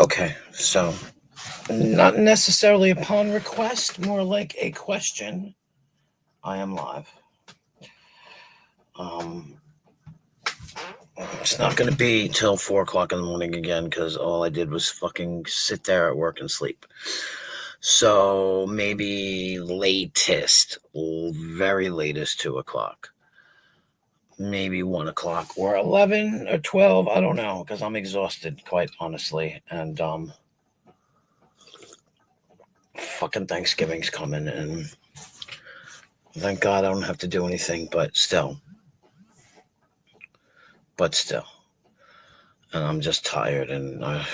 Okay, so not necessarily upon request, more like a question. I am live. It's not going to be till 4 o'clock in the morning again because all I did was fucking sit there at work and sleep. So maybe latest, very latest 2 o'clock. Maybe 1 o'clock or 11 or 12. I don't know because I'm exhausted, quite honestly. And fucking Thanksgiving's coming, and thank God I don't have to do anything, but still. And I'm just tired, and I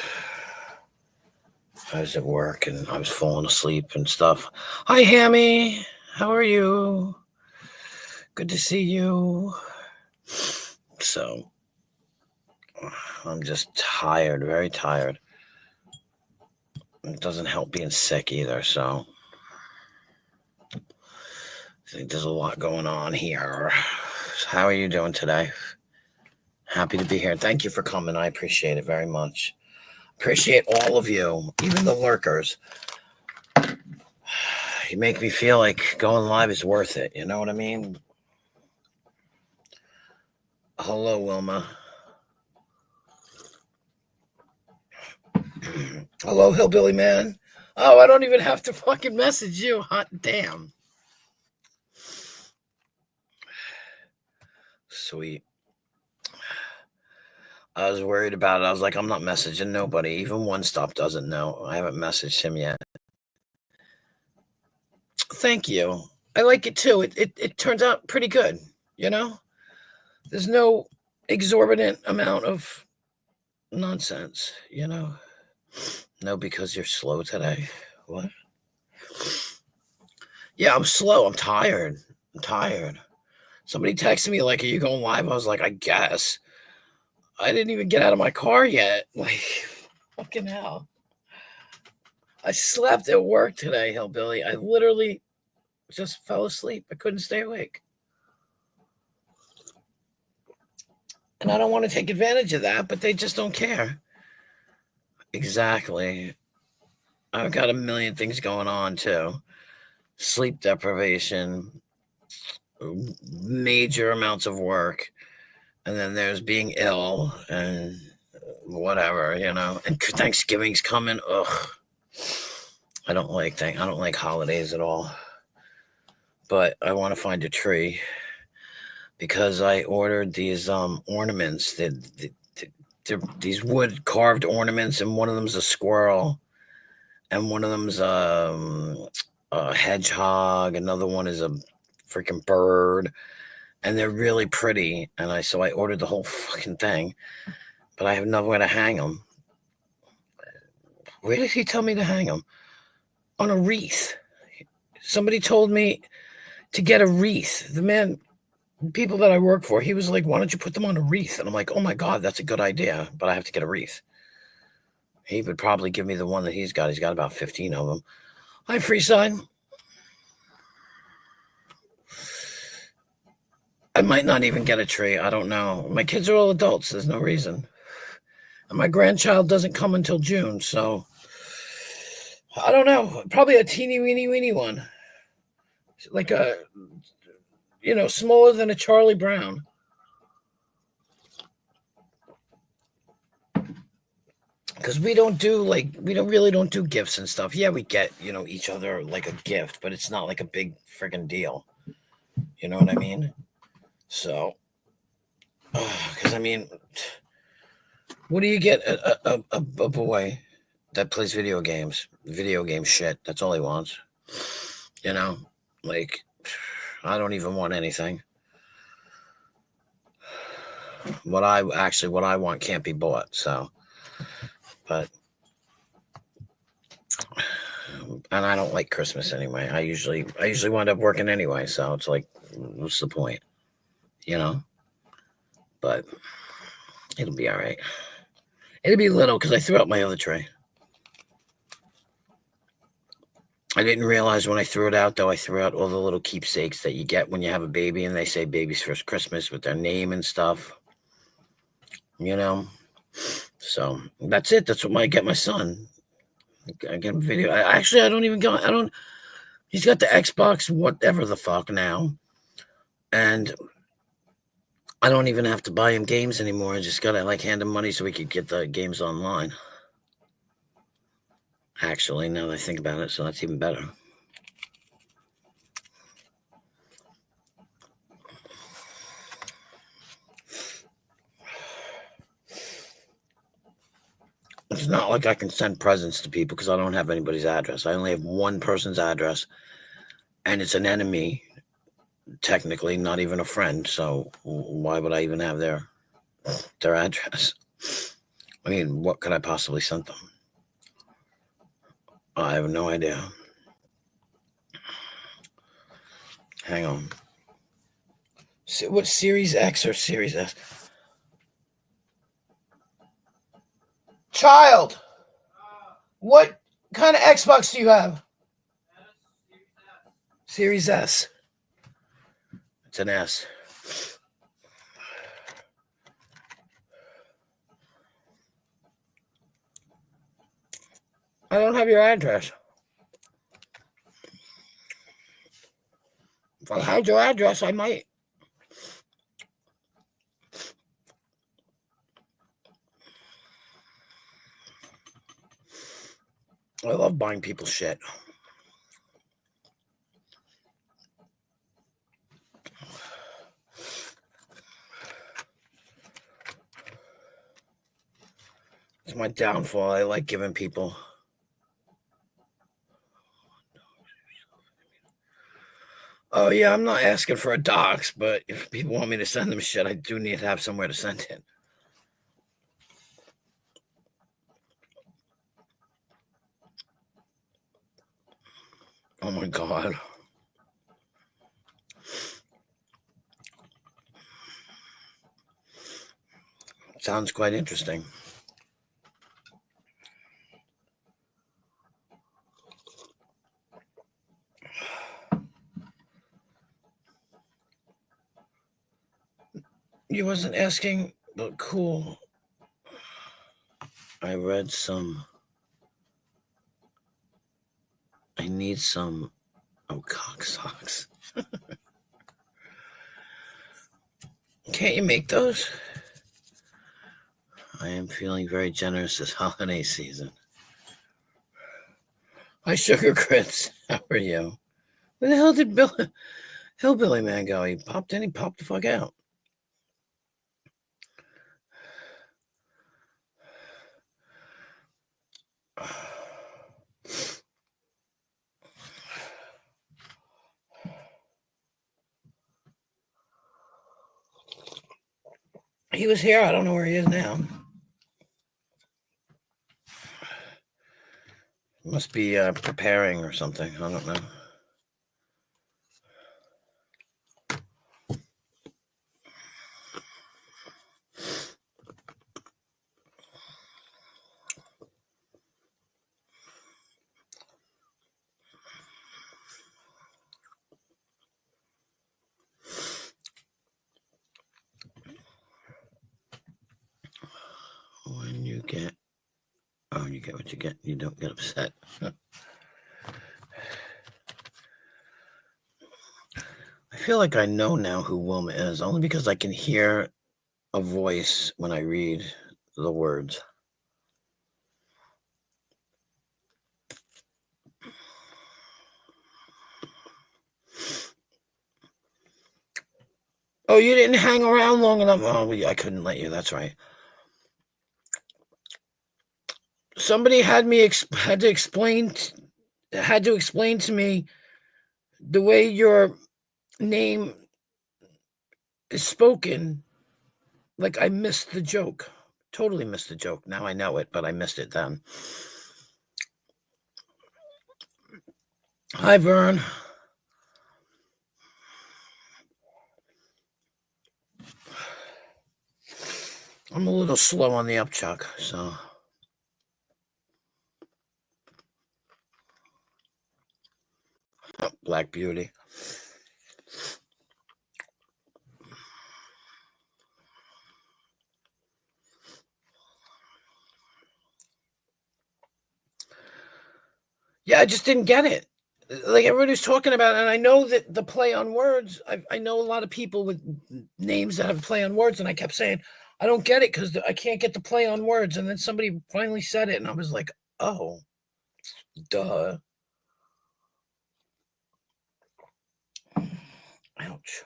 was at work, and I was falling asleep and stuff. Hi, Hammy. How are you? Good to see you. So, I'm just tired, very tired. It doesn't help being sick either, so I think there's a lot going on here. How are you doing today? Happy to be here. Thank you for coming. I appreciate it very much. Appreciate all of you, even the lurkers. You make me feel like going live is worth it. You know what I mean? Hello, Wilma. Hello, Hillbilly Man. Oh, I don't even have to fucking message you. Hot damn. Sweet. I was worried about it. I was like, I'm not messaging nobody. Even One Stop doesn't know. I haven't messaged him yet. Thank you. I like it too. It turns out pretty good, you know? There's no exorbitant amount of nonsense, you know? No, because you're slow today. What? Yeah, I'm slow. I'm tired. Somebody texted me like, are you going live? I was like, I guess. I didn't even get out of my car yet. Like, fucking hell. I slept at work today, Hillbilly. I literally just fell asleep. I couldn't stay awake. And I don't want to take advantage of that, but they just don't care. Exactly. I've got a million things going on, too. Sleep deprivation, major amounts of work, and then there's being ill and whatever, you know. And Thanksgiving's coming. Ugh. I don't like holidays at all. But I want to find a tree because I ordered these ornaments, these wood carved ornaments, and one of them's a squirrel, and one of them's a hedgehog, another one is a freaking bird, and they're really pretty. And so I ordered the whole fucking thing, but I have nowhere to hang them. Where did he tell me to hang them? On a wreath. Somebody told me to get a wreath. The man, people that I work for, he was like, why don't you put them on a wreath? And I'm like, oh my God, that's a good idea, but I have to get a wreath. He would probably give me the one that he's got. He's got about 15 of them. Hi, Freeside. I might not even get a tree. I don't know. My kids are all adults. There's no reason. And my grandchild doesn't come until June, so I don't know. Probably a teeny weeny one. Like a, smaller than a Charlie Brown. Because we don't really don't do gifts and stuff. Yeah, we get, each other like a gift, but it's not like a big friggin' deal. You know what I mean? So, because what do you get a boy that plays video game shit? That's all he wants. I don't even want anything. What I want can't be bought. So, but, and I don't like Christmas anyway. I usually wind up working anyway. So it's like, what's the point? But it'll be all right. It'll be little because I threw out my other tree. I didn't realize when I threw it out, though, I threw out all the little keepsakes that you get when you have a baby and they say baby's first Christmas with their name and stuff. So that's it. That's what I get my son. I get him video. Actually, I don't even go. I don't. He's got the Xbox, whatever the fuck now, and I don't even have to buy him games anymore. I just gotta like hand him money so we could get the games online. Actually, now that I think about it, so that's even better. It's not like I can send presents to people because I don't have anybody's address. I only have one person's address, and it's an enemy, technically, not even a friend. So why would I even have their address? I mean, what could I possibly send them? I have no idea. Hang on. What, Series X or Series S? Child, what kind of Xbox do you have? Series S. It's an S. I don't have your address. If I had your address, I might. I love buying people shit. It's my downfall. I like giving people. Oh, yeah, I'm not asking for a dox, but if people want me to send them shit, I do need to have somewhere to send it. Oh, my God. Sounds quite interesting. You wasn't asking, but cool. I read some. I need some. Oh, cock socks. Can't you make those? I am feeling very generous this holiday season. Hi, Sugar Grits. How are you? Where the hell did Hillbilly Man go? He popped in. He popped the fuck out. He was here. I don't know where he is now. Must be preparing or something. I don't know. When you get, you get what you get. You don't get upset. I feel like I know now who Wilma is, only because I can hear a voice when I read the words. Oh, you didn't hang around long enough. Oh, I couldn't let you. That's right. Somebody had to explain to me the way your name is spoken. Like I missed the joke. Totally missed the joke. Now I know it, but I missed it then. Hi, Vern. I'm a little slow on the upchuck, so. Black Beauty. Yeah, I just didn't get it. Like everybody's talking about it, and I know that the play on words, I know a lot of people with names that have play on words, and I kept saying, I don't get it because I can't get the play on words. And then somebody finally said it, and I was like, oh, duh. Ouch.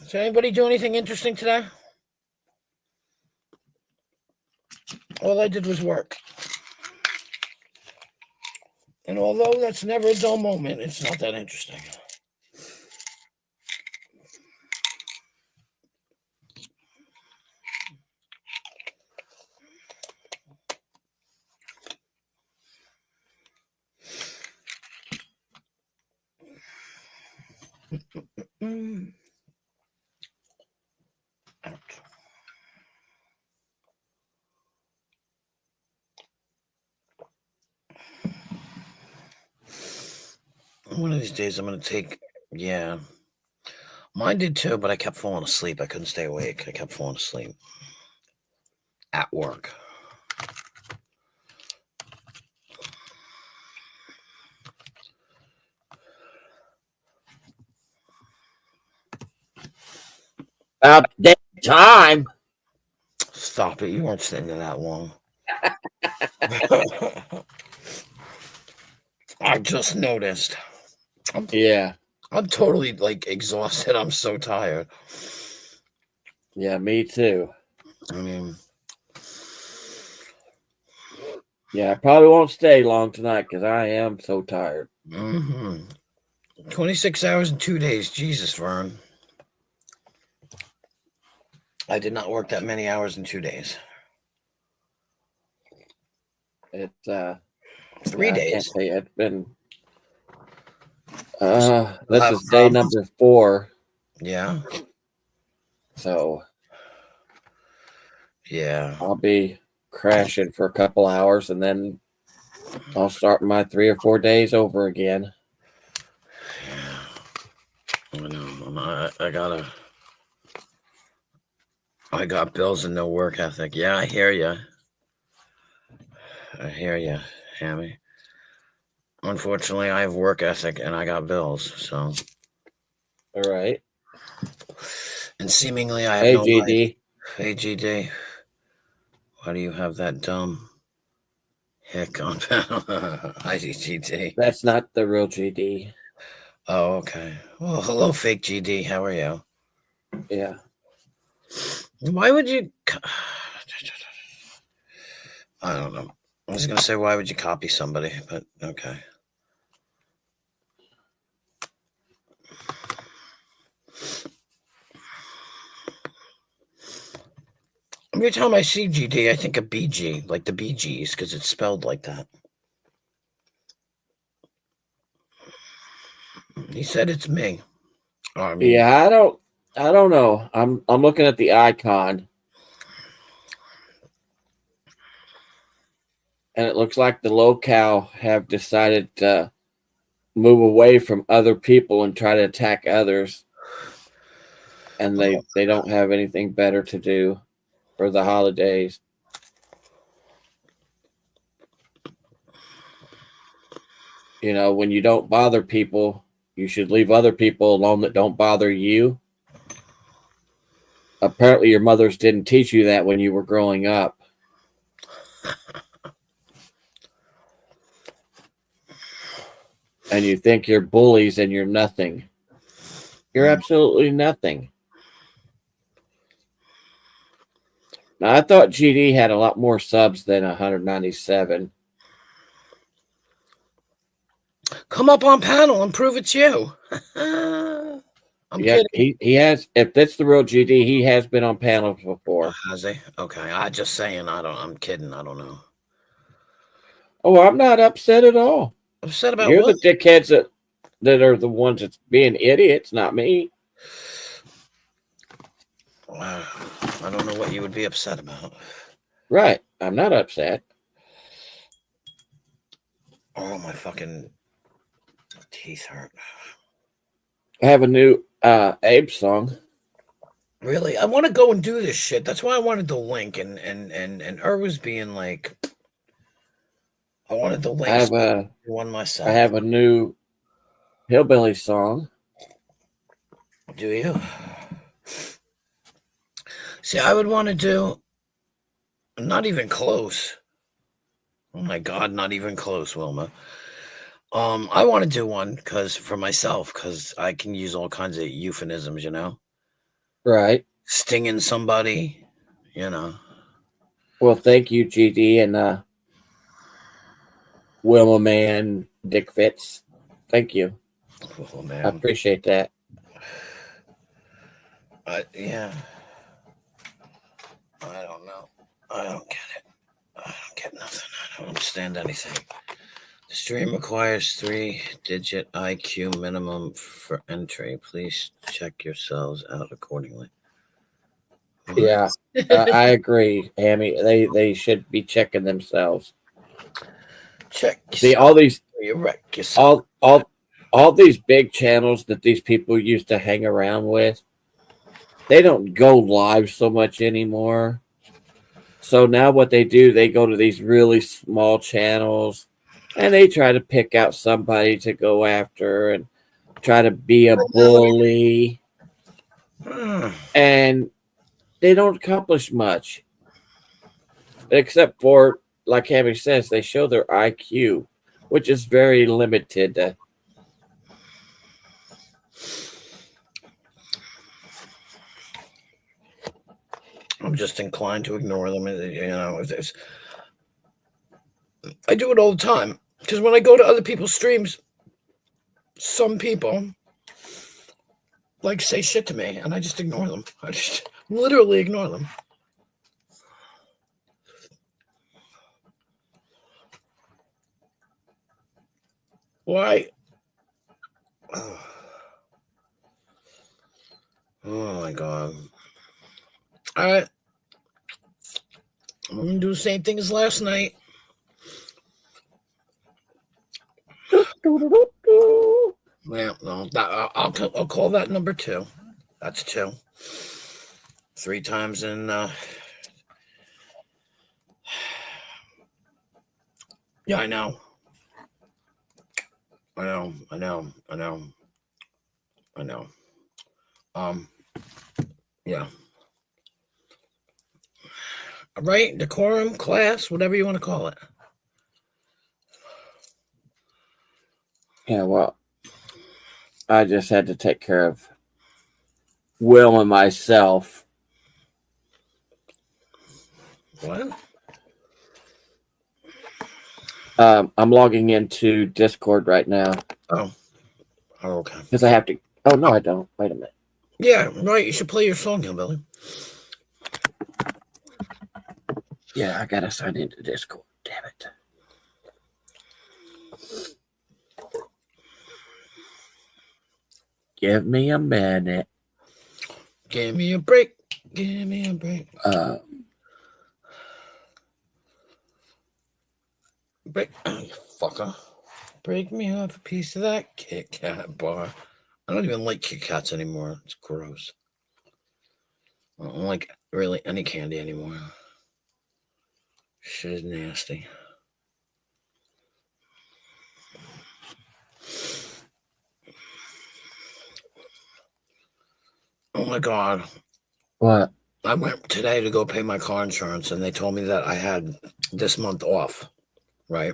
Did anybody do anything interesting today? All I did was work. And although that's never a dull moment, it's not that interesting. Mm. Ouch. One of these days I'm going to take, yeah. Mine did too, but I kept falling asleep. I couldn't stay awake. I kept falling asleep at work. About that time. Stop it. You weren't sitting there that long. I just noticed. Yeah. I'm totally like exhausted. I'm so tired. Yeah, me too. I mean, Yeah, I probably won't stay long tonight because I am so tired. 26 hours and 2 days. Jesus, Vern. I did not work that many hours in 2 days. It's 3 I days. can't tell you. It's been Have this a is day problem? number 4. Yeah. So Yeah. I'll be crashing for a couple hours and then I'll start my 3 or 4 days over again. I know. I got bills and no work ethic. Yeah, I hear you. I hear you, Hammy. Unfortunately, I have work ethic and I got bills. So, All right. and seemingly I have Hey, no life. GD. Hey, GD. Why do you have that dumb hick on panel? IGT. That's not the real GD. Oh, okay. Well, hello, fake GD. How are you? Yeah. Why would you? I don't know. I was gonna say, why would you copy somebody? But okay. Every time I see GD, I think of BG, like the Bee Gees, because it's spelled like that. He said it's me. Oh, I mean, Yeah, I don't know. I'm looking at the icon. And it looks like the locale have decided to move away from other people and try to attack others. And they don't have anything better to do for the holidays. You know, when you don't bother people, you should leave other people alone that don't bother you. Apparently, your mothers didn't teach you that when you were growing up. And you think you're bullies and you're nothing. You're absolutely nothing. Now, I thought GD had a lot more subs than 197. come up on panel and prove it's you. I'm Yeah, kidding. he has. If that's the real GD, he has been on panels before. Has he? Okay, I just saying. I'm kidding. I don't know. Oh, I'm not upset at all. Upset about You're what? the dickheads that are the ones that's being idiots, not me. I don't know what you would be upset about. Right. I'm not upset. Oh, my fucking teeth hurt. I have a new Abe song. Really, I want to go and do this shit. That's why I wanted the link, and was being like, I wanted the I link have so I a could do one I myself. have a new hillbilly song. Do you? See, I would want to do. Not even close. Oh my god, not even close, Wilma. I want to do one because for myself, because I can use all kinds of euphemisms, Right. stinging somebody, you know. Well, thank you, GD and Wilma Man, Dick Fitz. Thank you. Oh I man, appreciate that. yeah. I don't know. I don't get it. I don't get nothing. I don't understand anything. The stream requires 3-digit IQ minimum for entry. Please check yourselves out accordingly. What? Yeah, I agree, Hammy. They should be checking themselves. Check See, yourself. You wreck yourself. all these big channels that these people used to hang around with, they don't go live so much anymore. So now what they do, they go to these really small channels and they try to pick out somebody to go after and try to be a bully. And they don't accomplish much. Except for, like Hammy says, they show their IQ, which is very limited. I'm just inclined to ignore them. I do it all the time because when I go to other people's streams, some people like say shit to me, and I just ignore them. I just literally ignore them. Why? Oh my god! All right, I'm gonna do the same thing as last night. Yeah, no, I'll call that number 2. That's 2. 3 times in. Yeah, I know. I know. Yeah. All right, decorum, class, whatever you want to call it. Yeah, well, I just had to take care of Will and myself. What? I'm logging into Discord right now. Oh, okay. Because I have to. Oh, no, I don't. Wait a minute. Yeah, right. You should play your song, Hillbilly. Yeah, I gotta sign into Discord. Damn it. Give me a minute. Give me a break. Give me a break. Break. Oh, you fucker. Break me off a piece of that Kit Kat bar. I don't even like Kit Kats anymore. It's gross. I don't like really any candy anymore. Shit is nasty. Oh my god. What? I went today to go pay my car insurance and they told me that I had this month off. Right?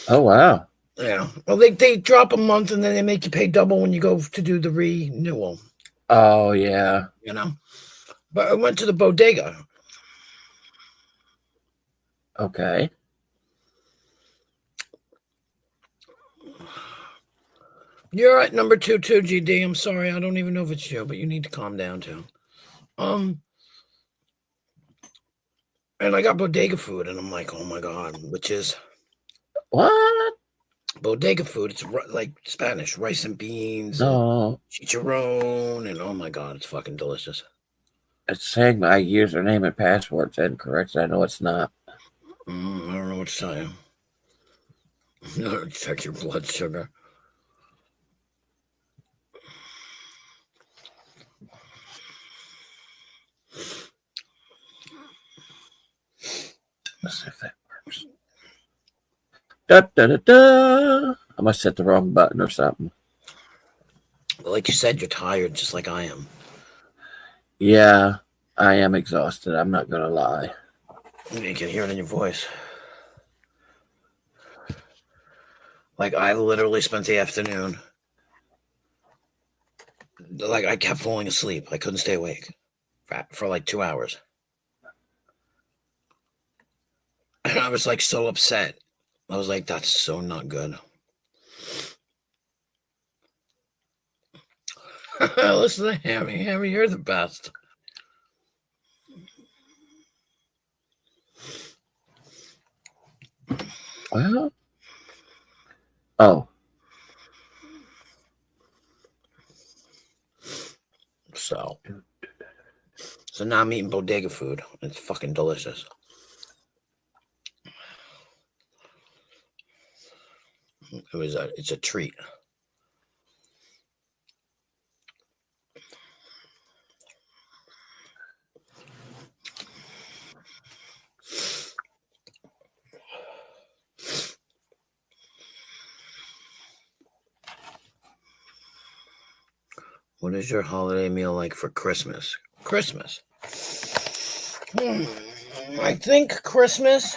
Oh, wow. Yeah. Well, they drop a month and then they make you pay double when you go to do the renewal. Oh, yeah. But I went to the bodega. Okay. You're at number 2 too, GD. I'm sorry. I don't even know if it's you, but you need to calm down too. And I got bodega food, and I'm like, oh my god, which is What? bodega food. It's like Spanish, rice and beans, No. and chicharron, and oh my god, it's fucking delicious. It's saying my username and password's incorrect. I know it's not. I don't know what to tell you. Check your blood sugar. Let's see if that works. Da, da, da, da. I must hit the wrong button or something. Like you said, you're tired, just like I am. Yeah, I am exhausted. I'm not going to lie. You can hear it in your voice. Like, I literally spent the afternoon, like, I kept falling asleep. I couldn't stay awake for like 2 hours. And I was like so upset. I was like, that's so not good. Listen to Hammy. Hammy, you're the best. Well, oh. So now I'm eating bodega food. It's fucking delicious. It's a treat. What is your holiday meal like for Christmas? Christmas. I think Christmas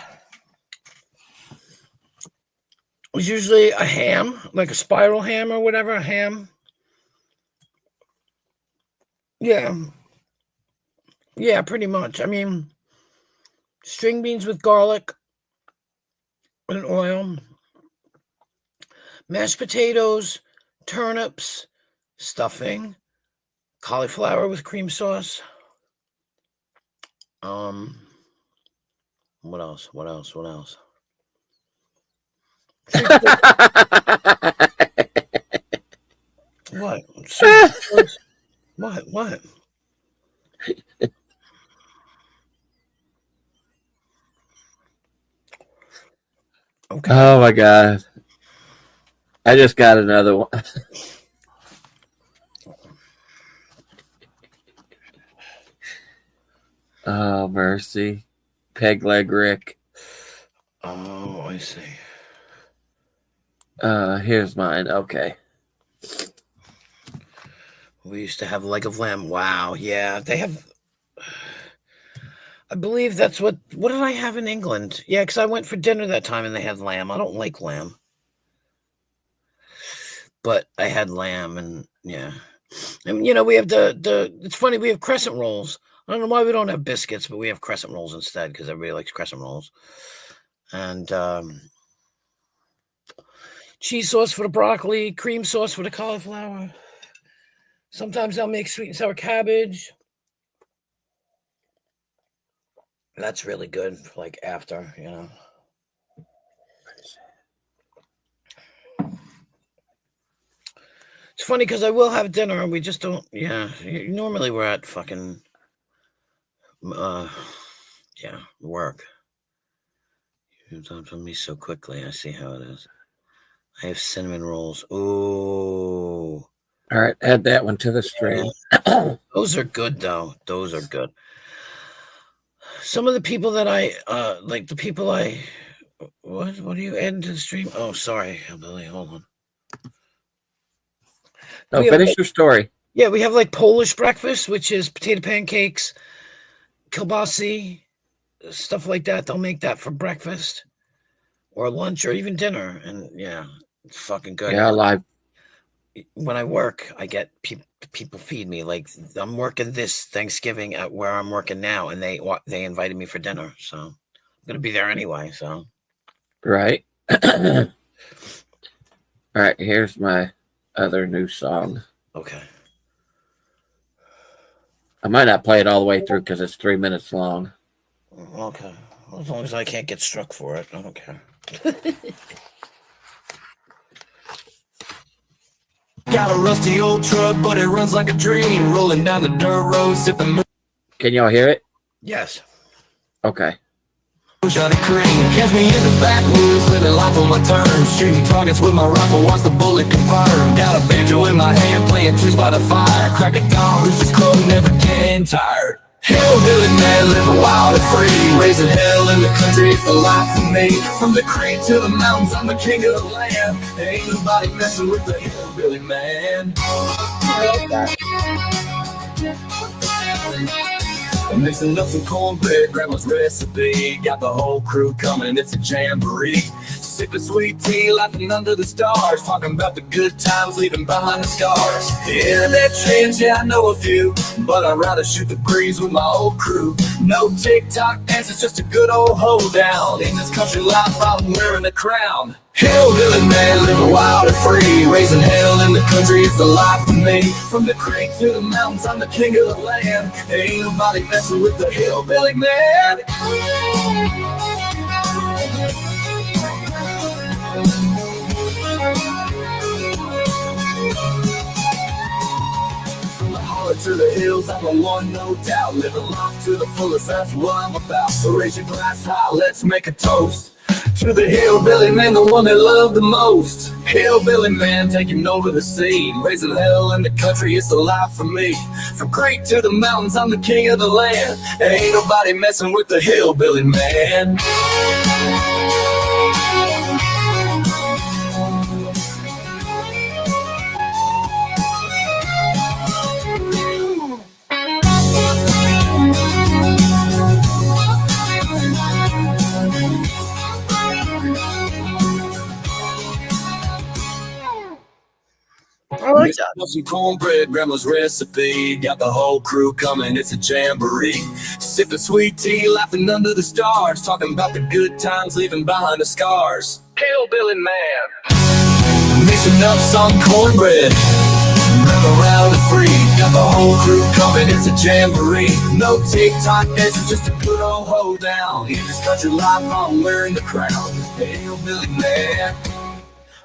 is usually a ham, like a spiral ham or whatever, a ham. Yeah. Yeah, pretty much. I mean, string beans with garlic and oil, mashed potatoes, turnips, stuffing, cauliflower with cream sauce. What else? What? What? Okay. Oh my God. I just got another one. Oh, mercy. Peg leg Rick. Oh, I see. Here's mine. Okay. We used to have leg of lamb. Wow. Yeah, they have. I believe that's what did I have in England? Yeah, because I went for dinner that time and they had lamb. I don't like lamb. But I had lamb and yeah. And we have it's funny, we have crescent rolls. I don't know why we don't have biscuits, but we have crescent rolls instead because everybody likes crescent rolls. And cheese sauce for the broccoli, cream sauce for the cauliflower. Sometimes I'll make sweet and sour cabbage. That's really good for like after, It's funny because I will have dinner and we just don't. Yeah, normally we're at fucking work. It's on me so quickly. I see how it is. I have cinnamon rolls. Ooh. All right, add that one to the stream. Those are good though. Those are good. Some of the people that what do you add to the stream? Oh, sorry, Billy. Hold on. No, finish your story. Yeah, we have like Polish breakfast, which is potato pancakes, kielbasi, stuff like that. They'll make that for breakfast or lunch or even dinner. And yeah, it's fucking good. Yeah, live. When I work, I get people feed me. Like I'm working this Thanksgiving at where I'm working now, and they invited me for dinner. So I'm going to be there anyway. So. Right. All right, here's my other new song. Okay. I might not play it all the way through because it's 3 minutes long. Okay. Well, as long as I can't get struck for it, I don't care. Got a rusty old truck, but it runs like a dream. Rolling down the dirt road, sipping Can y'all hear it? Yes. Okay. shot of cream. Catch me in the backwoods, living life on my terms. Shooting targets with my rifle, watch the bullet confirm. Got a banjo in my hand, playing tunes by the fire. Crack a dawn, who's just cold, never getting tired. Hillbilly man, living wild and free, raising hell in the country, it's the life for me. From the creek to the mountains, I'm the king of the land. There ain't nobody messing with the hillbilly man. I'm mixing up some cornbread, grandma's recipe. Got the whole crew coming, it's a jamboree. Sipping sweet tea, laughing under the stars, talking about the good times, leaving behind the scars. The internet trends, yeah, I know a few, but I'd rather shoot the breeze with my old crew. No TikTok dances, just a good old hold down. In this country life, I'm wearing a crown. Hillbilly man, living wild and free, raising hell in the country, it's the life for me. From the creek to the mountains, I'm the king of the land. There ain't nobody messing with the hillbilly man. To the hills, I'm the one, no doubt. Living life to the fullest, that's what I'm about. So raise your glass high, let's make a toast to the hillbilly man, the one they love the most. Hillbilly man taking over the scene, raising hell in the country, it's the life for me. From creek to the mountains, I'm the king of the land. There ain't nobody messing with the hillbilly man. I like that. Some cornbread, grandma's recipe. Got the whole crew coming, it's a jamboree. Sipping sweet tea, laughing under the stars, talking about the good times, leaving behind the scars. Hillbilly man, mixing up some cornbread, grandma round and free. Got the whole crew coming, it's a jamboree. No TikTok dances, just a good old hold down. In this country life, I'm wearing the crown. Hillbilly man.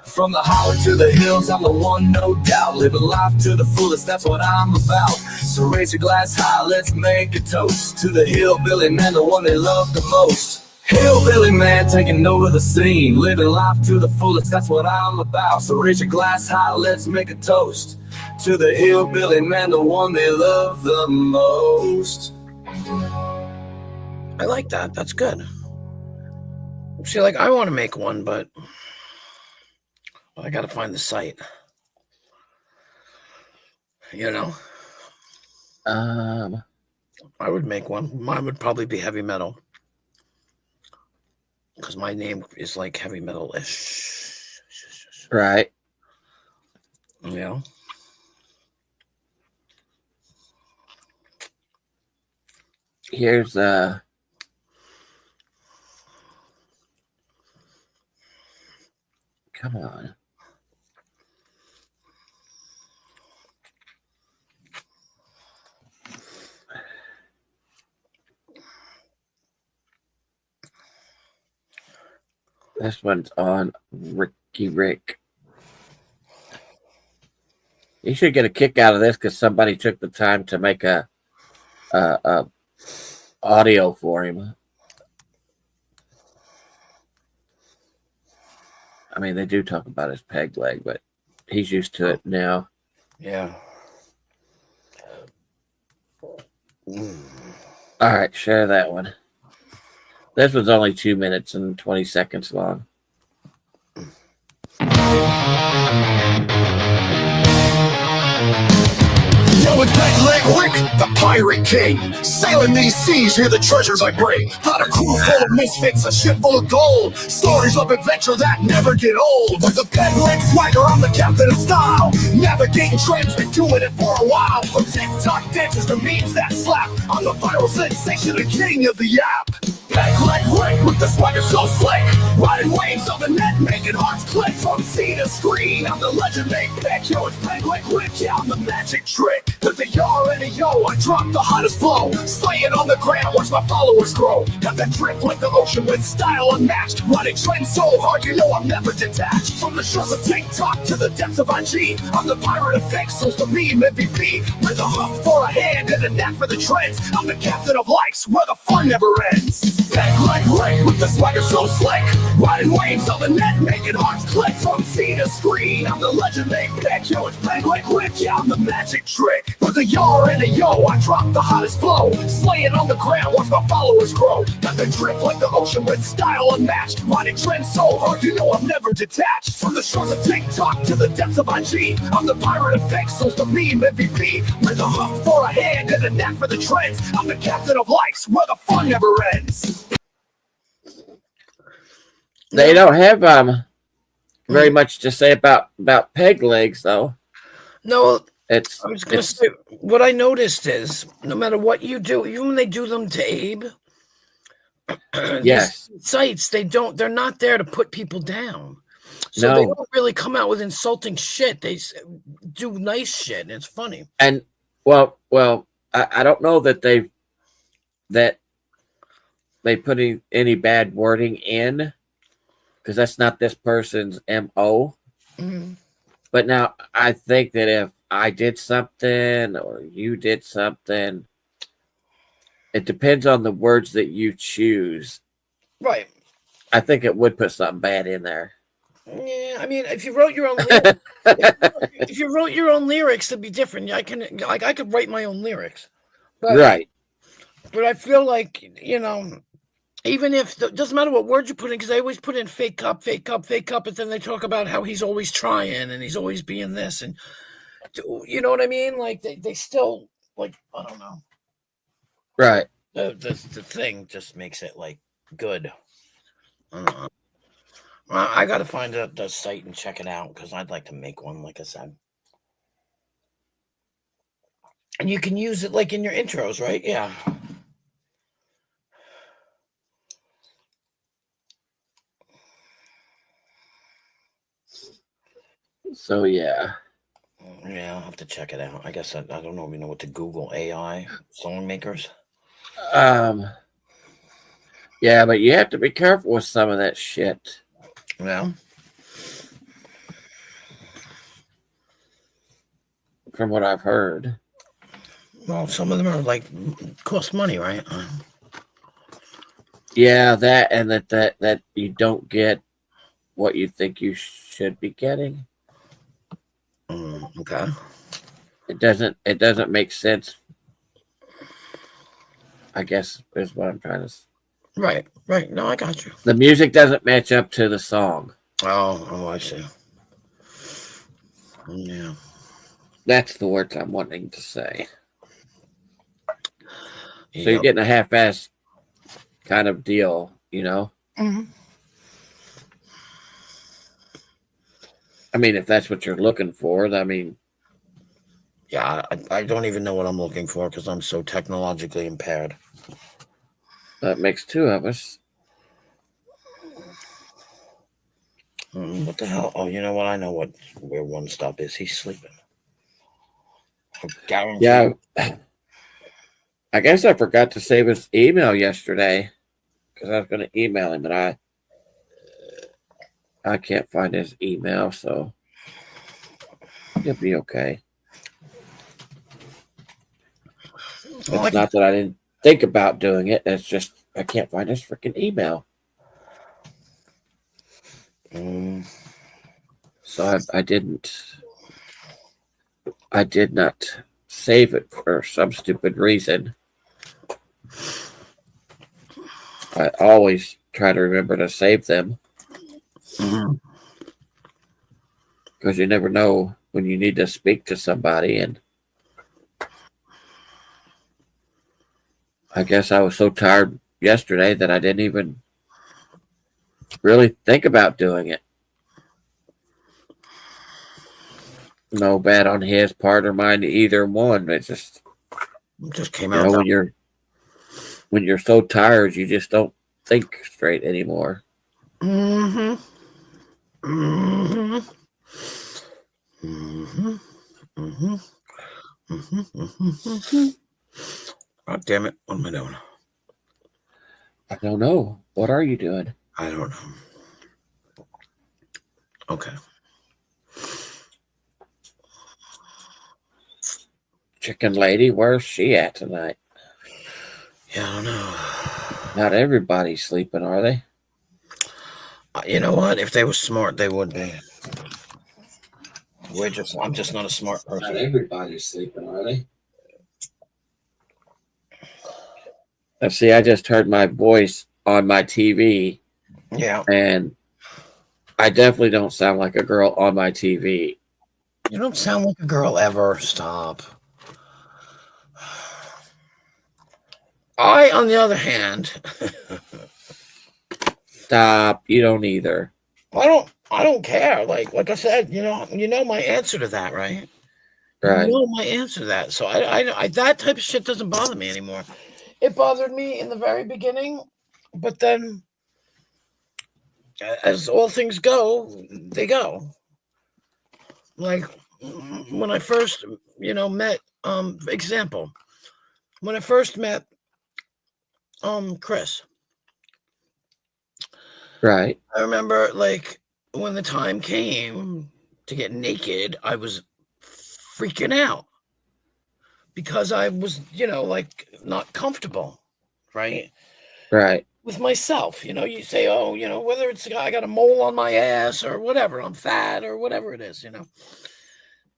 From the holler to the hills, I'm the one, no doubt. Living life to the fullest, that's what I'm about. So raise your glass high, let's make a toast to the hillbilly man, the one they love the most. Hillbilly man taking over the scene, living life to the fullest, that's what I'm about. So raise your glass high, let's make a toast to the hillbilly man, the one they love the most. I like that. That's good. See, like, I want to make one, but I got to find the site. You know? I would make one. Mine would probably be heavy metal. Because my name is like heavy metal-ish. Right. Yeah. Here's come on. This one's on Ricky Rick. You should get a kick out of this because somebody took the time to make a audio for him. I mean, they do talk about his peg leg, but he's used to it now. Yeah. All right, share that one. This was only 2 minutes and 20 seconds long. Yo, it's Peg Leg Rick, the Pirate King. Sailing these seas, hear the treasures I bring. Got a crew full of misfits, a ship full of gold. Stories of adventure that never get old. With the Peg Leg swagger, I'm the captain of style. Navigating trends, been doing it for a while. From TikTok dances to memes that slap, I'm the viral sensation, the king of the yap. Peg Leg Rick with the swagger so slick, riding waves of the net, making hearts click. From sea to screen, I'm the legend they pick. Yo, it's Peg Leg Rick, yeah, I'm the magic trick. With the yar and a yo, I drop the hottest flow. Slaying on the ground, watch my followers grow. Got that drip like the ocean with style unmatched. Running trends so hard, you know I'm never detached. From the shores of TikTok to the depths of IG, I'm the pirate of pixels, the meme MVP. With a hook for a hand and a knack for the trends, I'm the captain of likes, where the fun never ends. Peg Leg Rick with the swagger so slick, riding waves of the net, making hearts click. From sea to screen, I'm the legend they pick. Yo, it's Peg Leg Rick, yeah, I'm the magic trick. With a yar and a yo, I drop the hottest flow. Slaying on the ground, watch my followers grow. Got the drip like the ocean with style unmatched. Riding trends so hard, you know I'm never detached. From the shores of TikTok to the depths of IG, I'm the pirate of pixels, the meme MVP. With a hunt for a hand and a knack for the trends, I'm the captain of likes, where the fun never ends. They don't have very much to say about peg legs though. No, It's I was going to say, what I noticed is no matter what you do, even when they do them to Abe, yes, these sites, they're not there to put people down. So they no, don't really come out with insulting shit. They do nice shit, and it's funny. and well, I don't know that they put any bad wording in, because that's not this person's MO. Mm-hmm. But now I think that if I did something or you did something, it depends on the words that you choose. Right. I think it would put something bad in there. Yeah, I mean, if you wrote your own lyrics, if you wrote your own lyrics, it'd be different. I could write my own lyrics, but, Right. But I feel like, even if it doesn't matter what words you put in, because they always put in fake cup, but then they talk about how he's always trying and he's always being this, and you know what I mean? Like they still, like, I don't know. Right. The thing just makes it like good. I don't know. I got to find the site and check it out because I'd like to make one, like I said. And you can use it like in your intros, right? Yeah. So yeah. Yeah, I'll have to check it out. I guess I don't know if you know what to Google AI song makers. Yeah, but you have to be careful with some of that shit. Yeah. From what I've heard. Well, some of them are like cost money, right? Yeah, that and that you don't get what you think you should be getting. Okay. It doesn't make sense. I guess is what I'm trying to say. Right. No, I got you. The music doesn't match up to the song. Oh, I see. Yeah. That's the words I'm wanting to say. Yep. So you're getting a half-ass kind of deal, Mm-hmm. I mean, if that's what you're looking for, I mean... Yeah, I don't even know what I'm looking for because I'm so technologically impaired. That makes two of us. What the hell? Oh, you know what? I know where One Stop is. He's sleeping. I guarantee. Yeah. I guess I forgot to save his email yesterday because I was going to email him, and I can't find his email, so he'll be okay. Well, It's not that I didn't think about doing it. It's just I can't find his freaking email. So I did not save it for some stupid reason. I always try to remember to save them. Because you never know when you need to speak to somebody, and I guess I was so tired yesterday that I didn't even really think about doing it. No bad on his part or mine, either one. It just came out. When you're so tired, you just don't think straight anymore. God damn it! What am I doing? I don't know. What are you doing? I don't know. Okay. Chicken lady, where's she at tonight? Yeah, I don't know. Not everybody's sleeping, are they? You know what? If they were smart, they would be. I'm just not a smart person. Not everybody's sleeping, are they? See, I just heard my voice on my TV, Yeah. and I definitely don't sound like a girl on my TV. You don't sound like a girl ever. Stop. I, on the other hand, Stop. You don't either. I don't care. Like I said, you know my answer to that, right? Right. You know my answer to that. So I that type of shit doesn't bother me anymore. It bothered me in the very beginning, but then as all things go, they go. Like when I first, met example. When I first met Chris, Right. I remember like when the time came to get naked, I was freaking out because I was, like not comfortable, right? Right. With myself, you say, oh, whether it's I got a mole on my ass or whatever, I'm fat or whatever it is,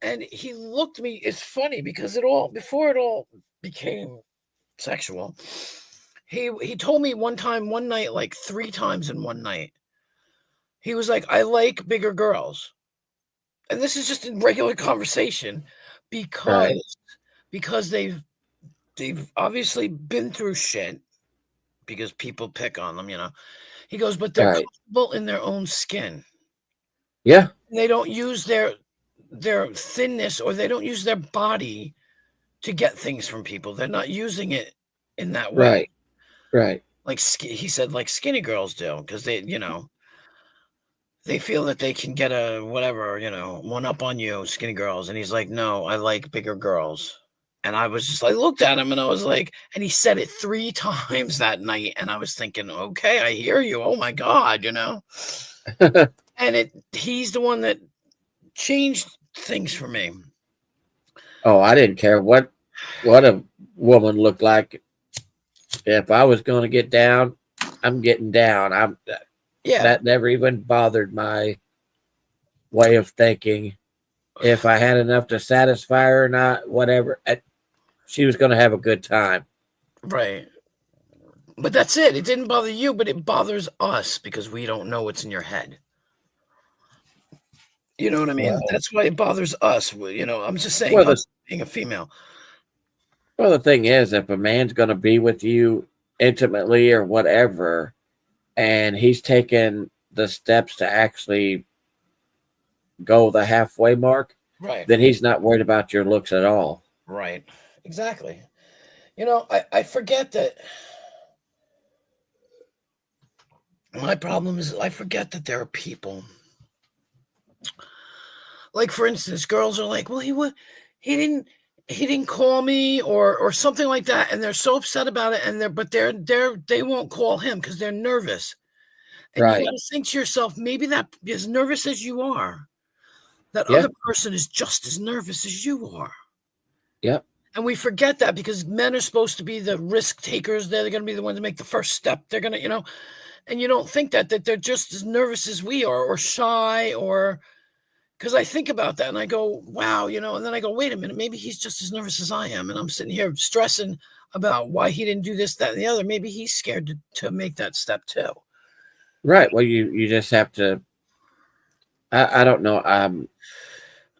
And he looked at me. It's funny because before it all became sexual, he told me one night, like 3 times in one night. He was like, I like bigger girls. And this is just in regular conversation because they've obviously been through shit because people pick on them, He goes, but they're Right. comfortable in their own skin. Yeah. And they don't use their thinness or they don't use their body to get things from people. They're not using it in that way. Right. Right. Like he said, like skinny girls do, because they, they feel that they can get a whatever, one up on you, skinny girls. And he's like, no, I like bigger girls. And I was just, I looked at him and I was like, and he said it 3 times that night. And I was thinking, okay, I hear you. Oh my God, And he's the one that changed things for me. Oh, I didn't care what a woman looked like. If I was going to get down, I'm getting down. Yeah. That never even bothered my way of thinking. If I had enough to satisfy her or not, whatever, she was going to have a good time. Right. But that's it. It didn't bother you, but it bothers us because we don't know what's in your head. You know what I mean? Well, that's why it bothers us. I'm just saying, Well, us being a female. Well, the thing is, if a man's going to be with you intimately or whatever, and he's taken the steps to actually go the halfway mark, Right. then he's not worried about your looks at all. Right. Exactly. I forget that. My problem is I forget that there are people. Like, for instance, girls are like, well, he didn't call me or something like that. And they're so upset about it. And they won't call him because they're nervous. And Right. you got to think to yourself, maybe that as nervous as you are, that Yeah. other person is just as nervous as you are. Yep. And we forget that because men are supposed to be the risk takers. They're going to be the ones to make the first step. They're going to, and you don't think that they're just as nervous as we are or shy or because I think about that and I go, wow, and then I go, wait a minute, maybe he's just as nervous as I am. And I'm sitting here stressing about why he didn't do this, that, and the other. Maybe he's scared to make that step too. Right. Well, you just have to, I don't know.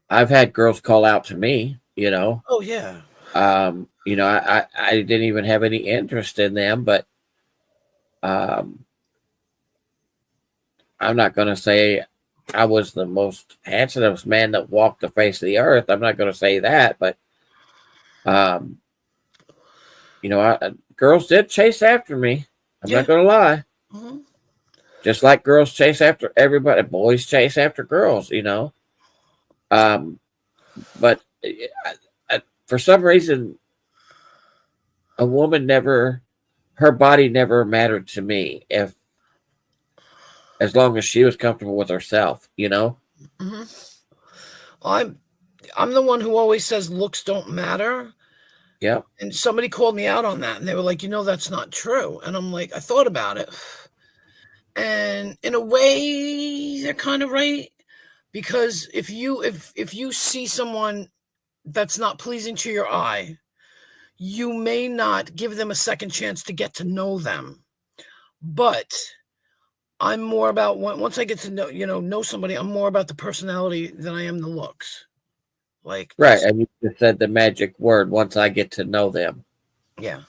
I've had girls call out to me, Oh, yeah. I didn't even have any interest in them, but I'm not going to say I was the most handsomest man that walked the face of the earth. I'm not going to say that, but girls did chase after me. I'm not going to lie. Mm-hmm. Just like girls chase after everybody, boys chase after girls, But for some reason, a woman her body never mattered to me as long as she was comfortable with herself, Mm-hmm. I'm the one who always says looks don't matter. Yeah. And somebody called me out on that and they were like, that's not true. And I'm like, I thought about it. And in a way, they're kind of right. Because if you see someone that's not pleasing to your eye, you may not give them a second chance to get to know them. But I'm more about once I get to know somebody, I'm more about the personality than I am the looks. Like Right. And you just said the magic word, once I get to know them. Yeah.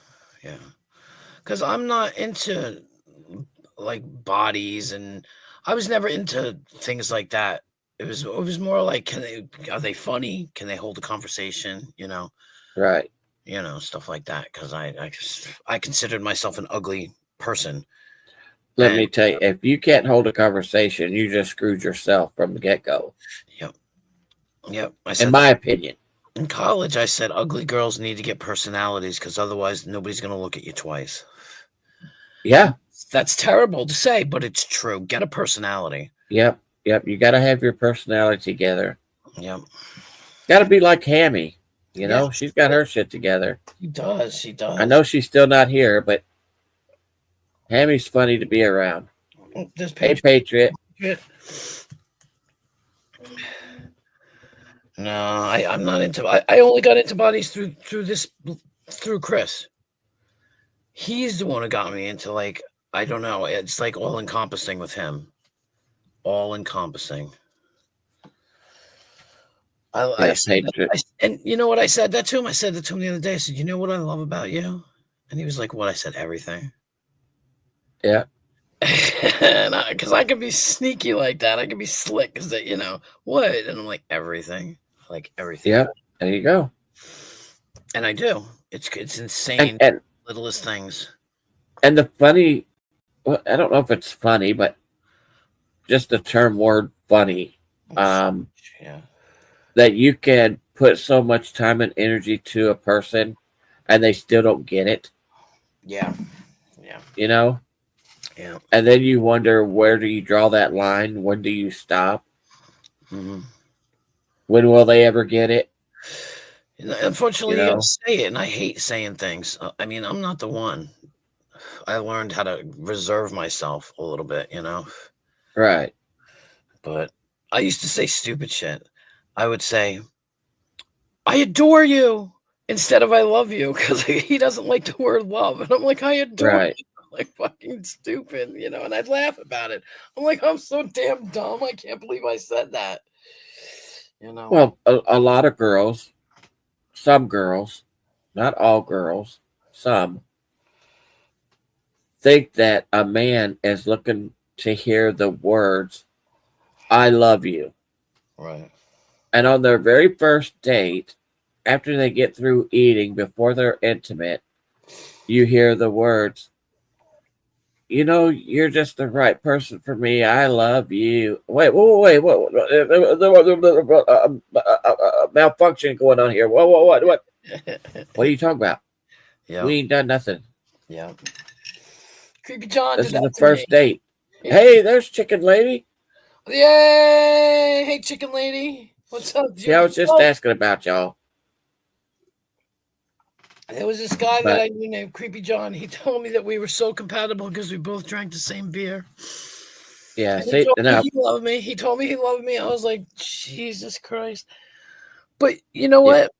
Because I'm not into like bodies, and I was never into things like that. It was more like, are they funny? Can they hold a conversation? Right. Stuff like that. Because I considered myself an ugly person. Let me tell you, if you can't hold a conversation, you just screwed yourself from the get-go. Yep. In my opinion. In college, I said ugly girls need to get personalities because otherwise nobody's going to look at you twice. Yeah. That's terrible to say, but it's true. Get a personality. Yep. You got to have your personality together. Yep. Got to be like Hammy. She's got her shit together. She does. I know she's still not here, but Hammy's funny to be around. Hey, Patriot. No, I'm not into. I only got into bodies through Chris. He's the one who got me into, like, I don't know. It's like all encompassing with him. All encompassing. And you know what I said that to him? I said that to him the other day. I said, you know what I love about you? And he was like, what? I said, everything. Yeah. Because I can be sneaky like that. I can be slick because, what? And I'm like, everything. Like everything. Yeah. There you go. And I do. It's insane. And littlest things. And the funny, well, I don't know if it's funny, but just the term word funny. That you can put so much time and energy to a person and they still don't get it. Yeah. Yeah. And then you wonder, where do you draw that line? When do you stop? Mm-hmm. When will they ever get it? Unfortunately, you gotta say it, and I hate saying things. I mean, I'm not the one. I learned how to reserve myself a little bit, Right. But I used to say stupid shit. I would say, I adore you, instead of I love you, because he doesn't like the word love. And I'm like, I adore you. Like, fucking stupid, and I'd laugh about it. I'm like, I'm so damn dumb. I can't believe I said that. Well, a lot of girls, some girls, not all girls, some, think that a man is looking to hear the words, I love you. Right. And on their very first date, after they get through eating, before they're intimate, you hear the words, you're just the right person for me. I love you. Wait. Malfunction going on here. What? What are you talking about? Yeah. We ain't done nothing. Yeah. Creepy John. This is the first date. Hey, there's Chicken Lady. Yay! Hey, Chicken Lady. What's up, dude? Yeah, I was just asking about y'all. There was this guy that I knew named Creepy John. He told me that we were so compatible because we both drank the same beer. Yeah, he loved me. He told me he loved me. I was like, Jesus Christ. But you know what?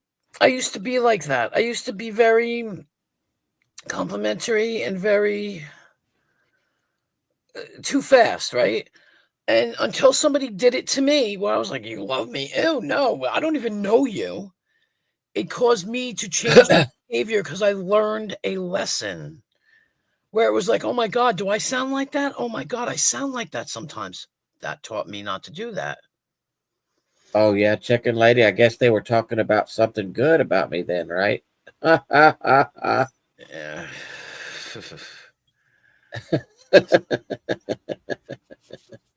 I used to be like that. I used to be very complimentary and very too fast, right? And until somebody did it to me, where I was like, you love me? Ew, no, I don't even know you. It caused me to change my behavior because I learned a lesson where it was like, oh my God, do I sound like that? Oh my God, I sound like that sometimes. That taught me not to do that. Oh yeah, Chicken Lady. I guess they were talking about something good about me then, right? Yeah.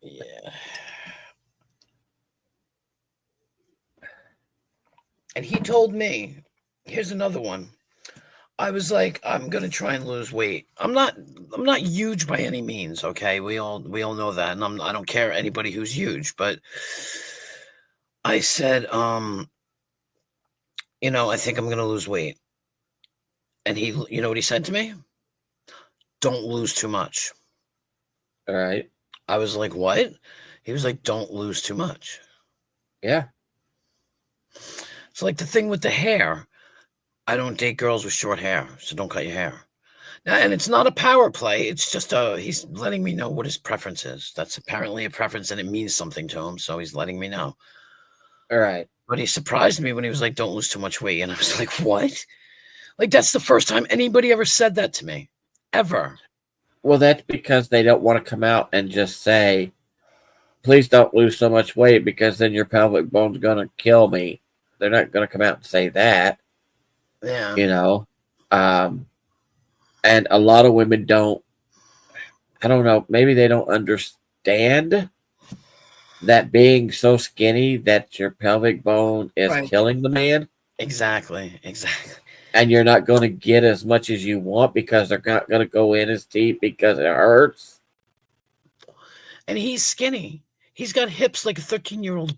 Yeah. And he told me, here's another one. I was like, I'm gonna try and lose weight. I'm not huge by any means, okay? We all know that, and I don't care anybody who's huge, but I said, I think I'm gonna lose weight. And he, you know what he said to me? Don't lose too much. All right. I was like, what? He was like, don't lose too much. Yeah. It's like the thing with the hair. I don't date girls with short hair, so don't cut your hair. Now, and it's not a power play. It's just he's letting me know what his preference is. That's apparently a preference, and it means something to him. So he's letting me know. All right. But he surprised me when he was like, "Don't lose too much weight," and I was like, "What?" Like that's the first time anybody ever said that to me, ever. Well, that's because they don't want to come out and just say, please don't lose so much weight because then your pelvic bone's going to kill me. They're not going to come out and say that, Yeah. you know. And a lot of women don't, I don't know, maybe they don't understand that being so skinny that your pelvic bone is Right. killing the man. Exactly. And you're not going to get as much as you want because they're not going to go in as deep because it hurts. And he's skinny. He's got hips like a 13-year-old.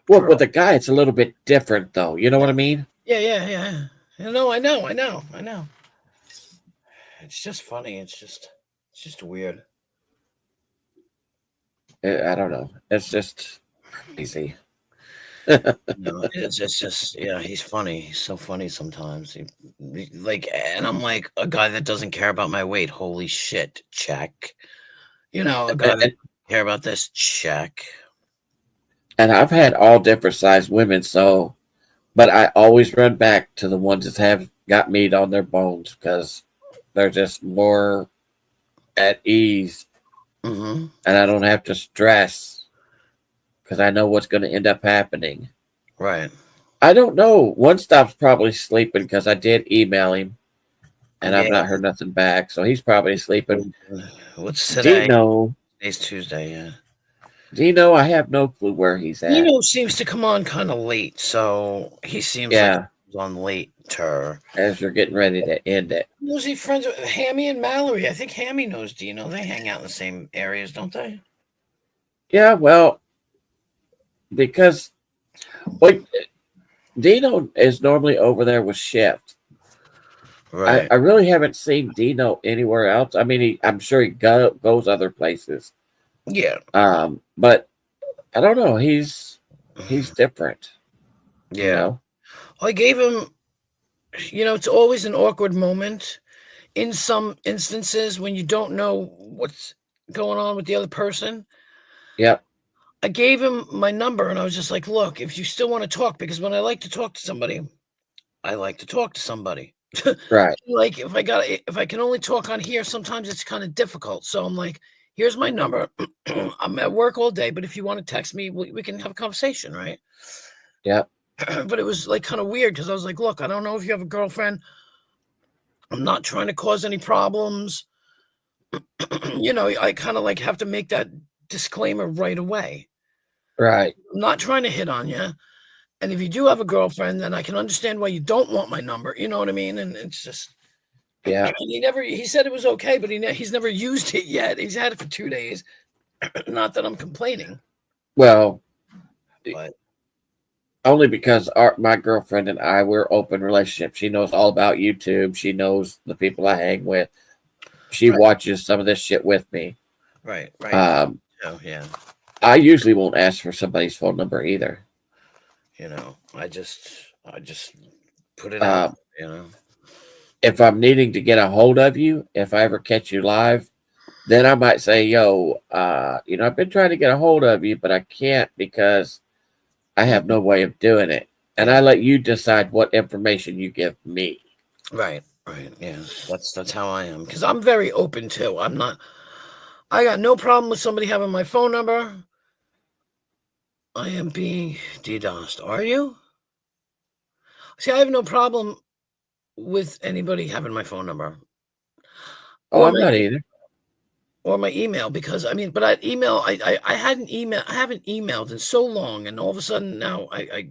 Well, girl. with a guy, it's a little bit different, though. You know what I mean? Yeah. I know. It's just funny. It's just weird. I don't know. It's just crazy. No, it's just yeah. He's funny. He's so funny sometimes. Like, and I'm like a guy that doesn't care about my weight. Holy shit! Check. A guy that doesn't care about this. Check. And I've had all different sized women, but I always run back to the ones that have got meat on their bones because they're just more at ease, Mm-hmm. and I don't have to stress because I know what's going to end up happening. Right. I don't know. One Stop's probably sleeping because I did email him, and I've not heard nothing back, so he's probably sleeping. What's today? Dino. Today's Tuesday. Yeah. Dino, I have no clue where he's at. Dino seems to come on kind of late, so he seems like he's on later. As you're getting ready to end it. Was he friends with Hammy and Mallory? I think Hammy knows Dino. They hang out in the same areas, don't they? Yeah, well, because Dino is normally over there with Shift. Right. I really haven't seen Dino anywhere else. I mean, I'm sure he goes other places. Yeah. But I don't know. He's different. Yeah. You know? I gave him, it's always an awkward moment in some instances when you don't know what's going on with the other person. Yep. I gave him my number and I was just like, look, if you still want to talk, because when I like to talk to somebody, I like to talk to somebody. Right. Like if I can only talk on here, sometimes it's kind of difficult. So I'm like, here's my number. I'm at work all day, but if you want to text me, we can have a conversation, right? Yep. But it was like kind of weird because I was like, look, I don't know if you have a girlfriend. I'm not trying to cause any problems. I kind of like have to make that disclaimer right away. Right. I'm not trying to hit on you. And if you do have a girlfriend, then I can understand why you don't want my number. You know what I mean? And it's just, yeah. And he said it was okay, but he's never used it yet. He's had it for 2 days. Not that I'm complaining. Well, but only because my girlfriend and I, we're open relationship. She knows all about YouTube. She knows the people I hang with. She watches some of this shit with me. Right. Oh, yeah. I usually won't ask for somebody's phone number either. I just put it out, If I'm needing to get a hold of you, if I ever catch you live, then I might say, yo, I've been trying to get a hold of you, but I can't because I have no way of doing it. And I let you decide what information you give me. Right. Yeah. That's how I am. Because I'm very open too. I got no problem with somebody having my phone number. I am being DDoSed. Are you? See, I have no problem with anybody having my phone number. Oh, I'm not either. Or my email, because but I haven't emailed in so long, and all of a sudden now I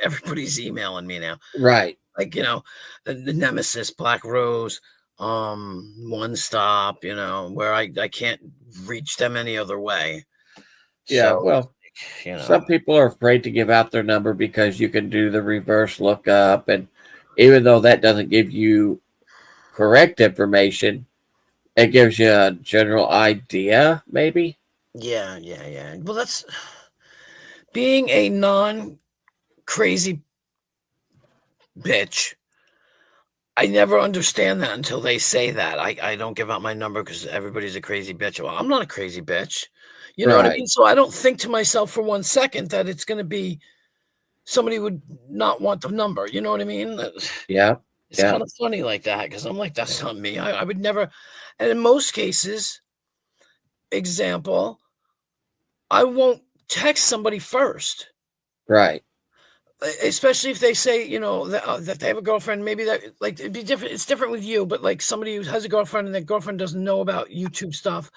everybody's emailing me now. Right. Like, the Nemesis, Black Rose, One Stop, where I can't reach them any other way. Yeah, so, well, some people are afraid to give out their number because you can do the reverse lookup, and even though that doesn't give you correct information, it gives you a general idea, maybe. Yeah. Well, that's being a non-crazy bitch. I never understand that until they say that. I don't give out my number because everybody's a crazy bitch. Well, I'm not a crazy bitch. You know what I Right. mean? So I don't think to myself for 1 second that it's going to be somebody would not want the number. You know what I mean? Yeah. It's Yeah. kind of funny like that because I'm like, that's not me. I would never. And in most cases, example, I won't text somebody first. Right. Especially if they say, that they have a girlfriend, maybe that like it'd be different. It's different with you, but like somebody who has a girlfriend and that girlfriend doesn't know about YouTube stuff,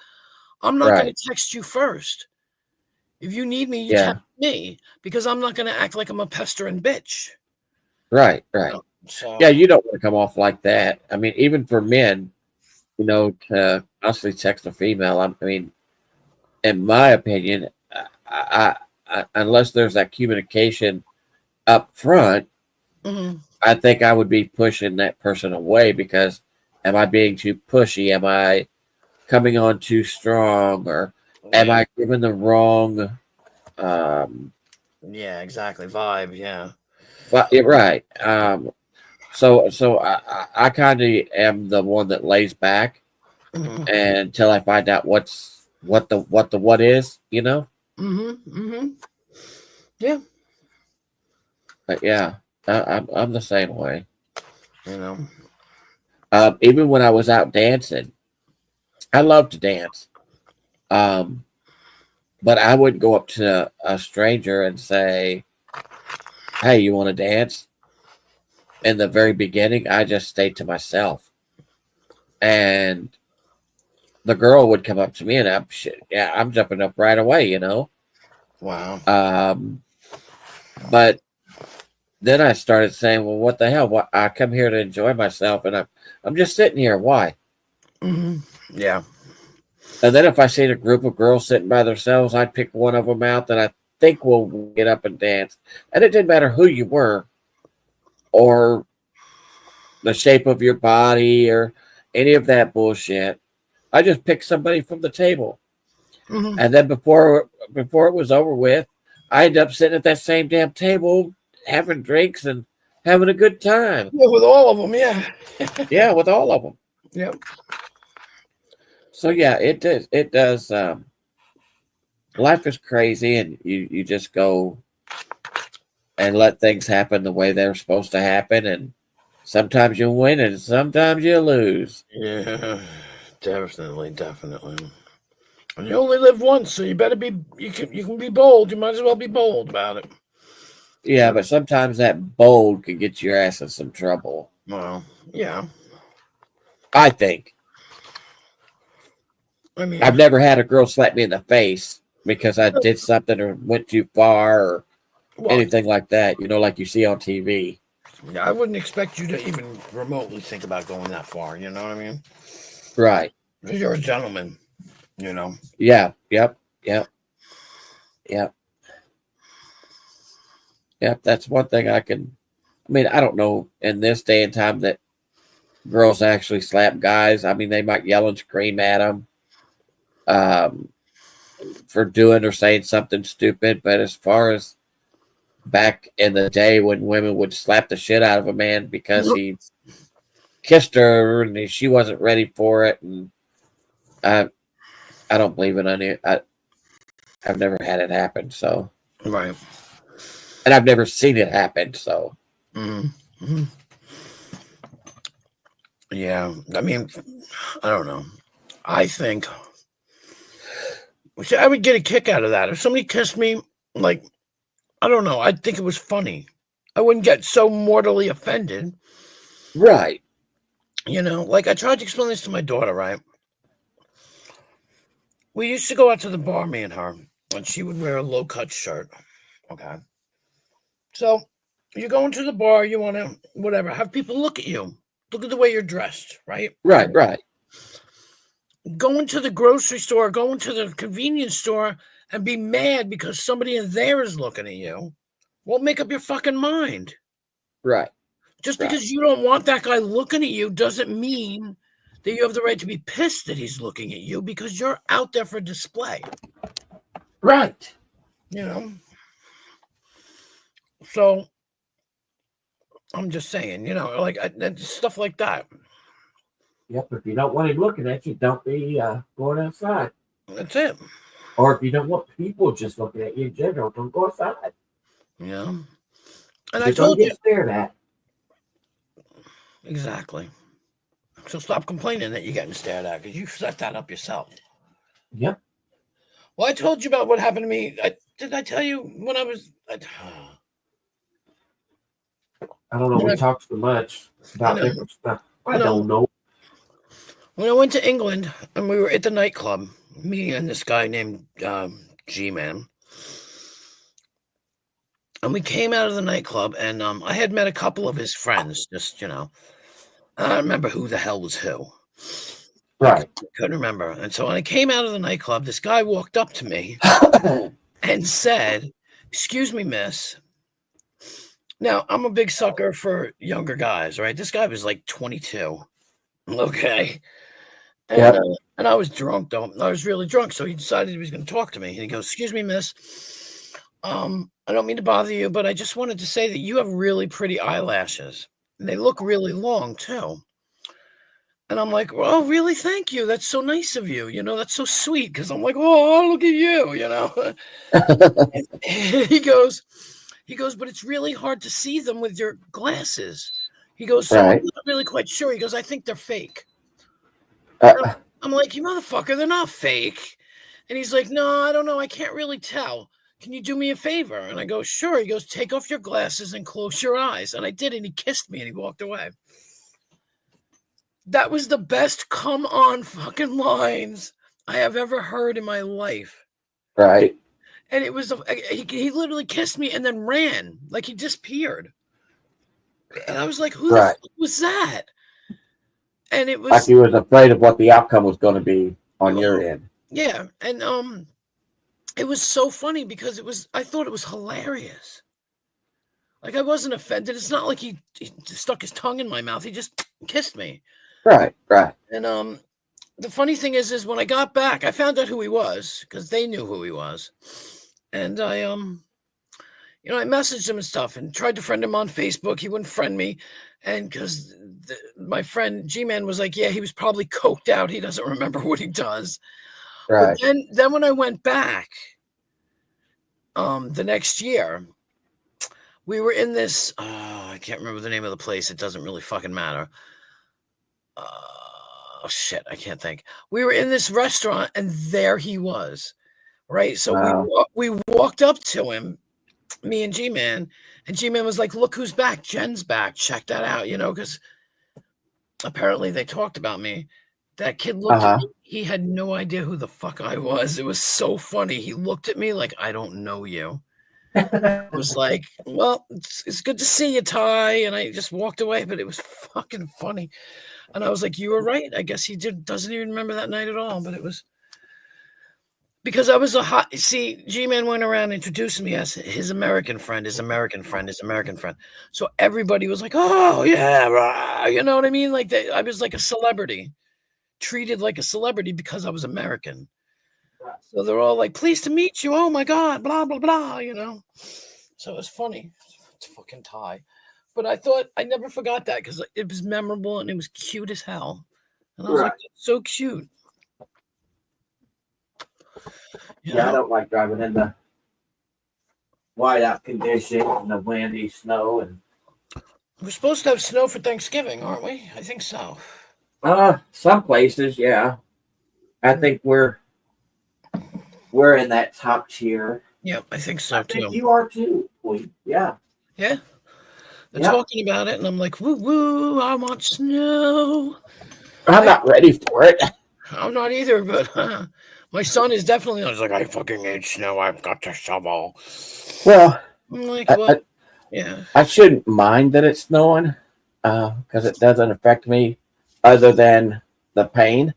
I'm not going Right. to text you first. If you need me, you Yeah. text me because I'm not going to act like I'm a pestering bitch. Right. Right. So Yeah, you don't want to come off like that. I mean, even for men, to constantly text a female, I mean, in my opinion, unless there's that communication up front, mhm. I think I would be pushing that person away because am I being too pushy? Am I coming on too strong? Or am Yeah. I giving the wrong Yeah, exactly. Vibe, yeah. yeah, right. So I kind of am the one that lays back Mhm. until I find out what what is, Mhm. Mhm. Yeah, But yeah, I'm the same way. you know. Even when I was out dancing, I love to dance. Um, but I wouldn't go up to a stranger and say, "Hey, you want to dance?" In the very beginning, I just stayed to myself, and the girl would come up to me, and I'm jumping up right away. Wow. But then I started saying, "Well, what the hell? What I come here to enjoy myself, and I'm just sitting here. Why?" Mhm. Yeah. And then if I seen a group of girls sitting by themselves, I'd pick one of them out that I think will get up and dance. And it didn't matter who you were or the shape of your body or any of that bullshit. I just picked somebody from the table. Mhm. And then before it was over with, I ended up sitting at that same damn table having drinks and having a good time. Yeah, with all of them, yeah. Yeah, with all of them. Yep. So yeah, it does. It does. Life is crazy, and you just go and let things happen the way they're supposed to happen. And sometimes you win, and sometimes you lose. Yeah. Definitely, definitely. And you only live once, so you better be you can be bold. You might as well be bold about it. Yeah, but sometimes that bold can get your ass in some trouble. Well, yeah. I think I mean, I've never had a girl slap me in the face because I did something or went too far or well, anything like that. Like you see on TV. I wouldn't expect you to even remotely think about going that far. You know what I mean? Right. 'Cause you're a gentleman. You know. Yeah. Yep. Yep. Yep. Yep. That's one thing I can. I mean, I don't know in this day and time that girls actually slap guys. I mean, they might yell and scream at them um, for doing or saying something stupid. But as far as back in the day when women would slap the shit out of a man because he kissed her and she wasn't ready for it, and I don't believe in any. I've never had it happen. So, Right. and I've never seen it happen. So, Mm-hmm. Yeah. I mean, I don't know. I think I would get a kick out of that. If somebody kissed me, like, I don't know. I'd think it was funny. I wouldn't get so mortally offended. right. Like I tried to explain this to my daughter, right? We used to go out to the bar, me and her, and she would wear a low cut shirt. Okay. So you go into the bar, you want to, whatever, have people look at you. Look at the way you're dressed, right? Right. Right. Go into the grocery store, go into the convenience store and be mad because somebody in there is looking at you. Well, make up your fucking mind. Right. Just Right. because you don't want that guy looking at you doesn't mean that you have the right to be pissed that he's looking at you because you're out there for display. Right. So I'm just saying, you know, like stuff like that. Yep. If you don't want him looking at you, don't be going outside. That's it. Or if you don't want people just looking at you in general, don't go outside. Yeah. And I You're going told to you get stared at. exactly. So stop complaining that you're getting stared at because you set that up yourself. Yep. Well, I told you about what happened to me. Did I tell you when I was? I don't know. When We I- talked so much I about know. different stuff. I I know. don't know. When I went to England and we were at the nightclub, me and this guy named G-Man, and we came out of the nightclub, and I had met a couple of his friends. Just I don't remember who the hell was who. Right. Couldn't remember. And so when I came out of the nightclub, this guy walked up to me and said, "Excuse me, miss." Now, I'm a big sucker for younger guys, right? This guy was like 22. Okay. And, Yep. And I was drunk, though. I was really drunk. So he decided he was going to talk to me. And he goes, "Excuse me, miss. I don't mean to bother you, but I just wanted to say that you have really pretty eyelashes. And they look really long, too." And I'm like, "Well, really? Thank you. That's so nice of you. You know, that's so sweet." Because I'm like, "Oh, look at you," you know. And he goes, "But it's really hard to see them with your glasses." He goes, "So Right. I'm not really quite sure." He goes, "I think they're fake." Uh, I'm like, "You motherfucker, they're not fake." And he's like, "No, I don't know. I can't really tell. Can you do me a favor?" And I go, "Sure." He goes, "Take off your glasses and close your eyes." And I did, and he kissed me and he walked away. That was the best come on fucking lines I have ever heard in my life. right. And it was, he literally kissed me and then ran, like he disappeared. And I was like, "Who the Right. fuck was that?" And it Like was, he was afraid of what the outcome was going to be on your end. yeah. And it was so funny because I thought it was hilarious. Like I wasn't offended. It's not like he stuck his tongue in my mouth. He just kissed me. Right. Right. And the funny thing is when I got back, I found out who he was because they knew who he was. And I I messaged him and stuff and tried to friend him on Facebook. He wouldn't friend me. And because my friend G-Man was like, "Yeah, he was probably coked out. He doesn't remember what he does." Right. But then when I went back the next year, we were in this, I can't remember the name of the place. It doesn't really fucking matter. Oh, shit, I can't think. We were in this restaurant and there he was, right? So Wow. we walked up to him, me and G-Man, and G-Man was like, "Look who's back. Jen's back. Check that out," because apparently they talked about me. That kid looked at me. He had no idea who the fuck I was. It was so funny. He looked at me like, "I don't know you." I was like, "Well, it's good to see you, Ty." And I just walked away, but it was fucking funny. And I was like, "You were right. I guess he doesn't even remember that night at all." But it was because I was G-Man went around introducing me as his American friend, his American friend, his American friend. So everybody was like, "Oh, yeah, rah," you know what I mean? Like I was like a celebrity, treated like a celebrity because I was American. So they're all like, "Pleased to meet you. Oh my God, blah, blah, blah," So it was funny. It's fucking Ty. But I thought I never forgot that because it was memorable and it was cute as hell. And I was like, "That's so cute." Yeah, I don't like driving in the whiteout condition and the windy snow and. We're supposed to have snow for Thanksgiving, aren't we? I think so. Some places, yeah. I think we're in that top tier. Yep, I think so I think too. you are too. Yeah. Yeah. They're Yep. talking about it, and I'm like, "Woo woo, I want snow." I'm not ready for it. I'm not either, but my son is definitely not. He's like, "I fucking hate snow. I've got to shovel." Well, I'm like, "Well, yeah." I shouldn't mind that it's snowing because it doesn't affect me other than the pain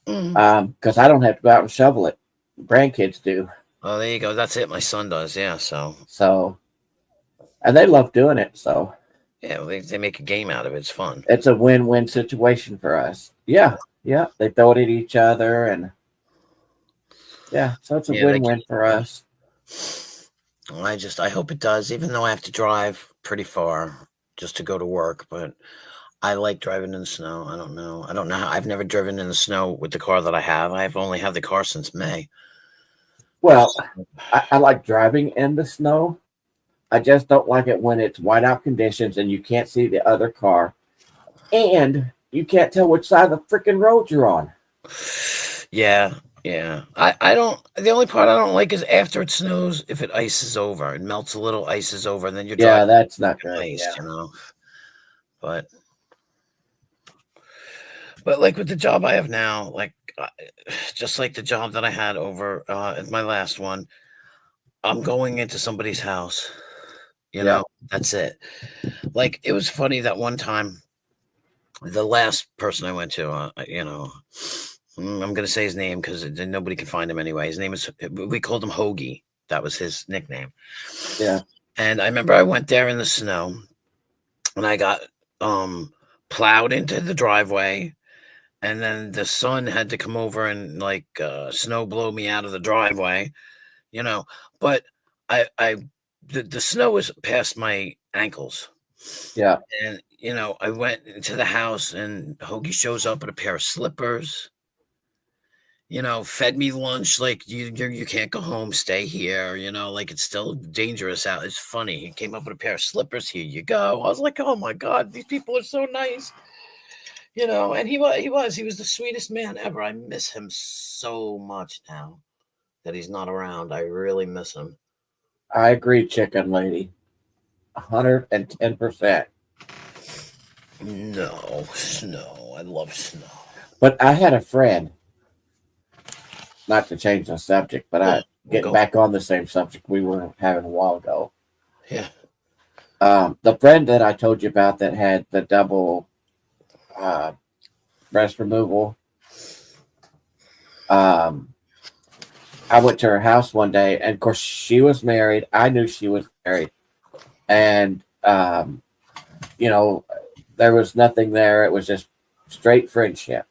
because I don't have to go out and shovel it. Grandkids do. Oh, there you go. That's it. My son does. Yeah. So, and they love doing it. So, yeah, well, they make a game out of it. It's fun. it's a win-win situation for us. Yeah. Yeah. They throw it at each other and yeah. So it's a win-win for us. I hope it does, even though I have to drive pretty far. just to go to work, but I like driving in the snow. I don't know. I've never driven in the snow with the car that I have. I've only had the car since May. Well, I like driving in the snow. I just don't like it when it's whiteout conditions and you can't see the other car, and you can't tell which side of the freaking road you're on. Yeah, yeah. I don't. The only part I don't like is after it snows, if it ices over, it melts a little, ices over, and then you're Yeah, driving that's not good. iced, But like with the job I have now, like just like the job that I had over at my last one, I'm going into somebody's house. That's it. Like it was funny that one time, the last person I went to, I'm going to say his name because nobody can find him anyway. His name is, we called him Hoagie. That was his nickname. Yeah. And I remember I went there in the snow and I got plowed into the driveway. And then the sun had to come over and like snow blow me out of the driveway, But the snow was past my ankles. Yeah. And, I went into the house and Hoagie shows up with a pair of slippers, fed me lunch. Like you can't go home, stay here, like it's still dangerous out. It's funny. He came up with a pair of slippers. Here you go. I was like, oh my God, these people are so nice. And he was the sweetest man ever. I miss him so much now that he's not around. I really miss him. I agree, chicken lady. 110%. No, snow. I love snow. But I had a friend, not to change the subject, but getting back on the same subject we were having a while ago. Yeah. The friend that I told you about that had the double breast removal. I went to her house one day, and of course she was married. I knew she was married, and there was nothing there. It was just straight friendship.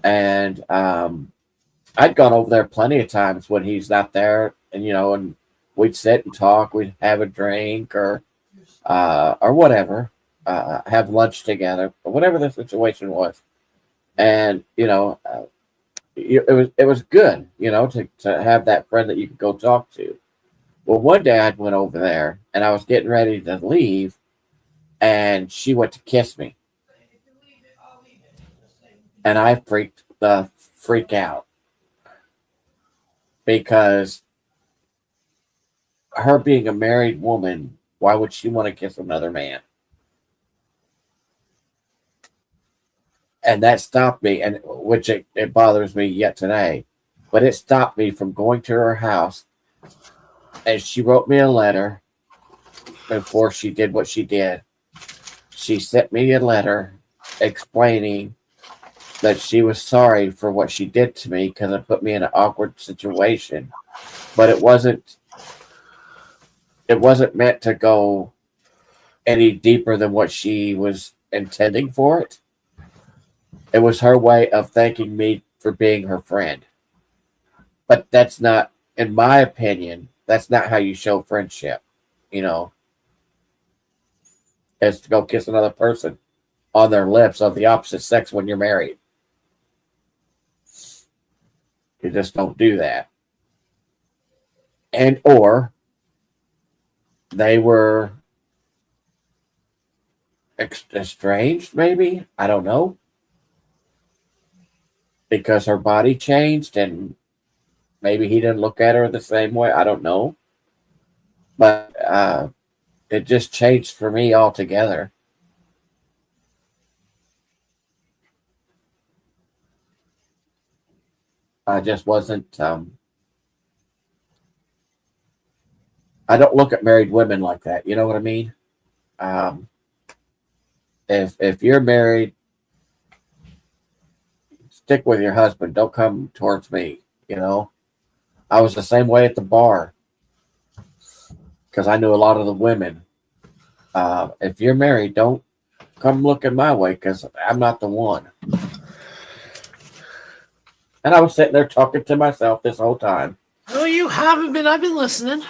And I'd gone over there plenty of times when he's not there, and we'd sit and talk. We'd have a drink or whatever. Have lunch together, or whatever the situation was, and it was good, to have that friend that you could go talk to. Well, one day I went over there and I was getting ready to leave, and she went to kiss me, and I freak out because her being a married woman, why would she want to kiss another man? And that stopped me, and which it bothers me yet today, but it stopped me from going to her house. And she wrote me a letter before she did what she did. She sent me a letter explaining that she was sorry for what she did to me because it put me in an awkward situation. But it wasn't meant to go any deeper than what she was intending for it. It was her way of thanking me for being her friend. But that's not, in my opinion, that's not how you show friendship, Is to go kiss another person on their lips of the opposite sex when you're married. You just don't do that. And or they were estranged, maybe. I don't know. Because her body changed and maybe he didn't look at her the same way. I don't know. But it just changed for me altogether. I just wasn't. I don't look at married women like that. You know what I mean? If you're married, stick with your husband. Don't come towards me. I was the same way at the bar because I knew a lot of the women. If you're married, don't come looking my way because I'm not the one. And I was sitting there talking to myself this whole time. No, you haven't been. I've been listening.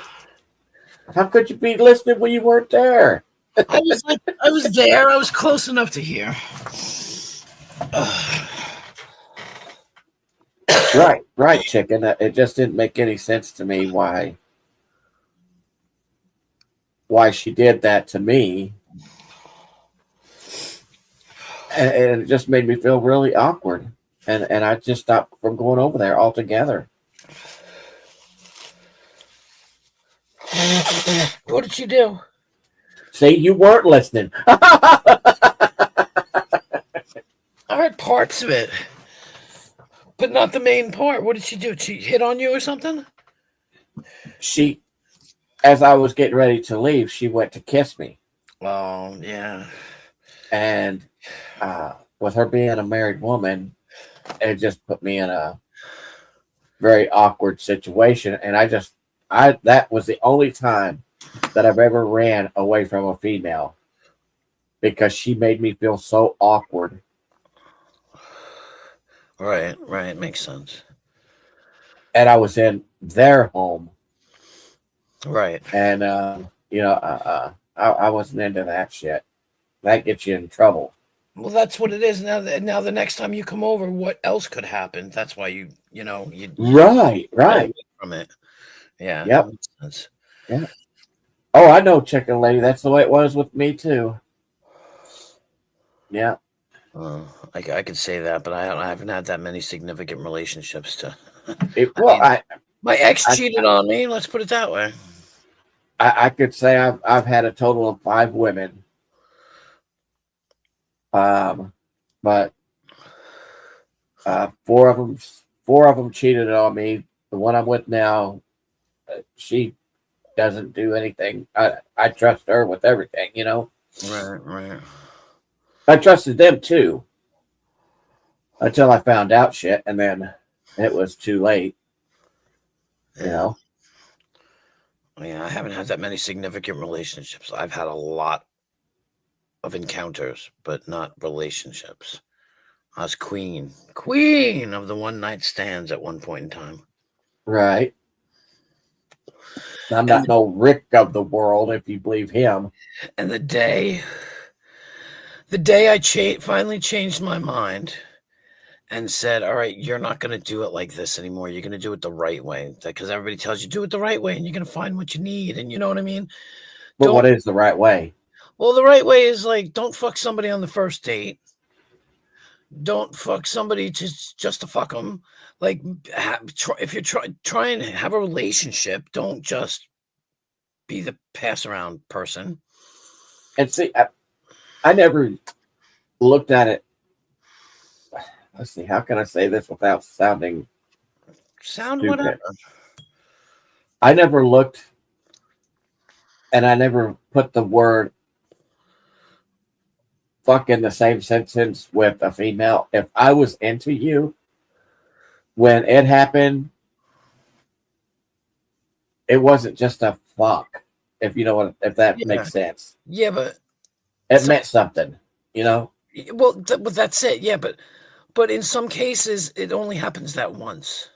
How could you be listening when you weren't there? I was there. I was close enough to hear. Right, chicken. It just didn't make any sense to me why she did that to me, and it just made me feel really awkward, and I just stopped from going over there altogether. What did you do? See, you weren't listening. I heard parts of it, but not the main part. What did she do? She hit on you or something? She, as I was getting ready to leave, she went to kiss me. Oh, yeah. And with her being a married woman, it just put me in a very awkward situation. And that was the only time that I've ever ran away from a female, because she made me feel so awkward. Right. Makes sense. And I was in their home. Right. And, I wasn't into that shit. That gets you in trouble. Well, that's what it is. Now the next time you come over, what else could happen? That's why you Right. from it. Yeah. Yep. That makes sense. Yeah. Oh, I know, chicken lady. That's the way it was with me too. Yeah. I could say that, but I haven't had that many significant relationships to. My ex cheated on me. Let's put it that way. I could say I've had a total of 5 women. But 4 of them cheated on me. The one I'm with now, she doesn't do anything. I trust her with everything, Right. I trusted them too, until I found out shit, and then it was too late. Yeah, I haven't had that many significant relationships. I've had a lot of encounters, but not relationships. I was queen of the one night stands at one point in time. Right. I'm not no Rick of the world, if you believe him. And the day I finally changed my mind and said, all right, you're not going to do it like this anymore. You're going to do it the right way. Because everybody tells you, do it the right way, and you're going to find what you need. And you know what I mean? But what is the right way? Well, the right way is like, don't fuck somebody on the first date. Don't fuck somebody just to fuck them. Like, if you're trying to have a relationship, don't just be the pass around person. And see, I never looked at it. Let's see, how can I say this without sounding stupid? Whatever. I never looked, and I never put the word fuck in the same sentence with a female. If I was into you, when it happened, it wasn't just a fuck. If you know if that makes sense. Yeah, but it meant something, Well, that's it. Yeah, but in some cases, it only happens that once.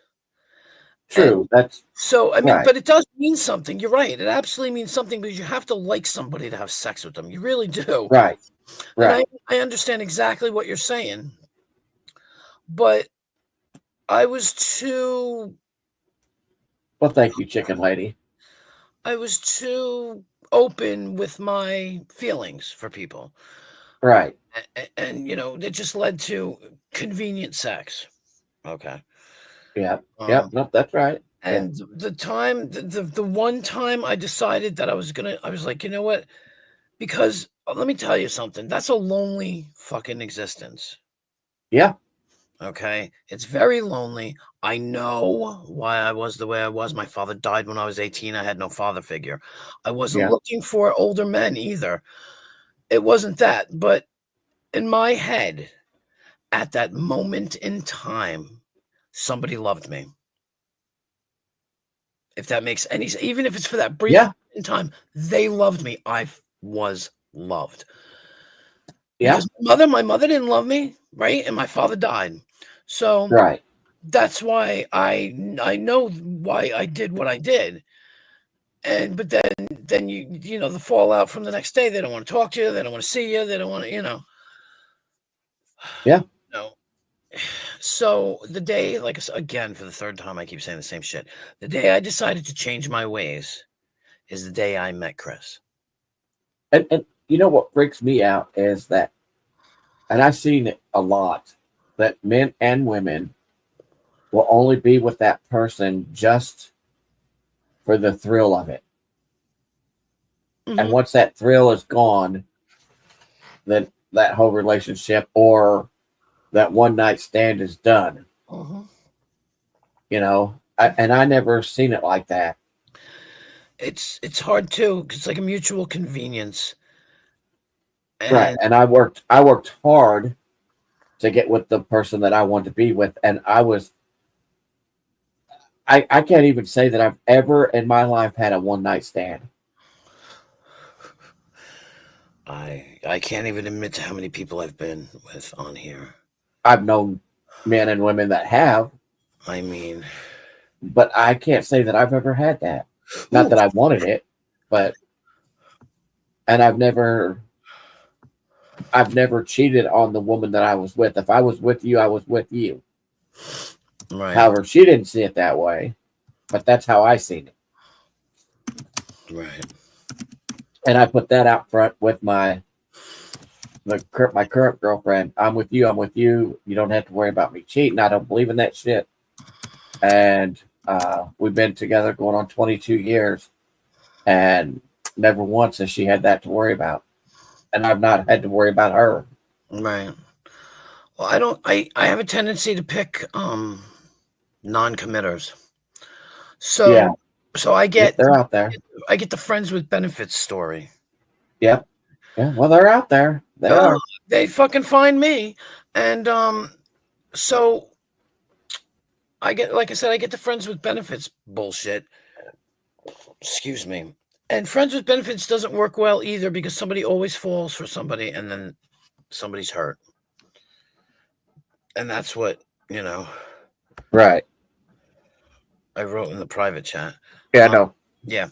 True. That's so. I mean, right. But it does mean something. You're right. It absolutely means something, because you have to like somebody to have sex with them. You really do. Right. And I understand exactly what you're saying, but I was too. Well, thank you, chicken lady. I was too open with my feelings for people. Right. And it just led to convenient sex. Okay. Yeah. No, that's right. And the one time I decided that I was like, you know what? Because let me tell you something. That's a lonely fucking existence. Yeah. Okay. It's very lonely. I know why I was the way I was. My father died when I was 18. I had no father figure. I wasn't looking for older men either. It wasn't that. But in my head, at that moment in time, somebody loved me. If that makes any sense, even if it's for that brief in time, they loved me. I was loved. Yeah. Because my mother didn't love me, right? And my father died. So that's why I know why I did what I did. but then you know the fallout from the next day. They don't want to talk to you. They don't want to see you. They don't want to, you know. Yeah. No. So the day, like I said, again, for the third time, I keep saying the same shit. The day I decided to change my ways is the day I met Chris. And you know what freaks me out is that, and I've seen it a lot, that men and women will only be with that person just for the thrill of it. And Mhm. once that thrill is gone, then that whole relationship or that one night stand is done. Mhm. You know, I never seen it like that. It's hard too because it's like a mutual convenience. Right. And And I worked hard to get with the person that I wanted to be with. And I can't even say that I've ever in my life had a one night stand. I can't even admit to how many people I've been with on here. I've known men and women that have, I mean, but I can't say that I've ever had that. Not ooh, that I wanted it, but and I've never cheated on the woman that I was with. If I was with you, I was with you. right, However, she didn't see it that way, but that's how I seen it. right. And I put that out front with my current girlfriend. I'm with you. I'm with you. You don't have to worry about me cheating. I don't believe in that shit. And we've been together going on 22 years, and never once has she had that to worry about. And I've not had to worry about her. Right. Well, I don't. I have a tendency to pick non-committers. So Yeah. so I Yep, get they're out there. the friends with benefits story. Yep. Yeah. Well, they're out there. They Oh, are. they fucking find me, and so I get, like I said, I get the friends with benefits bullshit. Excuse me. And friends with benefits doesn't work well either because somebody always falls for somebody, and then somebody's hurt, and that's what you know. Right. I wrote in the private chat. Yeah. No. Yeah.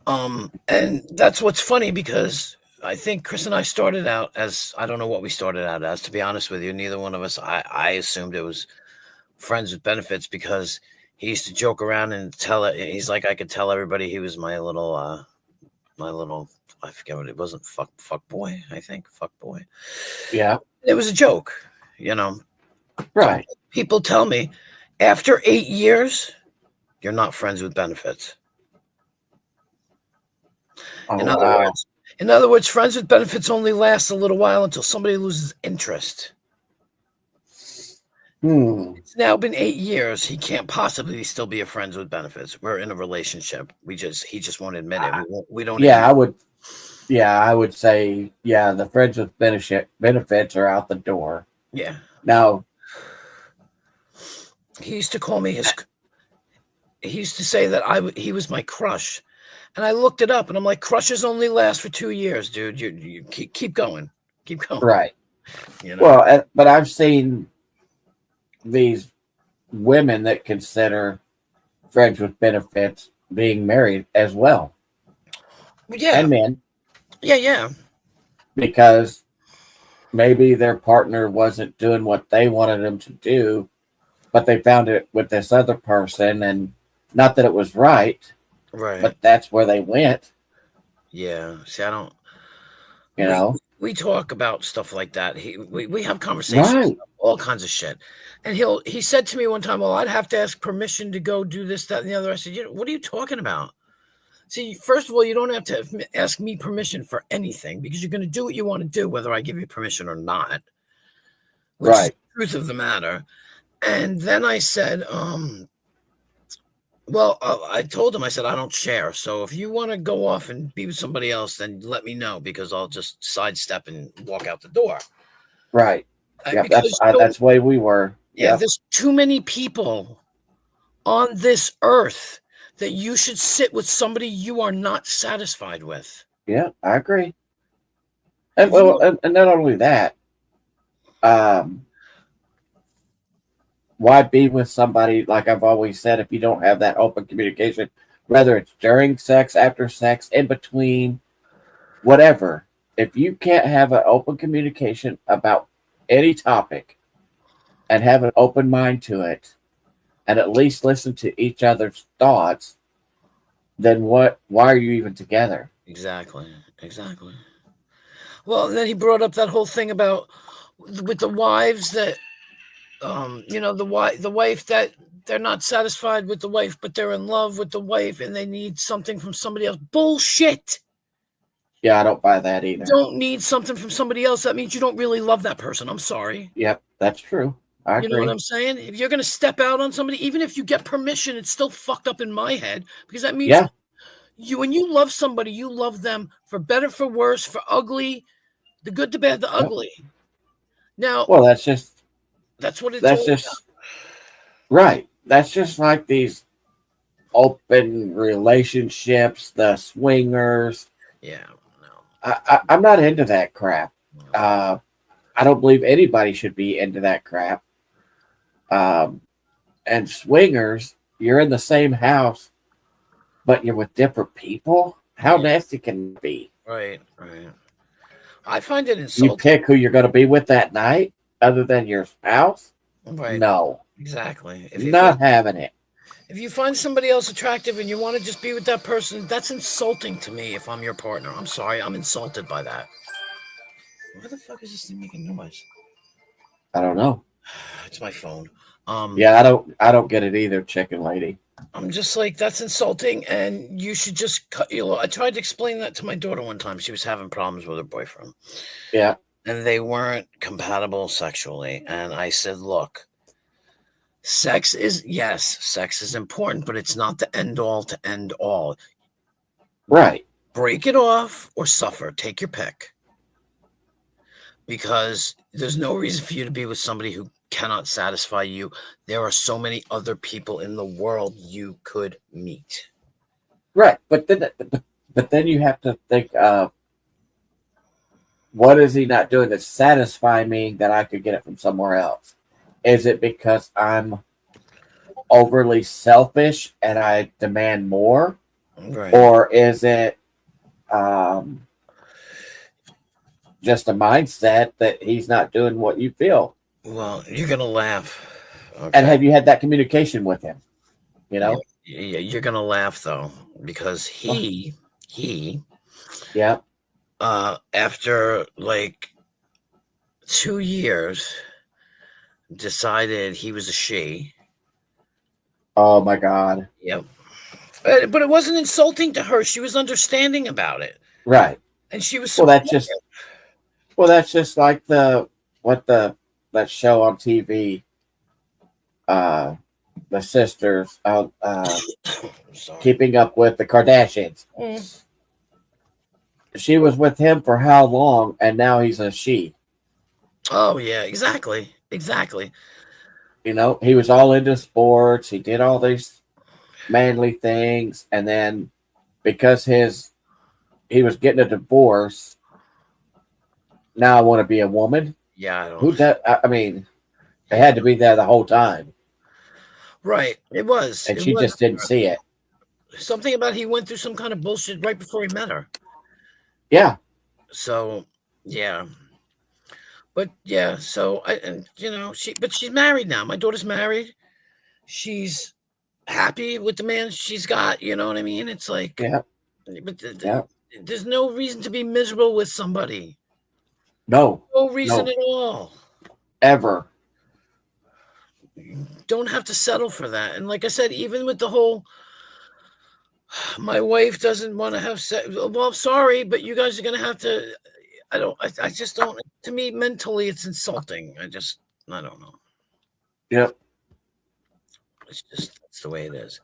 And that's what's funny because I think Chris and I started out as, I don't know what we started out as, to be honest with you. Neither one of us, I assumed it was friends with benefits because he used to joke around and tell it. He's like, I could tell everybody he was my little, I forget what it wasn't. Fuck boy, I think. Fuck boy. Yeah. It was a joke, you know. Right. People tell me after 8 years, you're not friends with benefits. Oh, In other wow. words, in other words, friends with benefits only last a little while until somebody loses interest. It's now been 8 years. He can't possibly still be a friends with benefits. We're in a relationship. He just won't admit it. We don't. Yeah, admit I would. Yeah, I would say, yeah, the friends with benefits are out the door. Yeah. Now, He used to call me his. He used to say that he was my crush, and I looked it up, and I'm like, crushes only last for 2 years, dude. You keep going, keep going. right. You know. Well, but I've seen these women that consider friends with benefits being married as well, Yeah. and men, Yeah. because maybe their partner wasn't doing what they wanted them to do, but they found it with this other person, and not that it was right, Right. but that's where they went. Yeah. See, I don't. You know. We talk about stuff like that. We have conversations, Right. all kinds of shit. And he said to me one time, "Well, I'd have to ask permission to go do this, that, and the other." I said, "What are you talking about? See, first of all, you don't have to ask me permission for anything because you're going to do what you want to do, whether I give you permission or not, which is Right. the truth of the matter." And then I said, well, I told him, I said, I don't share. So if you want to go off and be with somebody else, then let me know because I'll just sidestep and walk out the door. Right. Yeah, Because that's the way we were. yeah, Yep. there's too many people on this earth that you should sit with somebody you are not satisfied with. Yeah, I agree. And If you- well, and not only that, why be with somebody, like I've always said, if you don't have that open communication whether it's during sex, after sex, in between, whatever. If you can't have an open communication about any topic and have an open mind to it, and at least listen to each other's thoughts, then what? Why are you even together? Exactly. Well, then he brought up that whole thing about with the wives that, the wife that they're not satisfied with the wife, but they're in love with the wife and they need something from somebody else. Bullshit. Yeah, I don't buy that You either. don't need something from somebody else. That means you don't really love that person. I'm sorry. Yep, that's true. I You know what agree. I'm saying? If you're going to step out on somebody, even if you get permission, it's still fucked up in my head because that means Yeah, when you love somebody, you love them for better, for worse, for ugly, the good, the bad, the Yep. ugly. Now, well, that's just that's what it's that's all just right. That's just like these open relationships, the swingers. about. Yeah, no. I'm not into that crap. no. I don't believe anybody should be into that crap. And swingers, you're in the same house, but you're with different people. How Yeah. nasty can it be? Right. I find it You insulting. pick who you're going to be with that night, other than your spouse. Right. No, Exactly. not having it. If you find somebody else attractive and you want to just be with that person, that's insulting to me if I'm your partner. I'm sorry. I'm insulted by that. Why the fuck is this thing making noise? I don't know. It's my phone. Yeah, I don't get it either, chicken lady. I'm just like, that's insulting, and you should just cut. I tried to explain that to my daughter one time. She was having problems with her boyfriend. Yeah. And they weren't compatible sexually. And I said, look, sex is important, but it's not the end all to end all. Right. Break it off or suffer. Take your pick. Because there's no reason for you to be with somebody who cannot satisfy you. There are so many other people in the world you could meet. Right. But then you have to think of what is he not doing to satisfy me that I could get it from somewhere else? Is it because I'm overly selfish and I demand more? Right. Or is it just a mindset that he's not doing what you feel? Well, you're going to laugh. Okay. And have you had that communication with him? You know? Yeah, you're going to laugh, though, because he, Yeah. after like 2 years, decided he was a she. Oh, my God. Yep. But it wasn't insulting to her. She was understanding about it. Right. And she was Well, that's just like that show on TV, the sisters, Keeping Up with the Kardashians. Mm. She was with him for how long, and now he's a she. Oh yeah, exactly. You know, he was all into sports. He did all these manly things, and then because he was getting a divorce, now I want to be a woman. Yeah, I don't. Who does? I mean, it had to be there the whole time, Right, it was. and she just didn't see it. Something about he went through some kind of bullshit right before he met her. Yeah. So yeah, but yeah, so she's married now. My daughter's married. She's happy with the man she's got. You know what I mean? It's like, Yeah. But Yeah. there's no reason to be miserable with somebody. No reason at all. Ever. Don't have to settle for that. And like I said, even with the whole, my wife doesn't want to have sex. Well, sorry, but you guys are going to have to. I just don't. To me, mentally, it's insulting. I don't know. Yep. That's the way it is.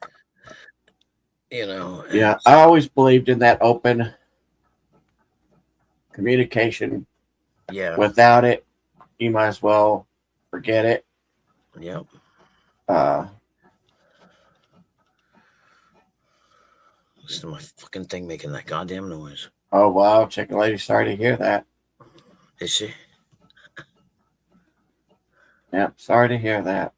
You know. Yeah, I always believed in that open communication. Yeah. Without it, you might as well forget it. Yep. Listen to my fucking thing making that goddamn noise. Oh wow, chicken lady, sorry to hear that. Is she? Yep, sorry to hear that.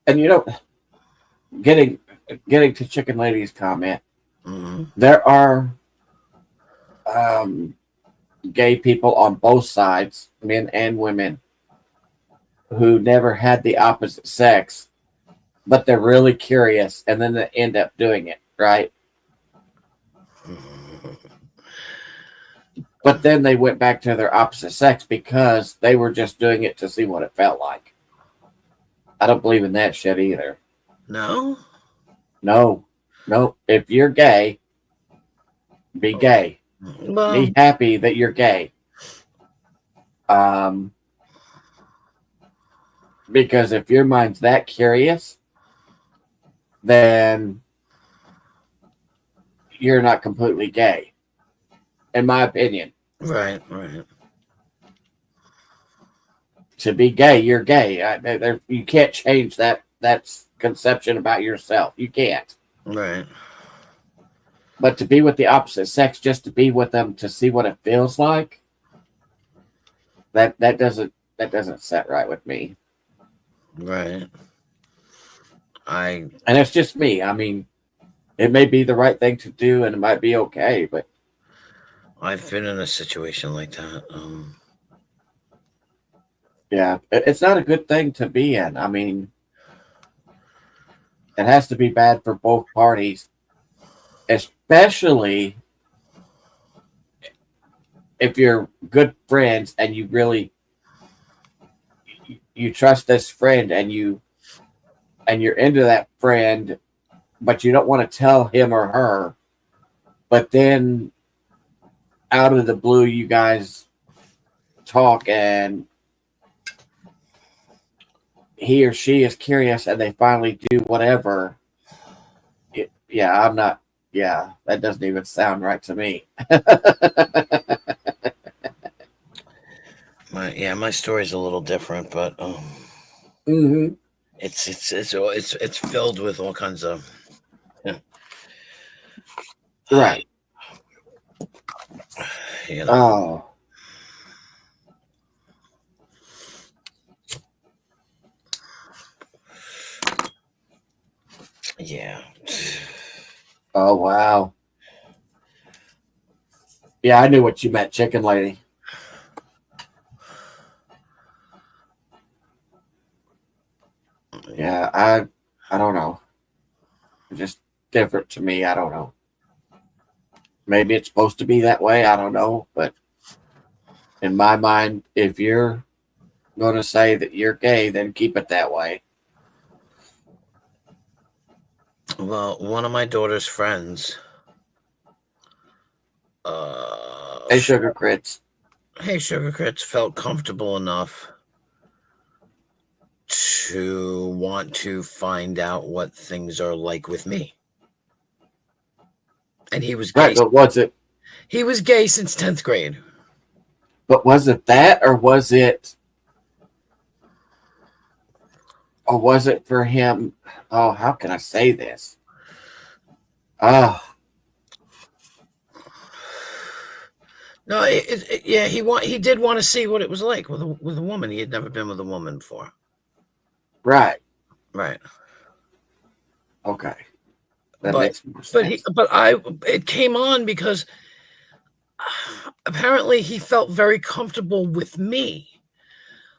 And you know, getting to Chicken Lady's comment, Mhm. there are gay people on both sides, men and women, who never had the opposite sex, but they're really curious, and then they end up doing it, right? But then they went back to their opposite sex because they were just doing it to see what it felt like. I don't believe in that shit either. No? No. If you're gay, be gay. Well, Be happy that you're gay. Because if your mind's that curious, then you're not completely gay, in my opinion. right. To be gay, you're gay. You can't change that conception about yourself. You can't. Right. But to be with the opposite sex, just to be with them to see what it feels like, that doesn't set right with me. Right. And it's just me. I mean, it may be the right thing to do, and it might be okay, but I've been in a situation like that. yeah, it's not a good thing to be in. I mean, it has to be bad for both parties, especially if you're good friends and you really you trust this friend and you're into that friend, but you don't want to tell him or her, but then out of the blue you guys talk and he or she is curious and they finally do whatever. That doesn't even sound right to me. My story's a little different, but Mm-hmm. it's filled with all kinds of Right. you know. Oh. Yeah. Oh, wow. Yeah, I knew what you meant, Chicken Lady. Yeah, I don't know. It's just different to me. I don't know. Maybe it's supposed to be that way. I don't know. But in my mind, if you're going to say that you're gay, then keep it that way. Well, one of my daughter's friends. Hey, Sugar Crits. Hey, Sugar Crits felt comfortable enough to want to find out what things are like with me. And he was gay. Right, but was it? He was gay since 10th grade. But was it that, or was it for him? Oh, how can I say this? Oh. No, he did want to see what it was like with a woman. He had never been with a woman before. Right. Right. Okay. That makes more sense. It came on because apparently he felt very comfortable with me.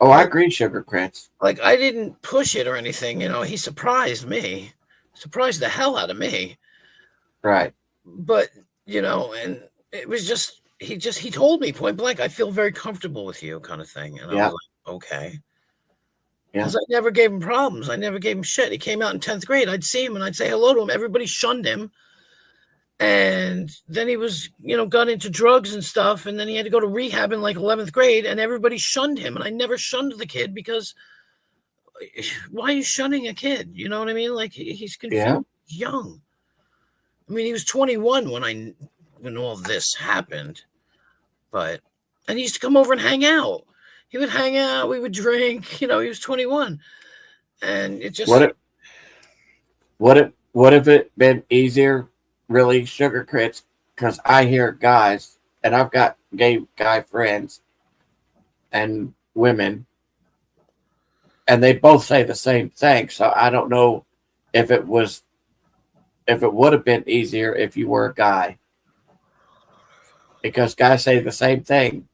Oh, I agree, Sugar Crits. Like, I didn't push it or anything, he surprised me. Surprised the hell out of me. Right. But, and it was just he told me point blank, I feel very comfortable with you, kind of thing. And I was like, okay. Because I never gave him problems. I never gave him shit. He came out in 10th grade. I'd see him and I'd say hello to him. Everybody shunned him. And then he was, got into drugs and stuff. And then he had to go to rehab in like 11th grade. And everybody shunned him. And I never shunned the kid because why are you shunning a kid? You know what I mean? Like, he's confused. Yeah. Young. I mean, he was 21 when all this happened. And he used to come over and hang out. He would hang out. We would drink. He was 21, and it just. Would have it been easier, really, Sugar Crits? Because I hear guys, and I've got gay guy friends and women and they both say the same thing. So I don't know if it would have been easier if you were a guy, because guys say the same thing.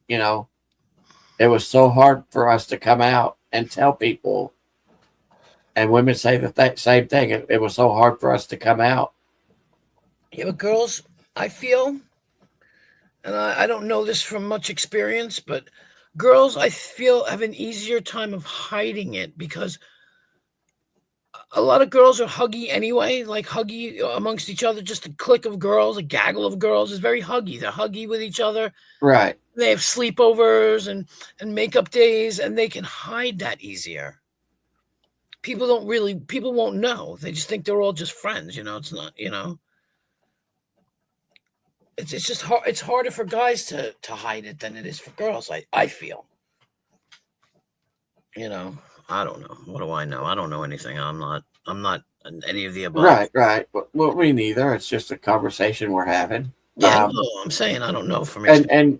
You know, it was so hard for us to come out and tell people, and women say the same thing. It was so hard for us to come out. Yeah, but girls, I feel, and I don't know this from much experience, but girls, I feel, have an easier time of hiding it because a lot of girls are huggy anyway, like huggy amongst each other. Just a clique of girls, a gaggle of girls is very huggy. They're huggy with each other. Right. They have sleepovers and makeup days, and they can hide that easier. People won't know. They just think they're all just friends. It's not. It's just hard. It's harder for guys to hide it than it is for girls. I feel. I don't know. What do I know? I don't know anything. I'm not any of the above. Right. Well, me neither. It's just a conversation we're having. Yeah, no, I'm saying I don't know from and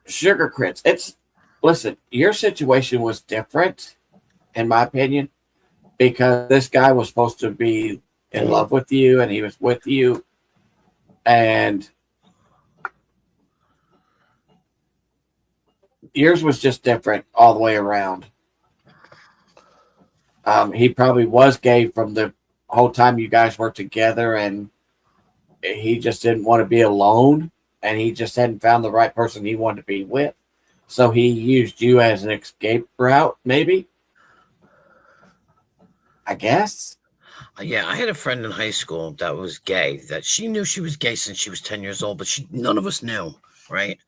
Sugar Crits. Listen, your situation was different, in my opinion, because this guy was supposed to be in love with you, and he was with you, and yours was just different all the way around. He probably was gay from the whole time you guys were together, and he just didn't want to be alone, and he just hadn't found the right person he wanted to be with. So he used you as an escape route, maybe? I guess. Yeah, I had a friend in high school that was gay, that she knew she was gay since she was 10 years old, but none of us knew, right?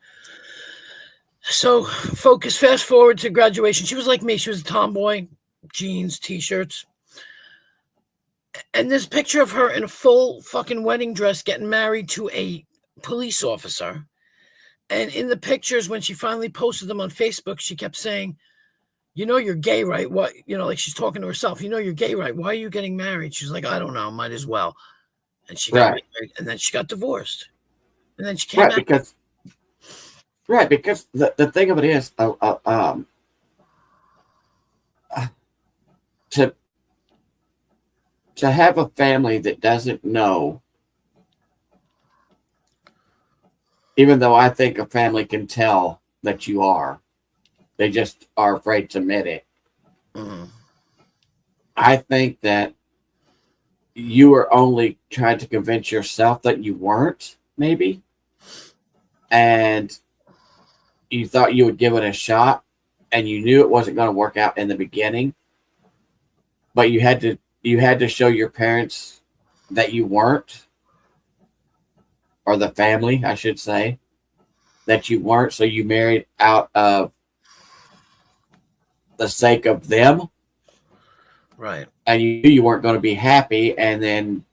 So fast forward to graduation. She was like me. She was a tomboy, jeans, t-shirts. And this picture of her in a full fucking wedding dress getting married to a police officer. And in the pictures, when she finally posted them on Facebook, she kept saying, you're gay, right? What, like she's talking to herself, you're gay, right? Why are you getting married? She's like, I don't know, might as well. And she got married, and then she got divorced. And then she came out. Because the thing of it is, to have a family that doesn't know, even though I think a family can tell that you are, they just are afraid to admit it. Mm-hmm. I think that you were only trying to convince yourself that you weren't, maybe, and you thought you would give it a shot, and you knew it wasn't going to work out in the beginning, but you had to show your parents that you weren't, or the family, I should say, that you weren't. So you married out of the sake of them. Right. And you knew you weren't going to be happy. And then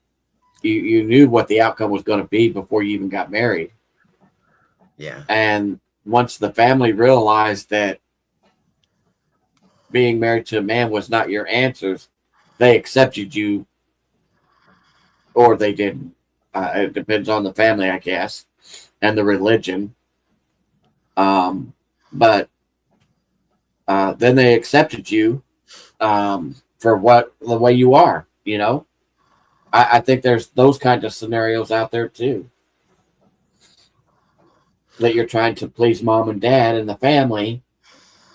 you knew what the outcome was going to be before you even got married. Yeah. And once the family realized that being married to a man was not your answers, they accepted you, or they didn't. It depends on the family, I guess, and the religion. But then they accepted you for the way you are. I think there's those kinds of scenarios out there too, that you're trying to please mom and dad and the family,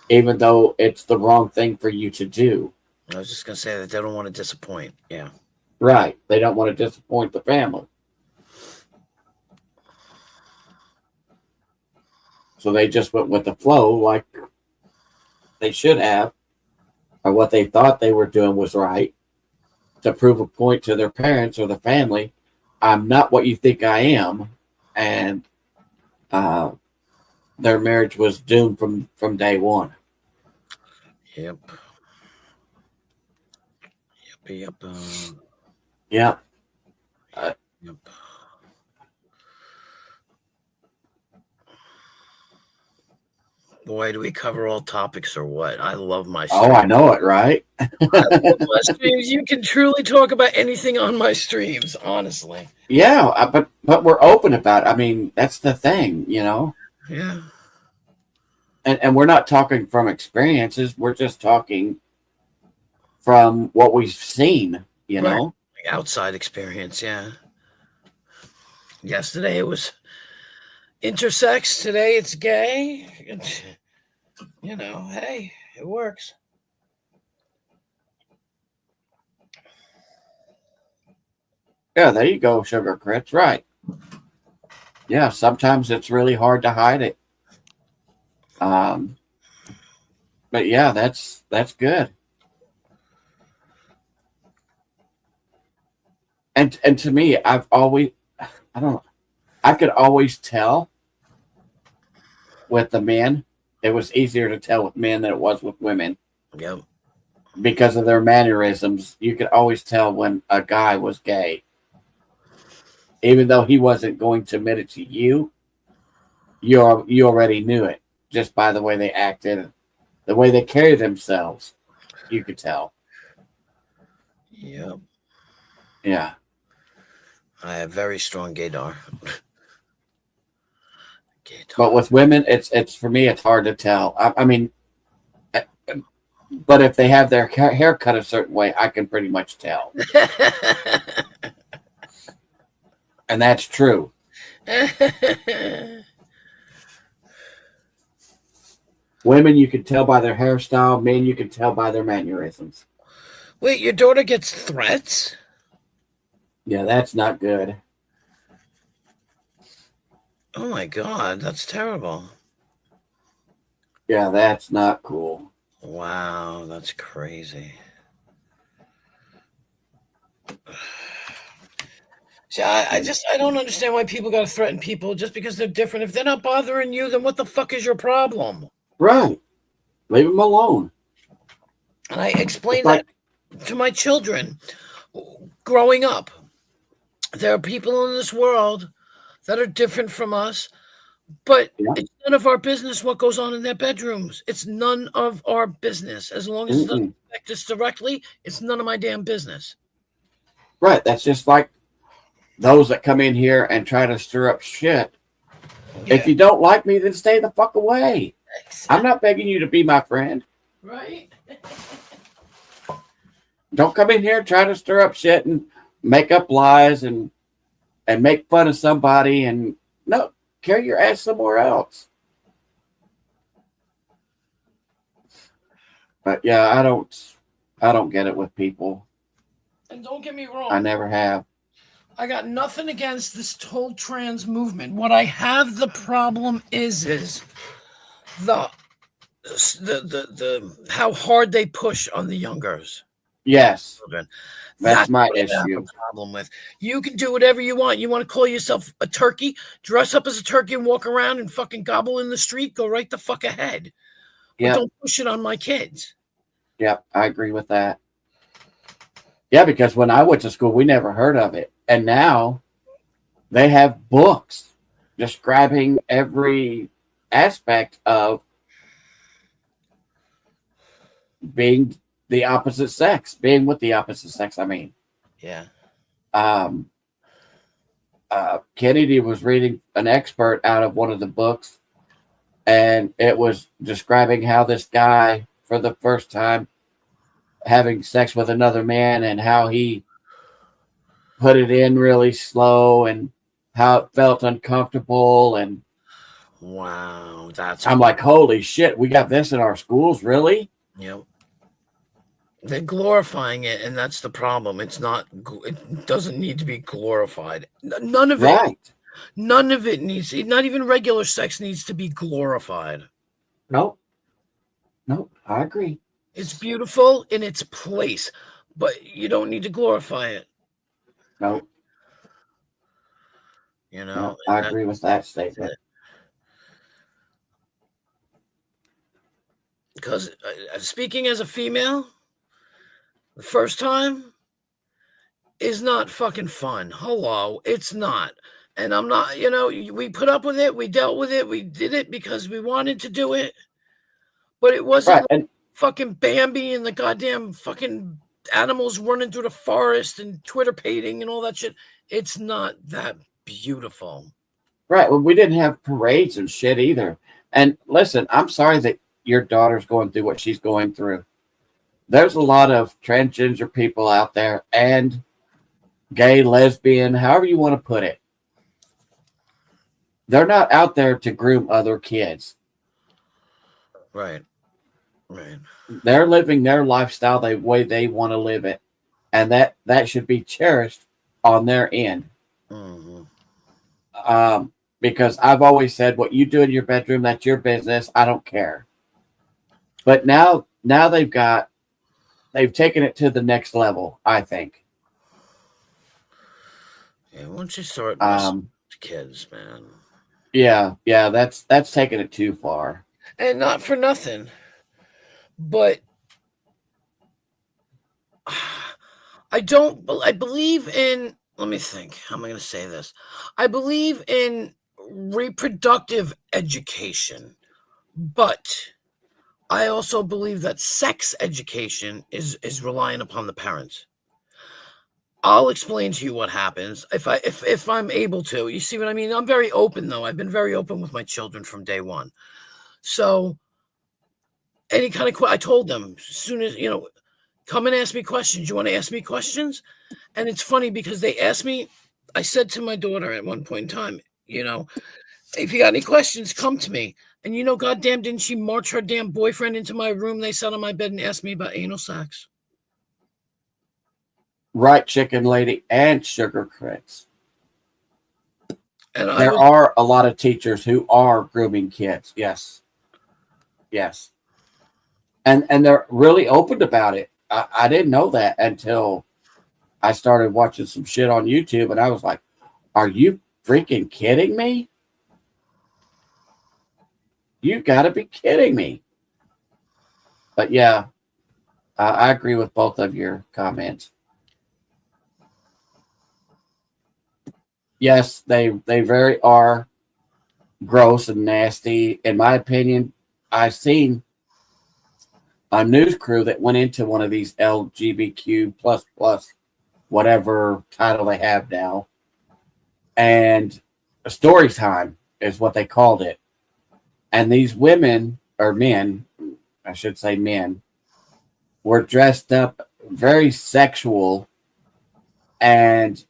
even though it's the wrong thing for you to do. I was just going to say that they don't want to disappoint. Yeah. Right. They don't want to disappoint the family. So they just went with the flow like they should have, or what they thought they were doing was right, to prove a point to their parents or the family. I'm not what you think I am. And their marriage was doomed from day one. Yep. Yep. Yeah. Yep. Boy, do we cover all topics or what? I love my streams. Oh, I know it, right? I love my streams. You can truly talk about anything on my streams, honestly. Yeah, but we're open about it. I mean, that's the thing, Yeah. and we're not talking from experiences. We're just talking from what we've seen, you Right. know? Like outside experience, yeah. Yesterday it was intersex, today it's gay. You know, hey, it works. Yeah, there you go, Sugar Crits. Right. Yeah, sometimes it's really hard to hide it. But yeah, that's good. And to me, I don't know, I could always tell with the men. It was easier to tell with men than it was with women Yep. because of their mannerisms. You could always tell when a guy was gay. Even though he wasn't going to admit it to you, you already knew it just by the way they acted, the way they carried themselves. You could tell. Yep. Yeah. I have very strong gaydar. But with women, it's for me, it's hard to tell. I mean, but if they have their hair cut a certain way, I can pretty much tell, and that's true. Women, you can tell by their hairstyle. Men, you can tell by their mannerisms. Wait, your daughter gets threats? Yeah, that's not good. Oh my God, that's terrible. Yeah, that's not cool. Wow, that's crazy. See, I don't understand why people gotta threaten people just because they're different. If they're not bothering you, then what the fuck is your problem? Right. Leave them alone. And I explain It's like, that to my children growing up. There are people in this world that are different from us, but Yeah. it's none of our business what goes on in their bedrooms. It's none of our business. As long as it doesn't affect us directly, it's none of my damn business. right. That's just like those that come in here and try to stir up shit. Yeah. If you don't like me, then stay the fuck away. Exactly. I'm not begging you to be my friend. Right? Don't come in here and try to stir up shit and make up lies and make fun of somebody, and no, carry your ass somewhere else. But yeah, I don't get it with people. And don't get me wrong. I never have. I got nothing against this whole trans movement. What I have the problem is the how hard they push on the youngers. Yes, Children. that's my what I have issue. a problem with. You can do whatever you want. You want to call yourself a turkey, dress up as a turkey and walk around and fucking gobble in the street, go right the fuck ahead. But Yeah, don't push it on my kids. yeah, I agree with that. Yeah, because when I went to school, we never heard of it, and now they have books describing every aspect of being the opposite sex, being with the opposite sex. I mean, Yeah. Kennedy was reading an expert out of one of the books, and it was describing how this guy, for the first time, having sex with another man, and how he put it in really slow, and how it felt uncomfortable. And Wow. That's I'm like, holy shit, we got this in our schools, really? Yep. They're glorifying it, and that's the problem. It's not. It doesn't need to be glorified. None of it. Right. None of it needs. Not even regular sex needs to be glorified. Nope. Nope. I agree. It's beautiful in its place, but you don't need to glorify it. Nope. You know. Nope. I agree with that statement. Because speaking as a female, the first time is not fucking fun. Hello, it's not. And I'm not, we put up with it. We dealt with it. We did it because we wanted to do it. But it wasn't Right. And fucking Bambi and the goddamn fucking animals running through the forest and Twitter painting and all that shit. It's not that beautiful. right. Well, we didn't have parades and shit either. And listen, I'm sorry that your daughter's going through what she's going through. There's a lot of transgender people out there and gay, lesbian, however you want to put it. They're not out there to groom other kids. Right. Right. They're living their lifestyle the way they want to live it. And that should be cherished on their end. Mm-hmm. Because I've always said, what you do in your bedroom, that's your business. I don't care. But now they've taken it to the next level, I think. Yeah, once you start messing with kids, man. Yeah, that's taking it too far. And not for nothing, but I believe in, let me think, how am I going to say this? I believe in reproductive education, but I also believe that sex education is relying upon the parents. I'll explain to you what happens if I'm able to. You see what I mean? I'm very open, though. I've been very open with my children from day one. So any kind of I told them as soon as, come and ask me questions. You want to ask me questions? And it's funny because they asked me, I said to my daughter at one point in time, if you got any questions, come to me. And goddamn, didn't she march her damn boyfriend into my room? They sat on my bed and asked me about anal sex. Right, chicken lady and sugar crits. And there are a lot of teachers who are grooming kids. Yes. And they're really open about it. I didn't know that until I started watching some shit on YouTube, and I was like, are you freaking kidding me? You got to be kidding me. But yeah, I agree with both of your comments. Yes, they very are gross and nasty. In my opinion, I've seen a news crew that went into one of these LGBTQ plus whatever title they have now, and a story time is what they called it. And these women, or men, I should say men, were dressed up very sexual, and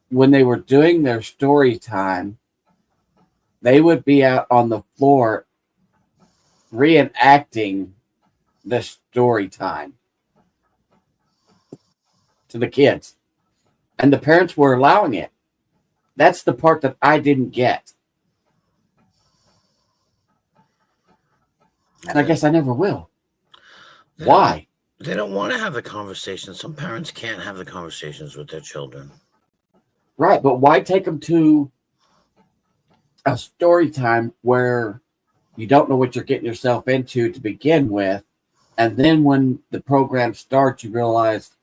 when they were doing their story time, they would be out on the floor reenacting the story time to the kids. And the parents were allowing it. That's the part that I didn't get. And I guess I never will. Why? They don't want to have the conversation. Some parents can't have the conversations with their children. Right, but why take them to a story time where you don't know what you're getting yourself into to begin with, and then when the program starts, you realize,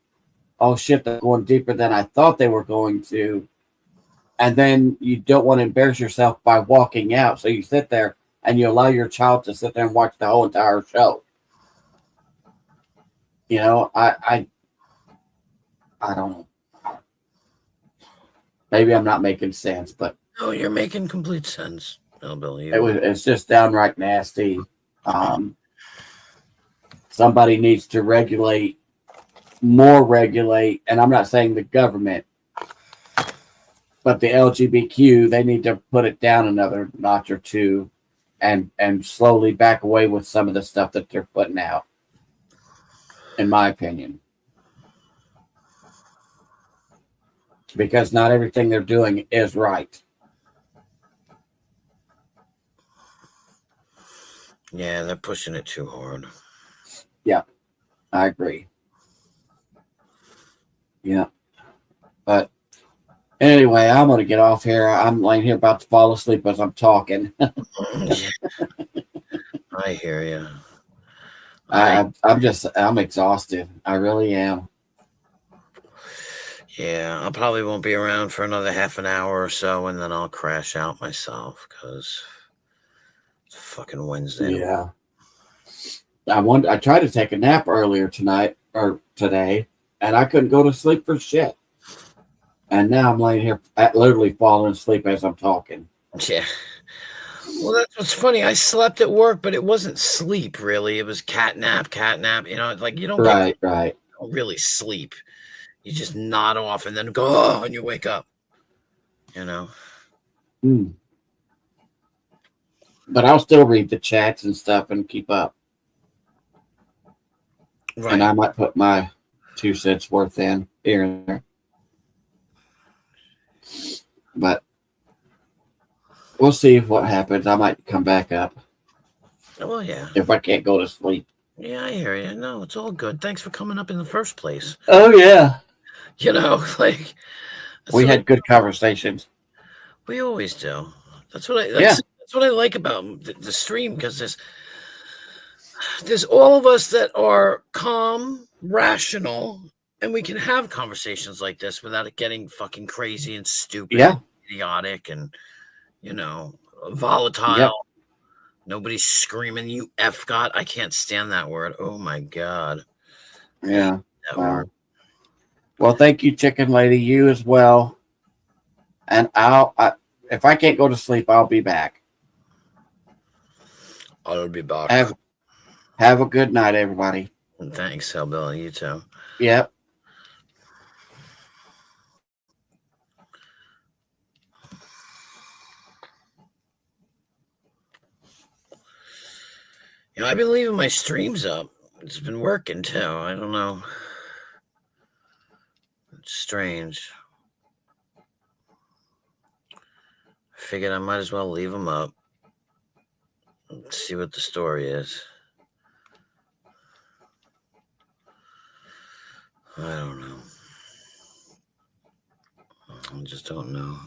oh shit, they're going deeper than I thought they were going to, and then you don't want to embarrass yourself by walking out, so you sit there and you allow your child to sit there and watch the whole entire show. I don't know. Maybe I'm not making sense, but no, you're making complete sense, Billy. It's just downright nasty. Somebody needs to regulate, and I'm not saying the government, but the LGBTQ, they need to put it down another notch or two and slowly back away with some of the stuff that they're putting out, in my opinion. Because not everything they're doing is right. Yeah, they're pushing it too hard. Yeah, I agree. Yeah. But anyway, I'm going to get off here. I'm laying here about to fall asleep as I'm talking. I hear you. I'm exhausted. I really am. Yeah, I probably won't be around for another half an hour or so, and then I'll crash out myself because it's fucking Wednesday. Yeah. I tried to take a nap earlier tonight or today, and I couldn't go to sleep for shit. And now I'm laying here literally falling asleep as I'm talking. Yeah. Well, that's what's funny. I slept at work, but it wasn't sleep really. It was cat nap, cat nap. You know, like you don't Right. don't really sleep. You just nod off and then go, oh, and you wake up. You know. Mm. But I'll still read the chats and stuff and keep up. Right. And I might put my 2 cents worth in here and there. But we'll see what happens. I might come back up Well, yeah. if I can't go to sleep. Yeah, I hear you. No, it's all good. Thanks for coming up in the first place. Oh, yeah. You know, like We had good conversations. We always do. That's what I like about the stream, because there's all of us that are calm, rational, and we can have conversations like this without it getting fucking crazy and stupid, Yeah. idiotic, and volatile. Yep. Nobody's screaming, "You F God." I can't stand that word. Oh my God. Yeah. That word. Well, thank you, Chicken Lady. You as well. And if I can't go to sleep, I'll be back. I'll be back. Have a good night, everybody. And thanks, Hellbilly. You too. Yep. I've been leaving my streams up. It's been working too. I don't know. It's strange. I figured I might as well leave them up. Let's see what the story is. I don't know. I just don't know.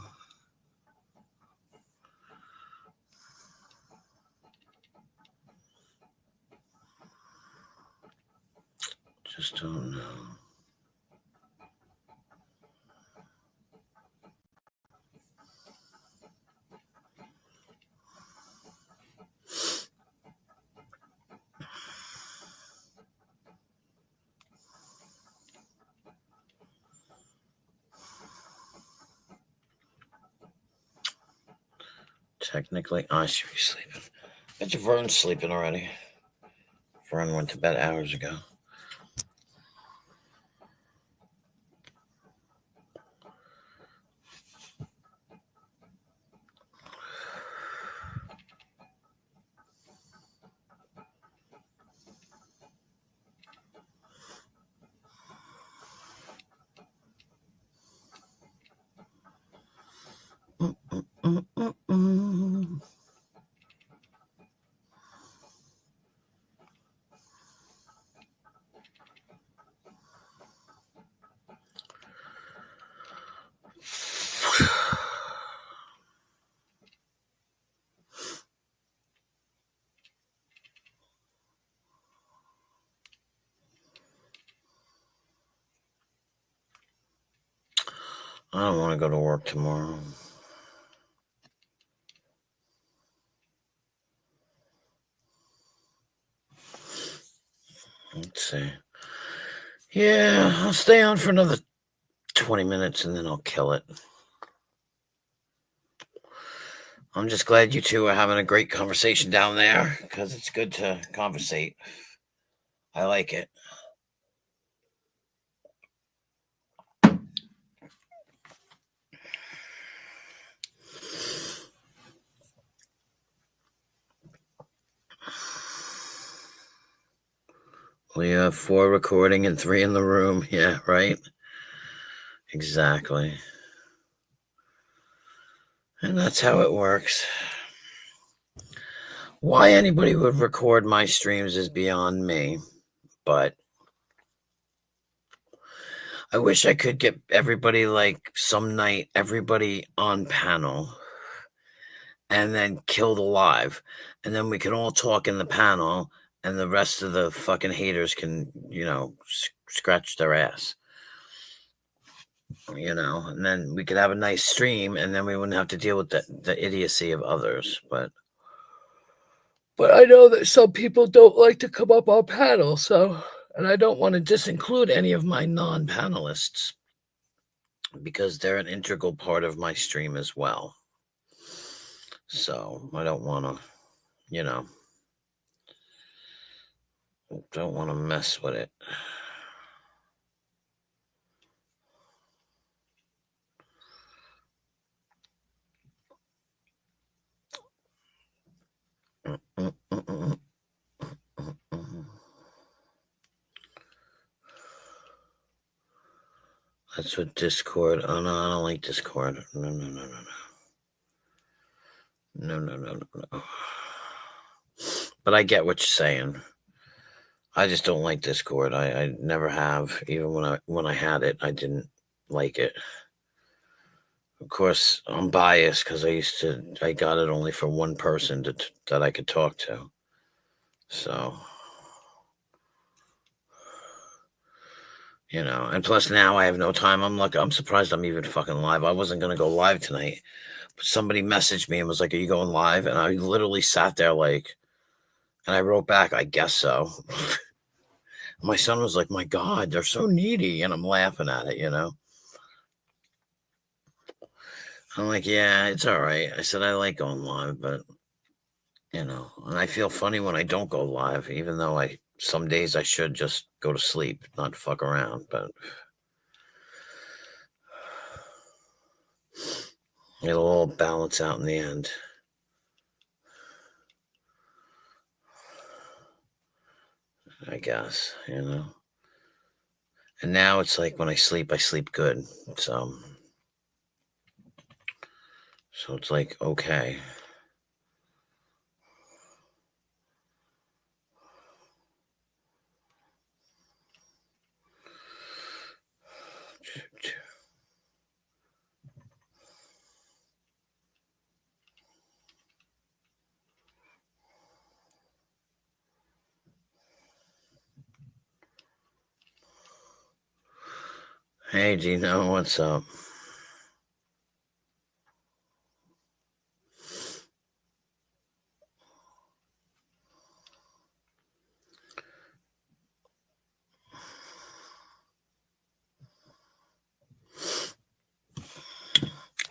Just don't know. Technically, I should be sleeping. Bet you Vern's sleeping already. Vern went to bed hours ago. I don't want to go to work tomorrow. Let's see. Yeah, I'll stay on for another 20 minutes and then I'll kill it. I'm just glad you two are having a great conversation down there, because it's good to conversate. I like it. We have 4 recording and 3 in the room. Yeah, right? Exactly. And that's how it works. Why anybody would record my streams is beyond me, but I wish I could get everybody, like some night, everybody on panel, and then killed alive, and then we can all talk in the panel, and the rest of the fucking haters can, scratch their ass. And then we could have a nice stream, and then we wouldn't have to deal with the idiocy of others. But I know that some people don't like to come up on panel, and I don't want to disinclude any of my non-panelists, because they're an integral part of my stream as well. So I don't want to, don't want to mess with it. That's what Discord. Oh no, I don't like Discord. No. But I get what you're saying. I just don't like Discord. I never have. Even when I had it, I didn't like it. Of course, I'm biased because I got it only for one person that I could talk to. So, and plus now I have no time. I'm surprised I'm even fucking live. I wasn't going to go live tonight, but somebody messaged me and was like, "Are you going live?" And I literally sat there and I wrote back, "I guess so." My son was like, "My God, they're so needy." And I'm laughing at it, I'm like, "Yeah, it's all right." I said, "I like going live, but, and I feel funny when I don't go live, even though some days I should just go to sleep, not fuck around, but it'll all balance out in the end." I guess, And now it's like when I sleep good. So it's like, okay. Hey, Gino, what's up?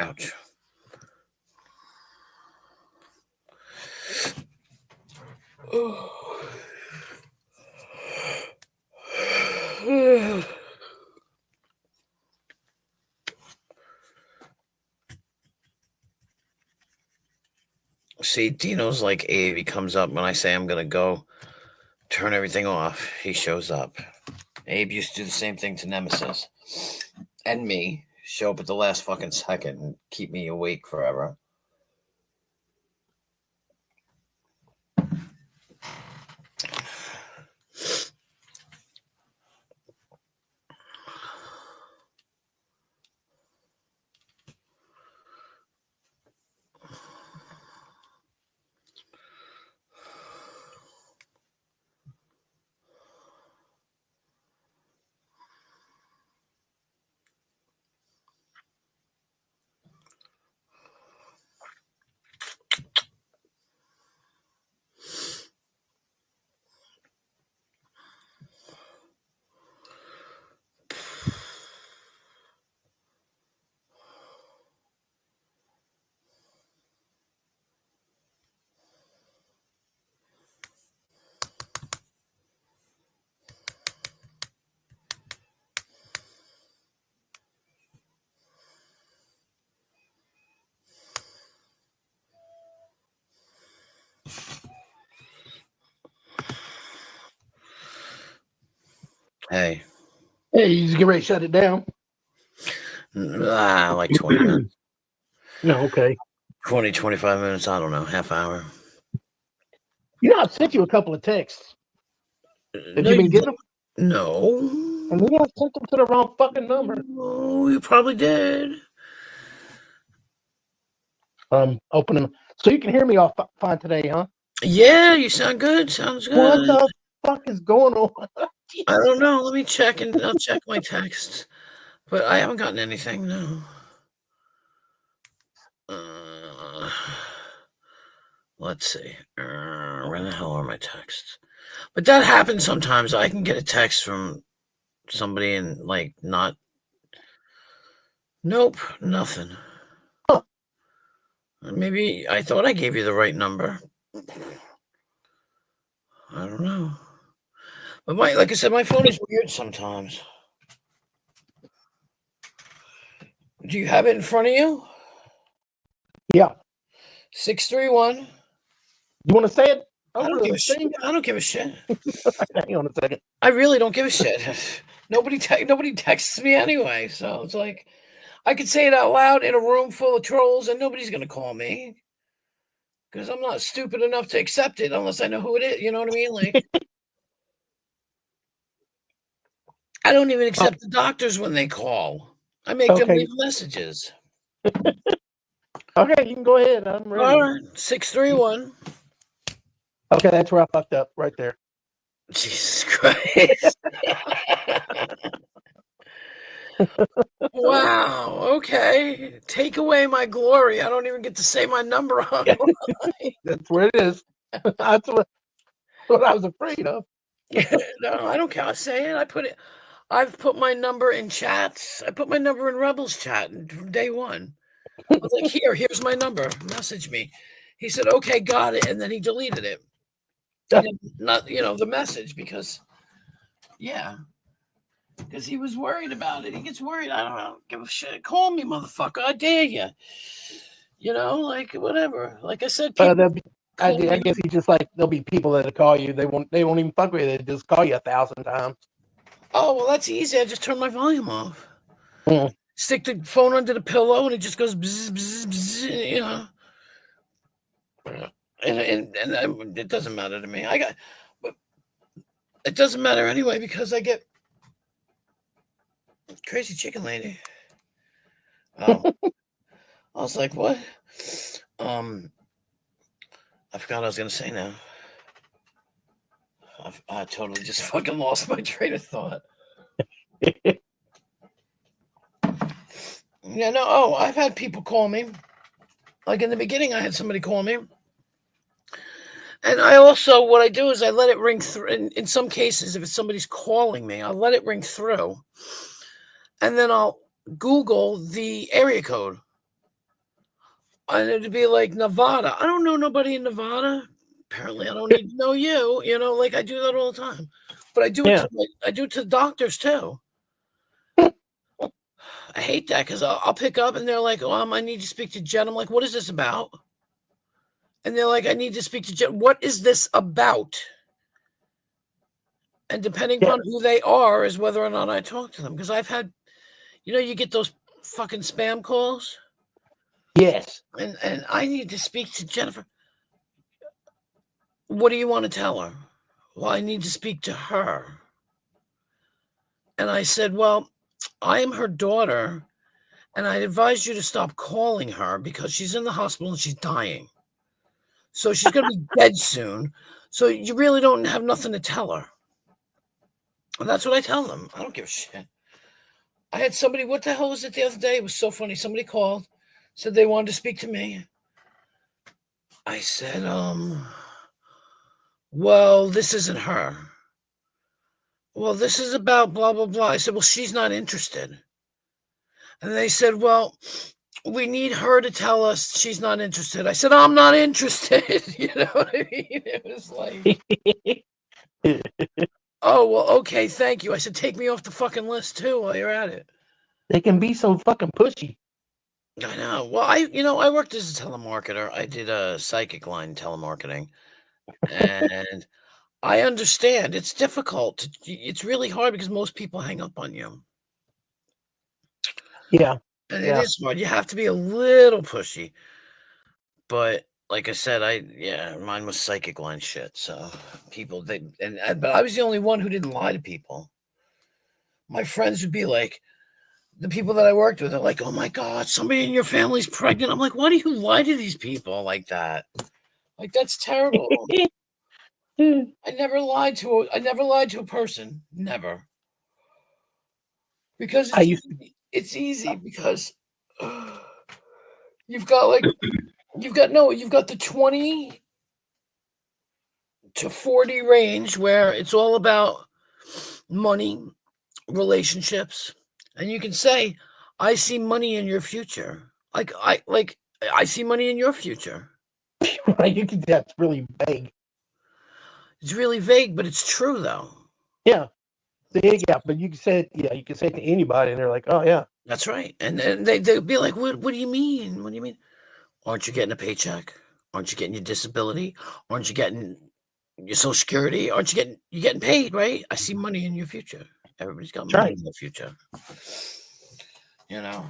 Ouch. See, Dino's like Abe. He comes up when I say I'm going to go turn everything off. He shows up. Abe used to do the same thing to Nemesis and me. Show up at the last fucking second and keep me awake forever. Hey. Hey, you just get ready to shut it down? Like 20 minutes. No, okay. 20, 25 minutes. I don't know. Half hour. I've sent you a couple of texts. Have No, you been getting them? No. And maybe I sent them to the wrong fucking number. Oh, you probably did. Open them. So you can hear me all fine today, huh? Yeah, you sound good. Sounds good. What the fuck is going on? I don't know. Let me check and I'll check my texts. But I haven't gotten anything, no. Let's see. Where the hell are my texts? But that happens sometimes. I can get a text from somebody and not. Nope, nothing. Huh. Maybe I thought I gave you the right number. I don't know. But like I said, my phone is weird sometimes. Do you have it in front of you? Yeah. 631. You want to say it? I don't give a shit. I don't give a shit. Hang on a second. I really don't give a shit. Nobody texts me anyway, so it's like I could say it out loud in a room full of trolls, and nobody's gonna call me because I'm not stupid enough to accept it unless I know who it is. You know what I mean? Like, I don't even accept the doctors when they call. I make them leave messages. Okay, you can go ahead. I'm ready. All right, 631. Okay, that's where I fucked up right there. Jesus Christ. Wow. Okay. Take away my glory. I don't even get to say my number on. That's where it is. That's what I was afraid of. No, I don't care. I'll say it. I've put my number in chats. I put my number in Rebels chat from day one. I was like, here's my number. Message me. He said, okay, got it. And then he deleted it. Not, the message because he was worried about it. He gets worried. I don't give a shit. Call me, motherfucker. I dare you. Like whatever. Like I said, I guess he just like there'll be people that'll call you. They won't even fuck with you. They just call you 1,000 times. Oh well, that's easy. I just turn my volume off. Stick the phone under the pillow, and it just goes bzz, bzz, bzz, And it doesn't matter to me. But it doesn't matter anyway because I get crazy chicken lady. I was like, what? I forgot what I was gonna say now. I totally just fucking lost my train of thought. Yeah, no. Oh, I've had people call me. Like in the beginning, I had somebody call me. And I also, what I do is I let it ring through. In some cases, if it's somebody's calling me, I'll let it ring through. And then I'll Google the area code. And it'd be like Nevada. I don't know nobody in Nevada. Apparently, I don't need to know you. Like I do that all the time. But I do it to doctors too. I hate that because I'll pick up and they're like, I need to speak to Jen. I'm like, what is this about? And they're like, I need to speak to Jen. What is this about? And depending upon who they are is whether or not I talk to them. Because I've had, you get those fucking spam calls. Yes. And I need to speak to Jennifer. What do you want to tell her? Well, I need to speak to her. And I said, well, I am her daughter, and I advise you to stop calling her because she's in the hospital and she's dying. So she's going to be dead soon. So you really don't have nothing to tell her. And that's what I tell them. I don't give a shit. I had somebody, what the hell was it the other day? It was so funny. Somebody called, said they wanted to speak to me. I said, well, this isn't her. Well, this is about blah, blah, blah. I said, well, she's not interested. And they said, well, we need her to tell us she's not interested. I said, I'm not interested. You know what I mean? It was like, oh, well, okay, thank you. I said, take me off the fucking list too while you're at it. They can be so fucking pushy. I know. Well, I worked as a telemarketer. I did a psychic line telemarketing. And I understand. It's difficult. It's really hard because most people hang up on you. Yeah. And it is hard. You have to be a little pushy. But like I said, mine was psychic line shit. So people, but I was the only one who didn't lie to people. My friends would be like, the people that I worked with are like, oh my God, somebody in your family's pregnant. I'm like, why do you lie to these people like that? Like, that's terrible. I never lied to a person. Never. Because it's easy because you've got the 20 to 40 range where it's all about money, relationships, and you can say, I see money in your future. Like I see money in your future. Right? That's really vague. It's really vague, but it's true though. Yeah. Yeah, but you can say it to anybody, and they're like, "Oh yeah." That's right. And then they'll be like, what do you mean? What do you mean? Aren't you getting a paycheck? Aren't you getting your disability? Aren't you getting your social security? Aren't you getting paid, right? I see money in your future. Everybody's got That's money right. in the future. You know.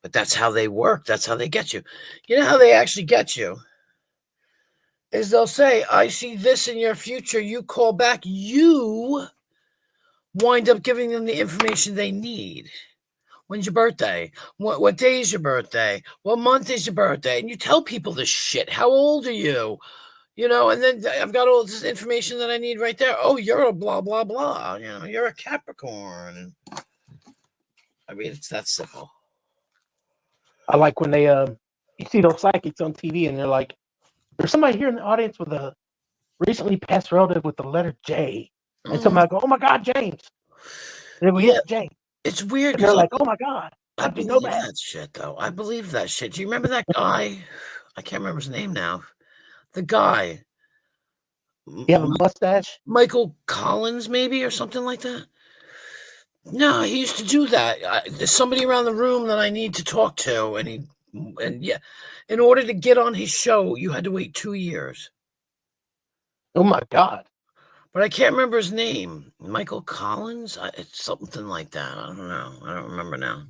But that's how they work. That's how they get you. You know how they actually get you? Is they'll say, I see this in your future. You call back. You wind up giving them the information they need. When's your birthday? What day is your birthday? What month is your birthday? And you tell people this shit. How old are you? You know, and then I've got all this information that I need right there. Oh, you're a blah, blah, blah. You know, you're a Capricorn. I mean, it's that simple. I like when they you see those psychics on TV, and they're like, "There's somebody here in the audience with a recently passed relative with the letter J," and somebody go, "Oh my God, James!" And they go, "Yeah, J." It's weird. And they're like, "Oh my God, I how'd you believe know that?" that shit, though. I believe that shit. Do you remember that guy? I can't remember his name now. The guy. You have a mustache? Michael Collins, maybe, or something like that. No, he used to do that. There's somebody around the room that I need to talk to, and yeah, in order to get on his show, you had to wait 2 years. Oh my God! But I can't remember his name. Michael Collins? It's something like that. I don't know. I don't remember now.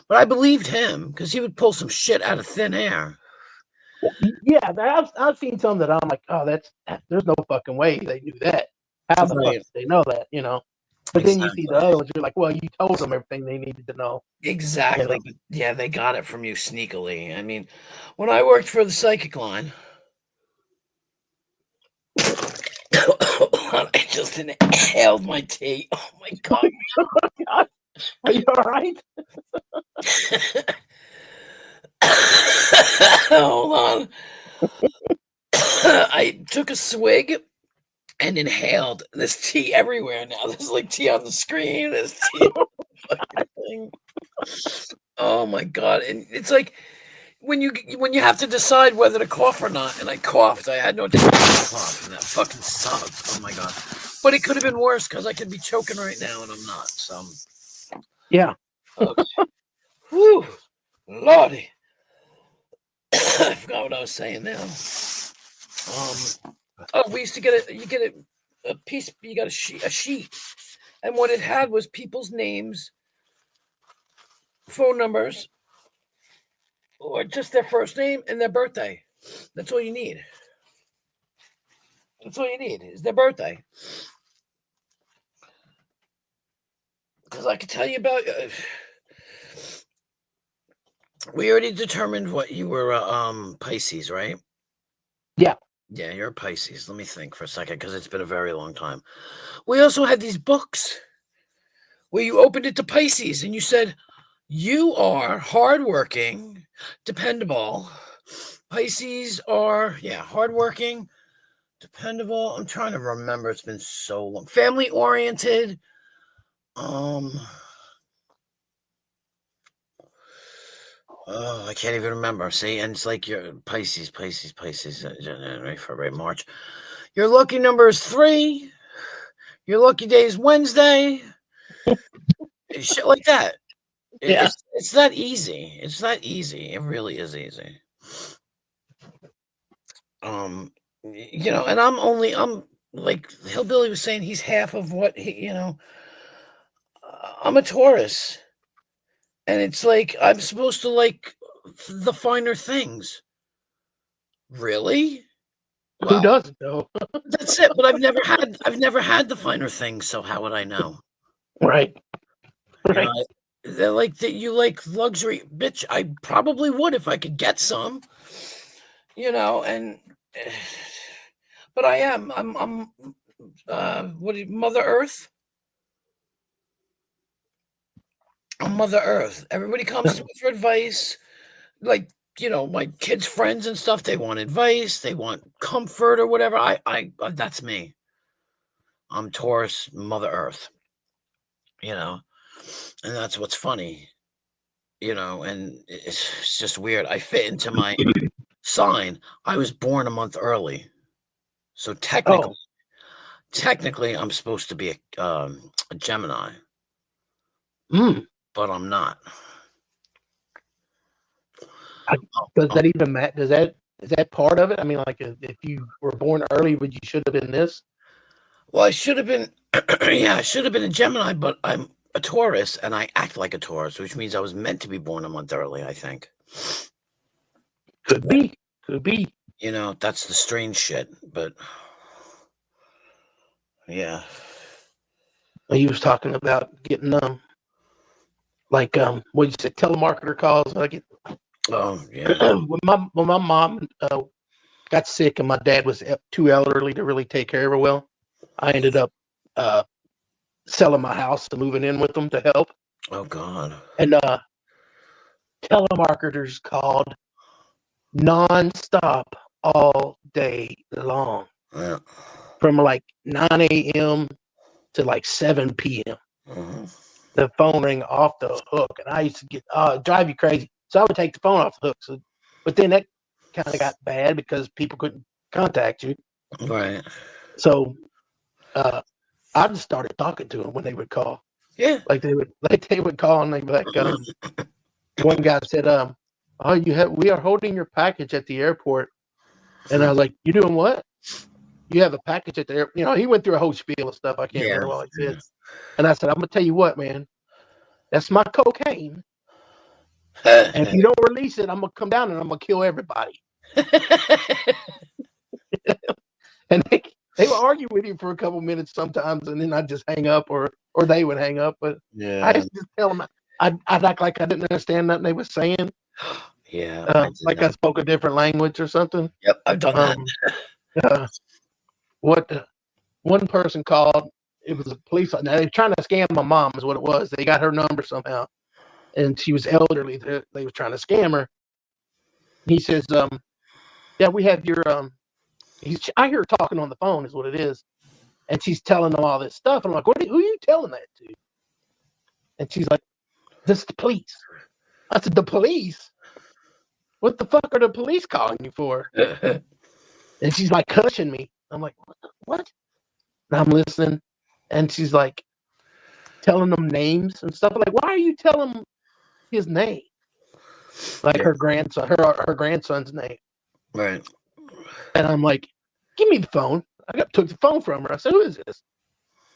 But I believed him because he would pull some shit out of thin air. Yeah, I've seen some that I'm like, "Oh, there's no fucking way they knew that. How the fuck did they know that?" You know. But then you see the other ones, you're like, "Well, you told them everything they needed to know." Exactly. Yeah, they got it from you sneakily. I mean, when I worked for the psychic line, I just inhaled my tea. Oh my God. Are you all right? Hold on. I took a swig and inhaled. There's tea everywhere now. There's like tea on the screen. There's tea on the fucking thing. Oh my God. And it's like when you have to decide whether to cough or not, and I coughed. I had no time to cough, and that fucking sucked. Oh my God. But it could have been worse because I could be choking right now, and I'm not. So Yeah. okay. Whew. Lordy. I forgot what I was saying now. We used to get a piece. You got a sheet, and what it had was people's names, phone numbers, or just their first name and their birthday. That's all you need. That's all you need is their birthday. Because I could tell you about. We already determined what you were. Pisces, right? Yeah. Yeah, you're a Pisces. Let me think for a second because it's been a very long time. We also had these books where you opened it to Pisces and you said, you are hardworking, dependable. Pisces are, hardworking, dependable. I'm trying to remember. It's been so long. Family oriented. Oh, I can't even remember. See, and it's like you're Pisces. January, February, March. Your lucky number is 3. Your lucky day is Wednesday. Shit like that. Yeah. It's that easy. It's that easy. It really is easy. And I'm like Hillbilly was saying, he's half of what he, I'm a Taurus. And it's like I'm supposed to like the finer things. Really? Who doesn't though? That's it. But I've never had the finer things, so how would I know? Right. Right. They're like that. You like luxury, bitch. I probably would if I could get some. But I am. I'm. Mother Earth? I'm Mother Earth. Everybody comes to me for advice. Like, my kids' friends and stuff, they want advice, they want comfort or whatever. I that's me. I'm Taurus, Mother Earth. And that's what's funny. you know, and it's just weird. I fit into my sign. I was born a month early, so Oh, technically, I'm supposed to be a Gemini, mm. but I'm not. Does Oh, that even matter? Is that part of it? I mean, like if you were born early, would you should have been this? well, I should have been, yeah, I should have been a Gemini, but I'm a Taurus and I act like a Taurus, which means I was meant to be born a month early, I think. Could be, could be. You know, that's the strange shit, but yeah. He was talking about getting like what you said, telemarketer calls. I get Oh, yeah. when my mom got sick and my dad was too elderly to really take care of her well, I ended up selling my house and moving in with them to help. Oh, God. And telemarketers called nonstop all day long Yeah. from like 9 a.m. to like 7 p.m. Mhm. The phone rang off the hook, and I used to get drive you crazy. So I would take the phone off the hook. So, but then that kind of got bad because people couldn't contact you. Right. So I just started talking to them when they would call. Yeah. Like they would call and they'd be like, one guy said, "Oh, we are holding your package at the airport," and I was like, "You doing what? You have a package at the airport?" You know, he went through a whole spiel of stuff. I can't remember what he said, and I said, "I'm gonna tell you what, man, that's my cocaine, and if you don't release it, I'm gonna come down and I'm gonna kill everybody." And they would argue with you for a couple minutes sometimes, and then I'd just hang up, or they would hang up. But Yeah. I used to just tell them I'd act like I didn't understand nothing they were saying, Yeah. like I spoke a different language or something. Yep. I've done that. One person called. It was a police. Now they were trying to scam my mom, is what it was. They got her number somehow, and she was elderly. They were trying to scam her. He says, "Yeah, we have your I hear her talking on the phone, is what it is, and she's telling them all this stuff. And I'm like, who are you telling that to? And she's like, this is the police. I said, the police? What the fuck are the police calling you for? And she's like cussing me. I'm like, what? And I'm listening, and she's like telling them names and stuff. I'm like, why are you telling him his name? Like her grandson, her grandson's name. Right. And I'm like, give me the phone. Took the phone from her. I said, who is this?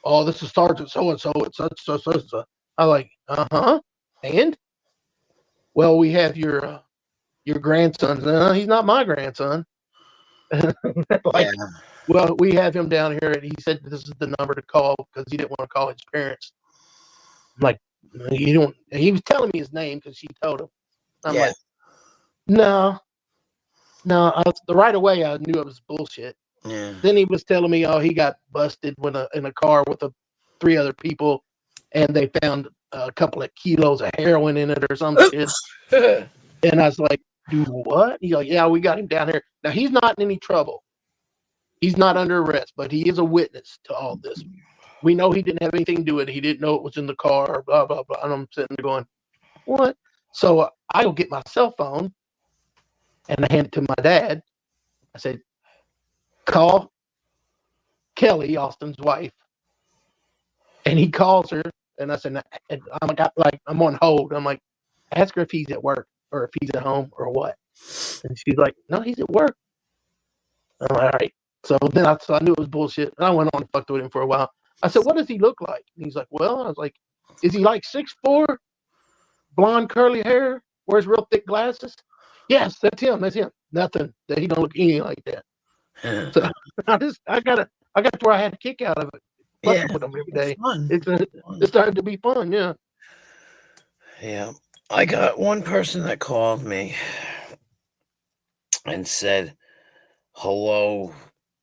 Oh, this is Sergeant so-and-so. It's so. I'm like, uh-huh. And? Well, we have your grandson. No, he's not my grandson. Like, Yeah. well, we have him down here, and he said this is the number to call because he didn't want to call his parents. I'm like, you don't. And he was telling me his name because she told him. I'm Yeah. like, no. Right away, I knew it was bullshit. Yeah. Then he was telling me, oh, he got busted in a car with 3 other people, and they found a couple of kilos of heroin in it or some shit. And I was like, do what? He's like, yeah, we got him down here. Now, he's not in any trouble. He's not under arrest, but he is a witness to all this. We know he didn't have anything to do with it. He didn't know it was in the car, blah, blah, blah. And I'm sitting there going, what? So I go get my cell phone, and I hand it to my dad. I said, call Kelly, Austin's wife. And he calls her, and I said, I'm on hold. I'm like, ask her if he's at work or if he's at home or what. And she's like, no, he's at work. I'm like, all right. So then I knew it was bullshit. And I went on and fucked with him for a while. I said, what does he look like? And he's like, well, I was like, is he like 6'4", blonde curly hair, wears real thick glasses? Yes, that's him. Nothing that he don't look anything like that. So I got to where I had a kick out of it. Fucking with him every day. Fun. It started to be fun, yeah. Yeah. I got one person that called me and said, hello.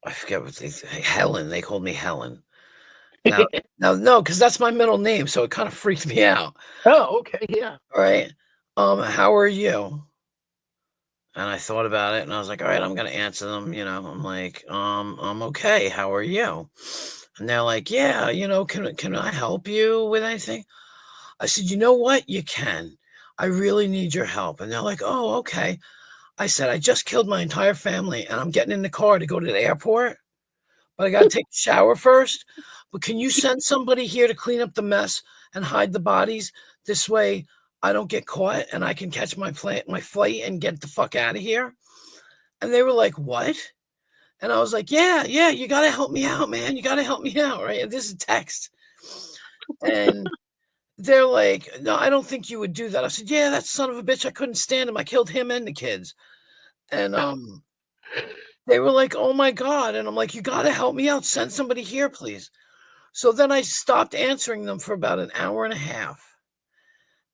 I forget what Helen. They called me Helen. Now, no, because that's my middle name, so it kind of freaked me out. Oh, okay, yeah. All right. How are you? And I thought about it, and I was like, all right, I'm gonna answer them. You know, I'm like, I'm okay. How are you? And they're like, yeah, you know, can I help you with anything? I said, you know what? You can. I really need your help. And they're like, oh, okay. I said, I just killed my entire family and I'm getting in the car to go to the airport, but I got to take a shower first. But can you send somebody here to clean up the mess and hide the bodies? This way I don't get caught and I can catch my flight and get the fuck out of here. And they were like, what? And I was like, yeah, you got to help me out, man. You got to help me out, right? And this is text. And they're like, no, I don't think you would do that. I said, yeah, that son of a bitch, I couldn't stand him. I killed him and the kids. And they were like, oh my God. And I'm like, you got to help me out. Send somebody here, please. So then I stopped answering them for about an hour and a half.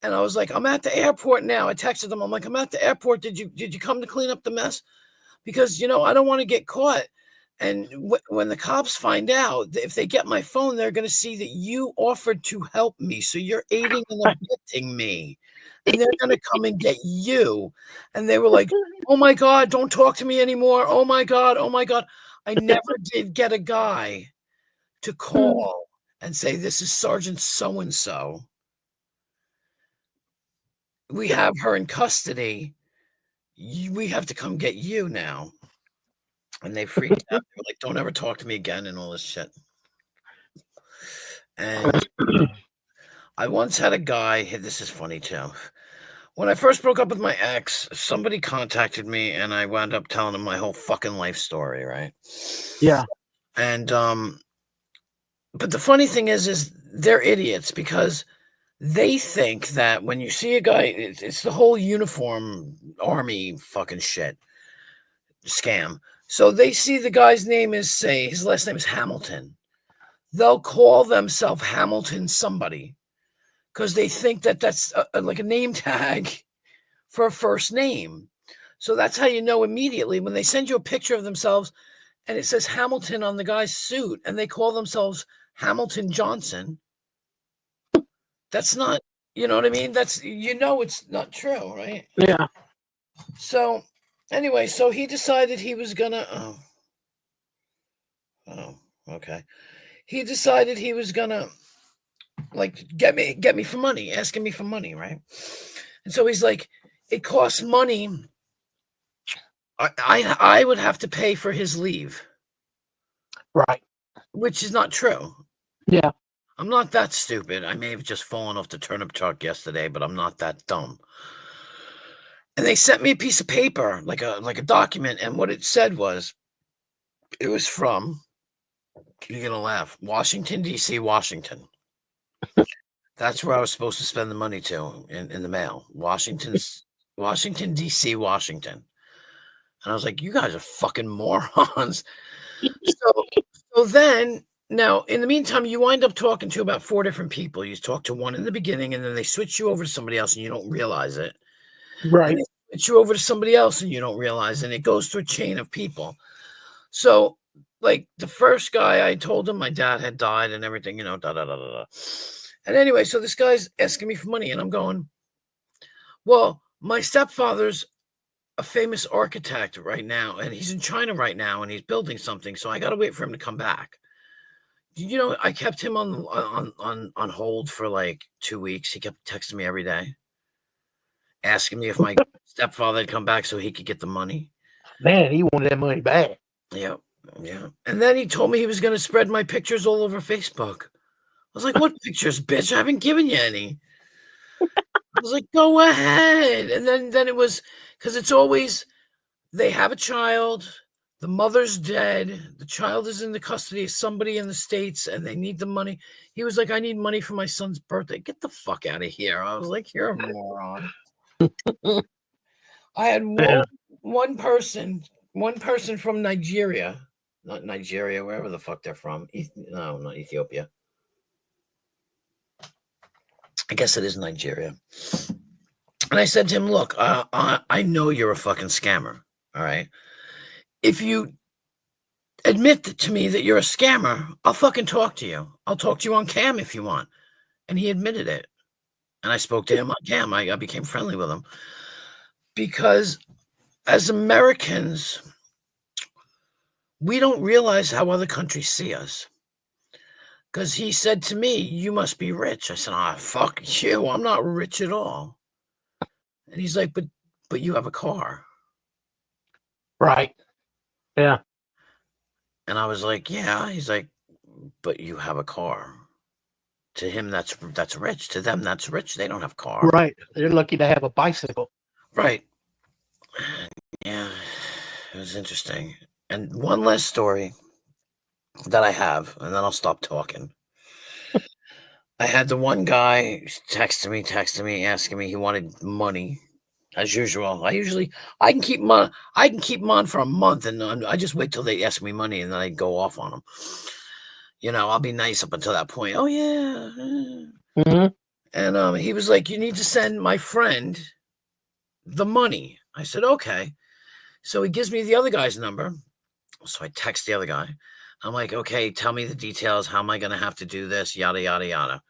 And I was like, I'm at the airport now. I texted them. I'm like, I'm at the airport. Did you come to clean up the mess? Because, I don't want to get caught. And when the cops find out, if they get my phone, they're going to see that you offered to help me. So you're aiding and abetting me. And they're going to come and get you. And they were like, oh, my God, don't talk to me anymore. Oh, my God. Oh, my God. I never did get a guy to call and say, this is Sergeant so-and-so. We have her in custody. We have to come get you now. And they freaked out. They were like, don't ever talk to me again and all this shit. And I once had a guy, this is funny too. When I first broke up with my ex, somebody contacted me and I wound up telling him my whole fucking life story, right? Yeah. And, but the funny thing is they're idiots because they think that when you see a guy, it's the whole uniform army fucking shit scam. So they see the guy's name is, say, his last name is Hamilton. They'll call themselves Hamilton somebody because they think that that's like a name tag for a first name. So that's how you know immediately when they send you a picture of themselves and it says Hamilton on the guy's suit and they call themselves Hamilton Johnson. That's not, you know what I mean? That's, it's not true, right? Yeah. So anyway, so he decided he was gonna. Oh, okay. He decided he was gonna, like, get me for money, asking me for money, right? And so he's like, it costs money. I would have to pay for his leave, Right. which is not true. Yeah. I'm not that stupid. I may have just fallen off the turnip truck yesterday, but I'm not that dumb. And they sent me a piece of paper, like a document, and what it said was, it was from, you're gonna laugh, Washington, D.C., Washington. That's where I was supposed to spend the money to in the mail. Washington, D.C., Washington. And I was like, you guys are fucking morons. So then, now, in the meantime, you wind up talking to about 4 different people. You talk to one in the beginning, and then they switch you over to somebody else, and you don't realize it. Right. And they switch you over to somebody else, and you don't realize it. And it goes through a chain of people. So, like, the first guy, I told him my dad had died and everything, da-da-da-da-da. And anyway, so this guy's asking me for money, and I'm going, well, my stepfather's a famous architect right now, and he's in China right now, and he's building something, so I got to wait for him to come back. I kept him on hold for like 2 weeks. He kept texting me every day, asking me if my stepfather had come back so he could get the money. Man, he wanted that money back. Yeah. And then he told me he was going to spread my pictures all over Facebook. I was like, what pictures, bitch? I haven't given you any. I was like, go ahead. And then it was, because it's always, they have a child, the mother's dead, the child is in the custody of somebody in the States, and they need the money. He was like, I need money for my son's birthday. Get the fuck out of here. I was like, you're a moron. I had one person from Nigeria, not Nigeria, wherever the fuck they're from. No, not Ethiopia. I guess it is Nigeria. And I said to him, look, I know you're a fucking scammer. All right. If you admit to me that you're a scammer, I'll fucking talk to you. I'll talk to you on cam if you want. And he admitted it. And I spoke to him on cam. I became friendly with him. Because as Americans, we don't realize how other countries see us. Because he said to me, you must be rich. I said, fuck you. I'm not rich at all. And he's like, but you have a car. Right. Yeah. And I was like, yeah. He's like, but you have a car. To him, that's rich. To them, that's rich. They don't have a car. Right. They're lucky to have a bicycle. Right. Yeah. It was interesting. And one last story that I have, and then I'll stop talking. I had the one guy texting me, asking me he wanted money, as usual. I can keep them on for a month, and I just wait till they ask me money, and then I go off on them. You know, I'll be nice up until that point. Oh yeah, Mm-hmm. and he was like, "You need to send my friend the money." I said, "Okay." So he gives me the other guy's number. So I text the other guy. I'm like, "Okay, tell me the details. How am I going to have to do this? Yada yada yada."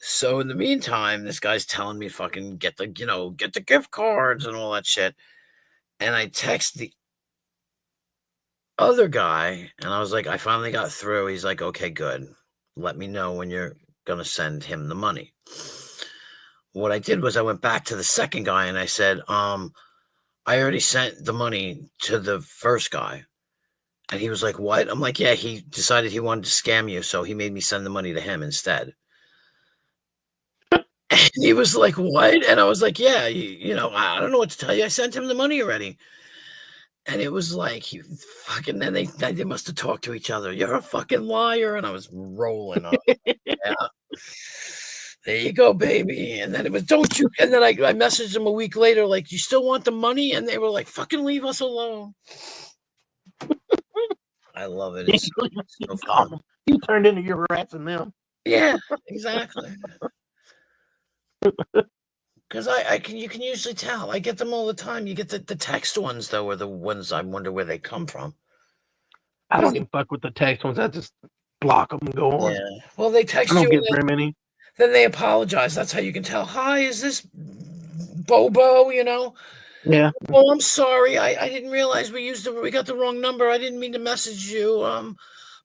So in the meantime, this guy's telling me fucking get the gift cards and all that shit. And I text the other guy and I was like, I finally got through. He's like, okay, good. Let me know when you're going to send him the money. What I did was I went back to the second guy and I said, I already sent the money to the first guy. And he was like, what? I'm like, yeah, he decided he wanted to scam you. So he made me send the money to him instead. And he was like, what? And I was like, yeah, you know, I don't know what to tell you. I sent him the money already. And it was like, you fucking, then they must have talked to each other. You're a fucking liar. And I was rolling up. Yeah. There you go, baby. And then it was, don't you? And then I messaged them a week later, like, you still want the money? And they were like, fucking leave us alone. I love it. It's so fun. You turned into your rats and them. Yeah, exactly. Because you can usually tell. I get them all the time. You get the text ones though, are the ones I wonder where they come from. I don't even fuck with the text ones. I just block them and go on. Yeah. Well, they text I don't you. get very many. Then they apologize. That's how you can tell. Hi, is this Bobo? You know. Yeah. Oh, I'm sorry. I didn't realize we got the wrong number. I didn't mean to message you.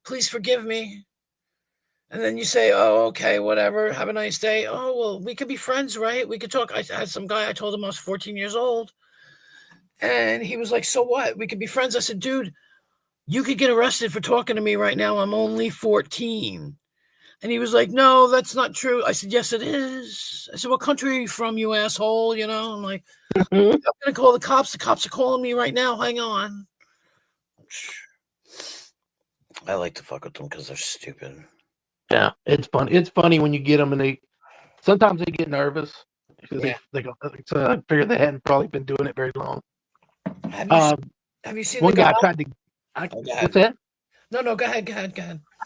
Please forgive me. And then you say, oh, okay, whatever. Have a nice day. Oh, well, we could be friends, right? We could talk. I had some guy, I told him I was 14 years old. And he was like, so what? We could be friends. I said, dude, you could get arrested for talking to me right now. I'm only 14. And he was like, no, that's not true. I said, yes, it is. I said, what country are you from, you asshole? You know, I'm like, I'm going to call the cops. The cops are calling me right now. Hang on. I like to fuck with them because they're stupid. Yeah, it's fun. It's funny when you get them and sometimes they get nervous because they go. So I figure they hadn't probably been doing it very long. Have you seen one the guy? guy? Tried to. What's that? No, go ahead. I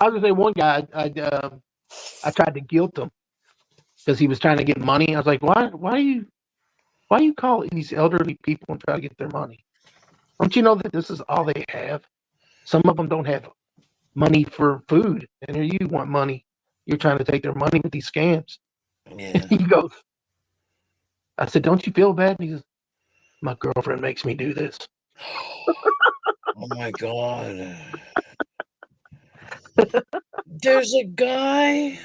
was gonna say one guy. I tried to guilt him because he was trying to get money. I was like, why you call these elderly people and try to get their money? Don't you know that this is all they have? Some of them don't have money for food, and here you want money. You're trying to take their money with these scams. Yeah. He goes, I said, don't you feel bad? And he says, my girlfriend makes me do this. Oh my God. There's a guy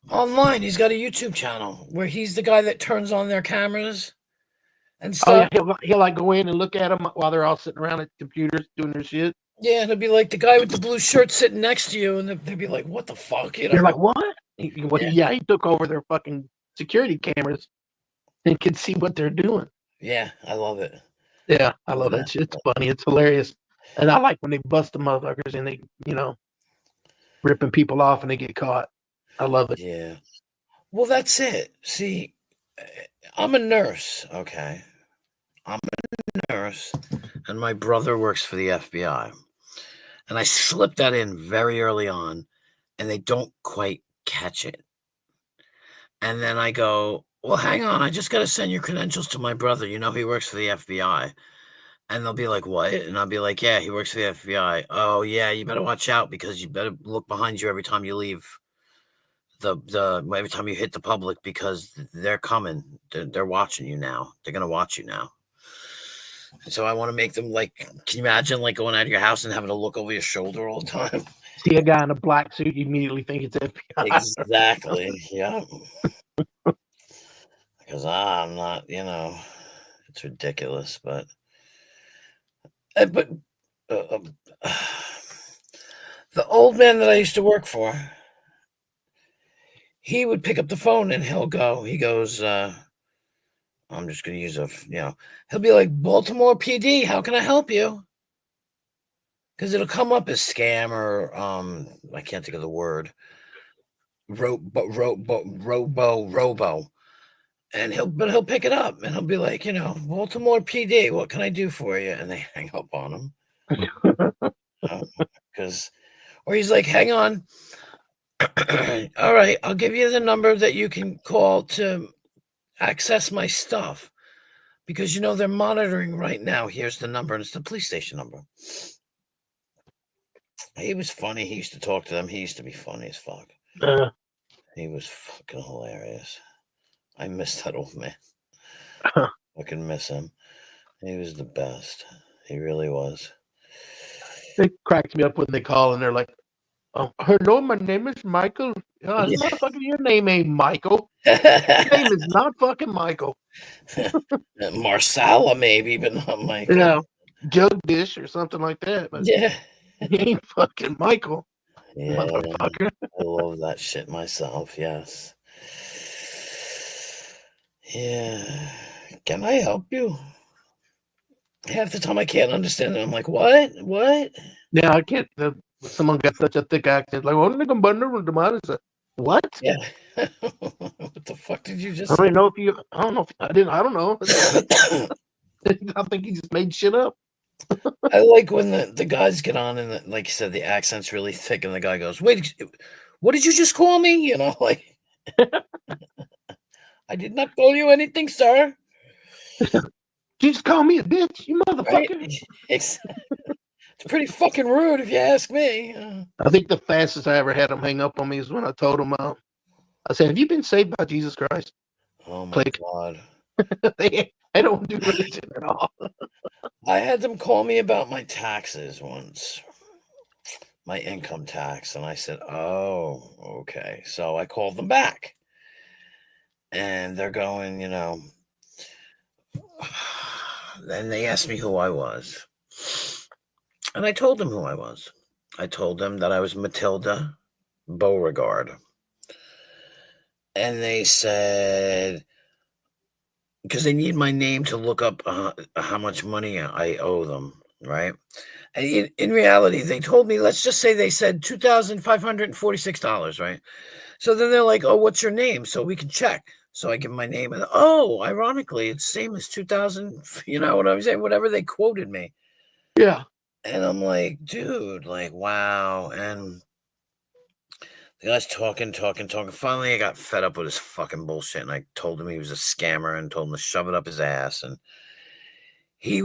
online. He's got a YouTube channel where he's the guy that turns on their cameras and stuff. Oh, yeah, he'll like go in and look at them while they're all sitting around at computers doing their shit. Yeah, and it'll be like the guy with the blue shirt sitting next to you, and they'll be like, what the fuck? You know? You're like, what? He took over their fucking security cameras and can see what they're doing. Yeah, I love it. Yeah, I love that shit. It's funny. It's hilarious. And I like when they bust the motherfuckers and they, ripping people off and they get caught. I love it. Yeah. Well, that's it. See, I'm a nurse, okay? I'm a nurse, and my brother works for the FBI. And I slipped that in very early on, and they don't quite catch it. And then I go, well, hang on. I just got to send your credentials to my brother. You know, he works for the FBI. And they'll be like, what? And I'll be like, yeah, he works for the FBI. Oh, yeah, you better watch out because you better look behind you every time you leave every time you hit the public because they're coming. They're watching you now. They're going to watch you now. And so I want to make them like, can you imagine like going out of your house and having to look over your shoulder all the time? See a guy in a black suit, you immediately think it's FBI. Exactly. Yeah. I because I'm not, it's ridiculous. But uh, but uh, uh, the old man that I used to work for, he would pick up the phone and he goes, I'm just going to use he'll be like, Baltimore PD, how can I help you? Because it'll come up as scam or, I can't think of the word, robo. And he'll pick it up and he'll be like, Baltimore PD, what can I do for you? And they hang up on him. Or he's like, hang on. All right, I'll give you the number that you can call to access my stuff, because they're monitoring right now. Here's the number, and it's the police station number. He was funny. He used to talk to them. He used to be funny as fuck. He was fucking hilarious. I miss that old man. I can miss him. He was the best. He really was. It cracks me up when they call and they're like, "Oh, hello, my name is Michael." Motherfucker, your name ain't Michael. Your name is not fucking Michael. Marsala, maybe, but not Michael. Jugdish or something like that. But yeah. He ain't fucking Michael. Yeah, Motherfucker. I love that shit myself. Yes. Yeah. Can I help you? Half the time I can't understand it. I'm like, what? Yeah, I can't. Someone got such a thick accent. Like, what? Yeah. What the fuck did you just I say? don't know if you. I don't know. I don't know. I think he just made shit up. I like when the guys get on and like you said, the accent's really thick, and the guy goes, "Wait, what did you just call me?" Like, I did not call you anything, sir. You just call me a bitch, you motherfucker. Right? It's pretty fucking rude, if you ask me. I think the fastest I ever had him hang up on me is when I told him, I said, "Have you been saved by Jesus Christ?" Oh my Click. God. They don't do religion at all. I had them call me about my taxes once, my income tax, and I said, "Oh, okay." So I called them back, and they're going, Then they asked me who I was, and I told them who I was. I told them that I was Matilda Beauregard, and they said, because they need my name to look up how much money I owe them, right? And in reality, they told me, let's just say they said $2,546, right? So then they're like, "Oh, what's your name?" So we can check. So I give them my name, and ironically, it's same as 2000. You know what I'm saying? Whatever they quoted me. Yeah. And I'm like, dude, like, wow. And the guy's talking. Finally, I got fed up with his fucking bullshit, and I told him he was a scammer and told him to shove it up his ass. And he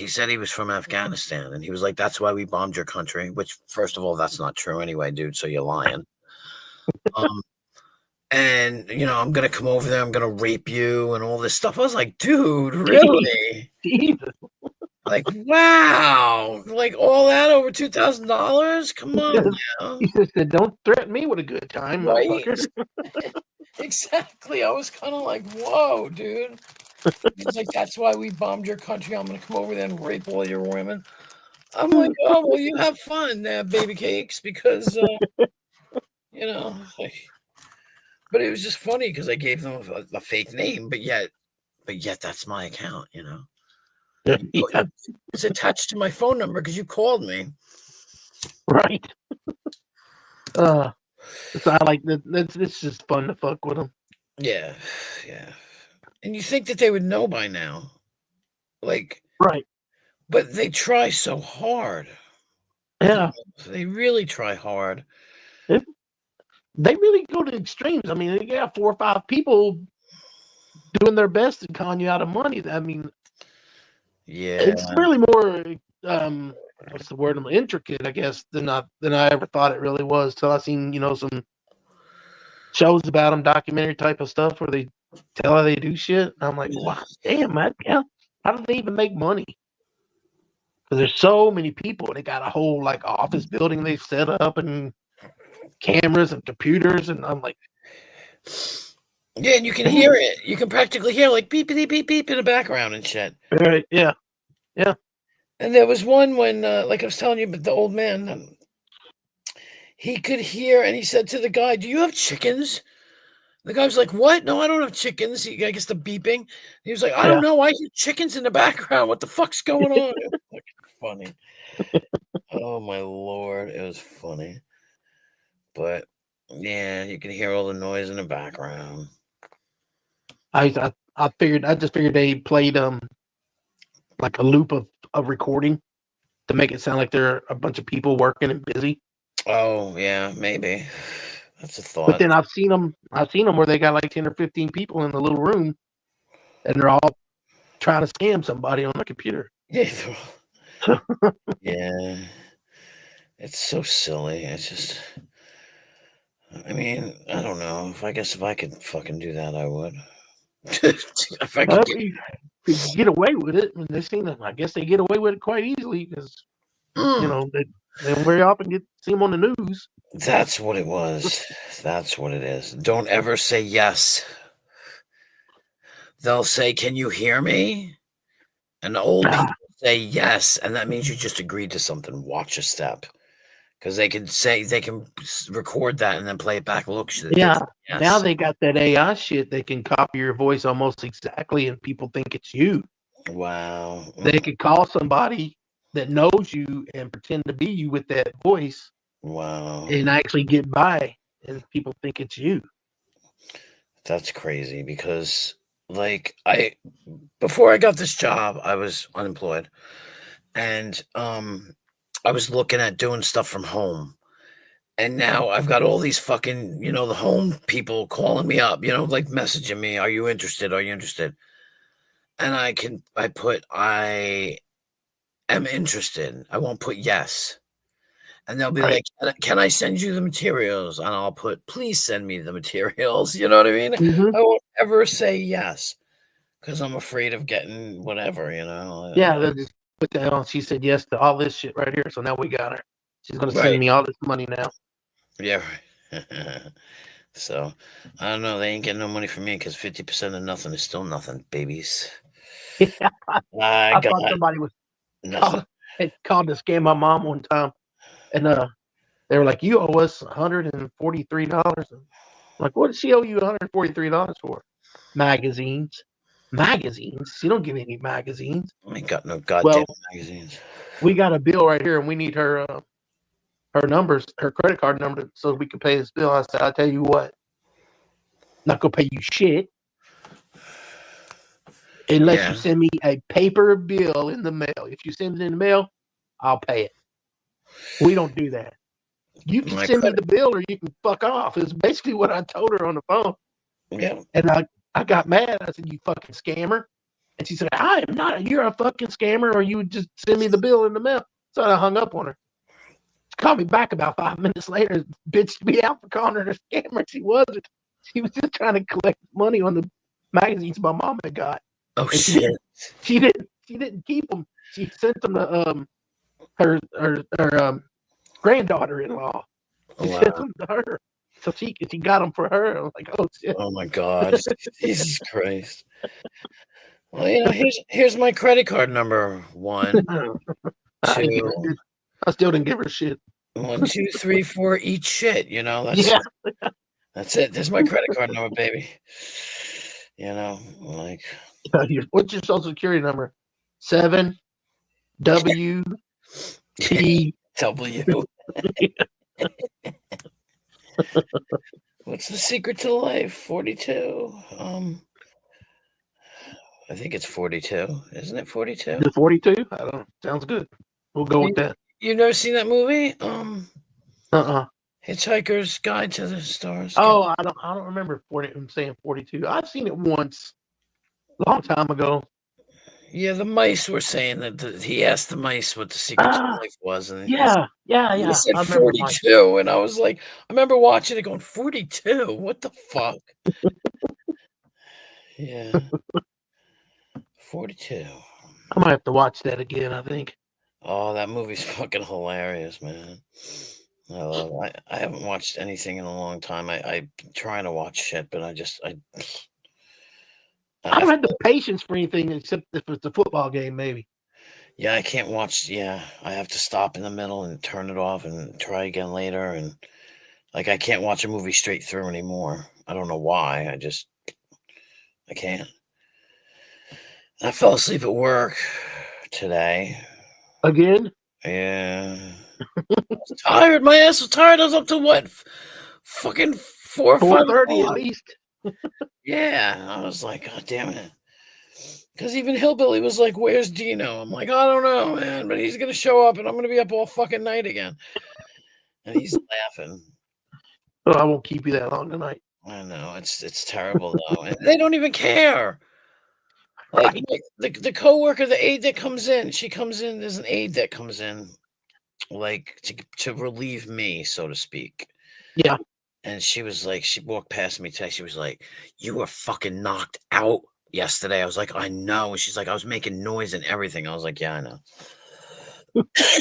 said he was from Afghanistan, and he was like, "That's why we bombed your country," which, first of all, that's not true anyway, dude, so you're lying. And, I'm going to come over there, I'm going to rape you and all this stuff. I was like, dude, really? Jesus. Like, wow. Like, all that over $2,000? Come on, He said, "Don't threaten me with a good time, Right? motherfucker." Exactly. I was kind of like, whoa, dude. He's like, "That's why we bombed your country. I'm going to come over there and rape all your women." I'm like, "Oh, well, you have fun there, baby cakes," because, but it was just funny because I gave them a fake name, but yet that's my account, Yeah. It's attached to my phone number because you called me. Right. So I like that. It's just fun to fuck with them. Yeah. And you think that they would know by now, like, right? But they try so hard. Yeah, they really try hard. They really go to extremes. I mean, they got 4 or 5 people doing their best to con you out of money. I mean, yeah, it's really more what's the word? Intricate, I guess, than I ever thought it really was. Till I seen some shows about them, documentary type of stuff where they tell how they do shit. And I'm like, wow, damn, man, how do they even make money? Because there's so many people. They got a whole office building they set up and cameras and computers, and I'm like, Yeah, and you can hear it. You can practically hear like beep beep beep beep in the background and shit. Right? Yeah. And there was one when, like I was telling you, but the old man, he could hear, and he said to the guy, "Do you have chickens?" The guy was like, "What? No, I don't have chickens." I guess the beeping. He was like, "I don't know. I hear chickens in the background. What the fuck's going on?" It was fucking funny. Oh my lord, it was funny. But yeah, you can hear all the noise in the background. I just figured they played like a loop of recording to make it sound like they're a bunch of people working and busy. Oh yeah, maybe. That's a thought. But then I've seen them where they got like 10 or 15 people in the little room, and they're all trying to scam somebody on the computer. Yeah. Yeah. It's so silly. It's just, I mean, I don't know. I guess if I could fucking do that, I would. If I Well, could if you get away with it, and I guess they get away with it quite easily because they don't very often see them on the news. That's what it was. That's what it is. Don't ever say yes. They'll say, "Can you hear me?" And the old people say yes, and that means you just agreed to something. Watch a step, because they can record that and then play it back. Look, Yeah. yes. Now they got that AI shit. They can copy your voice almost exactly, and people think it's you. Wow. They could call somebody that knows you and pretend to be you with that voice. Wow. And actually get by, and people think it's you. That's crazy because, like, before I got this job, I was unemployed, and I was looking at doing stuff from home, and now I've got all these fucking, the home people calling me up, like messaging me, "Are you interested? Are you interested?" And I put, "I am interested." I won't put yes. And they'll be Right. like, "Can I send you the materials?" And I'll put, "Please send me the materials." You know what I mean? Mhm. I won't ever say yes because I'm afraid of getting whatever, Yeah, they'll just put that on. She said yes to all this shit right here, so now we got her. She's gonna Right. send me all this money now. Yeah. So, I don't know. They ain't getting no money from me because 50% of nothing is still nothing, babies. Yeah, I I got thought somebody was nothing. called to scam my mom one time, and they were like, "You owe us $143." I'm like, what did she owe you $143 for? Magazines. Magazines? You don't give me any magazines. I ain't got no goddamn magazines. We got a bill right here, and we need her numbers, her credit card number, so we can pay this bill. I said, I'll tell you what, not gonna pay you shit unless you send me a paper bill in the mail. If you send it in the mail, I'll pay it. We don't do that. You can send me the bill, or you can fuck off. Is basically what I told her on the phone. Yeah. And I got mad. I said, "You fucking scammer!" And she said, "I am not. You're a fucking scammer, or you would just send me the bill in the mail." So I hung up on her. She called me back about 5 minutes later, bitched me out for calling her a scammer. She wasn't. She was just trying to collect money on the magazines my mom had got. Oh, and shit. She didn't keep them. She sent them to her granddaughter-in-law. She sent them to her. So she got them for her. I was like, oh shit. Oh my God. Jesus Christ. Well, here's my credit card number. 1, 2. I still didn't give her shit. 1, 2, 3, 4. Eat shit. That's it. There's my credit card number, baby. Like. What's your social security number? 7 W T W. What's the secret to life? 42. I think it's 42. Isn't it 42? 42? I don't know. Sounds good. We'll go with that. You never seen that movie? Hitchhiker's Guide to the Stars. Oh, I don't remember I'm saying 42. I've seen it once, a long time ago. Yeah, the mice were saying that he asked the mice what the secret to life was, and He said 42, and I was like, I remember watching it, going 42. What the fuck? Yeah, 42. I might have to watch that again. I think. Oh, that movie's fucking hilarious, man. I haven't watched anything in a long time. I'm trying to watch shit, but I I don't have the patience for anything except if it's a football game, maybe. yeah, I can't watch. Yeah, I have to stop in the middle and turn it off and try again later. And like, I can't watch a movie straight through anymore. I don't know why. I can't. I fell asleep at work today. Again? Yeah. I was tired. My ass was tired. I was up to what? Fucking 4 or 5 4:30 at o'clock. least. Yeah. I was like, God damn it. Because even Hillbilly was like, where's Dino? I'm like, I don't know, man, but he's going to show up and I'm going to be up all fucking night again. And he's laughing. Oh, I won't keep you that long tonight. I know. It's terrible, though. And they don't even care. Like, the coworker, the aide that comes in, she comes in, there's an aide that comes in, like, to relieve me, so to speak. Yeah. And she was like, she walked past me today. She was like, you were fucking knocked out yesterday. I was like, I know. And she's like, I was making noise and everything. I was like, yeah, I know.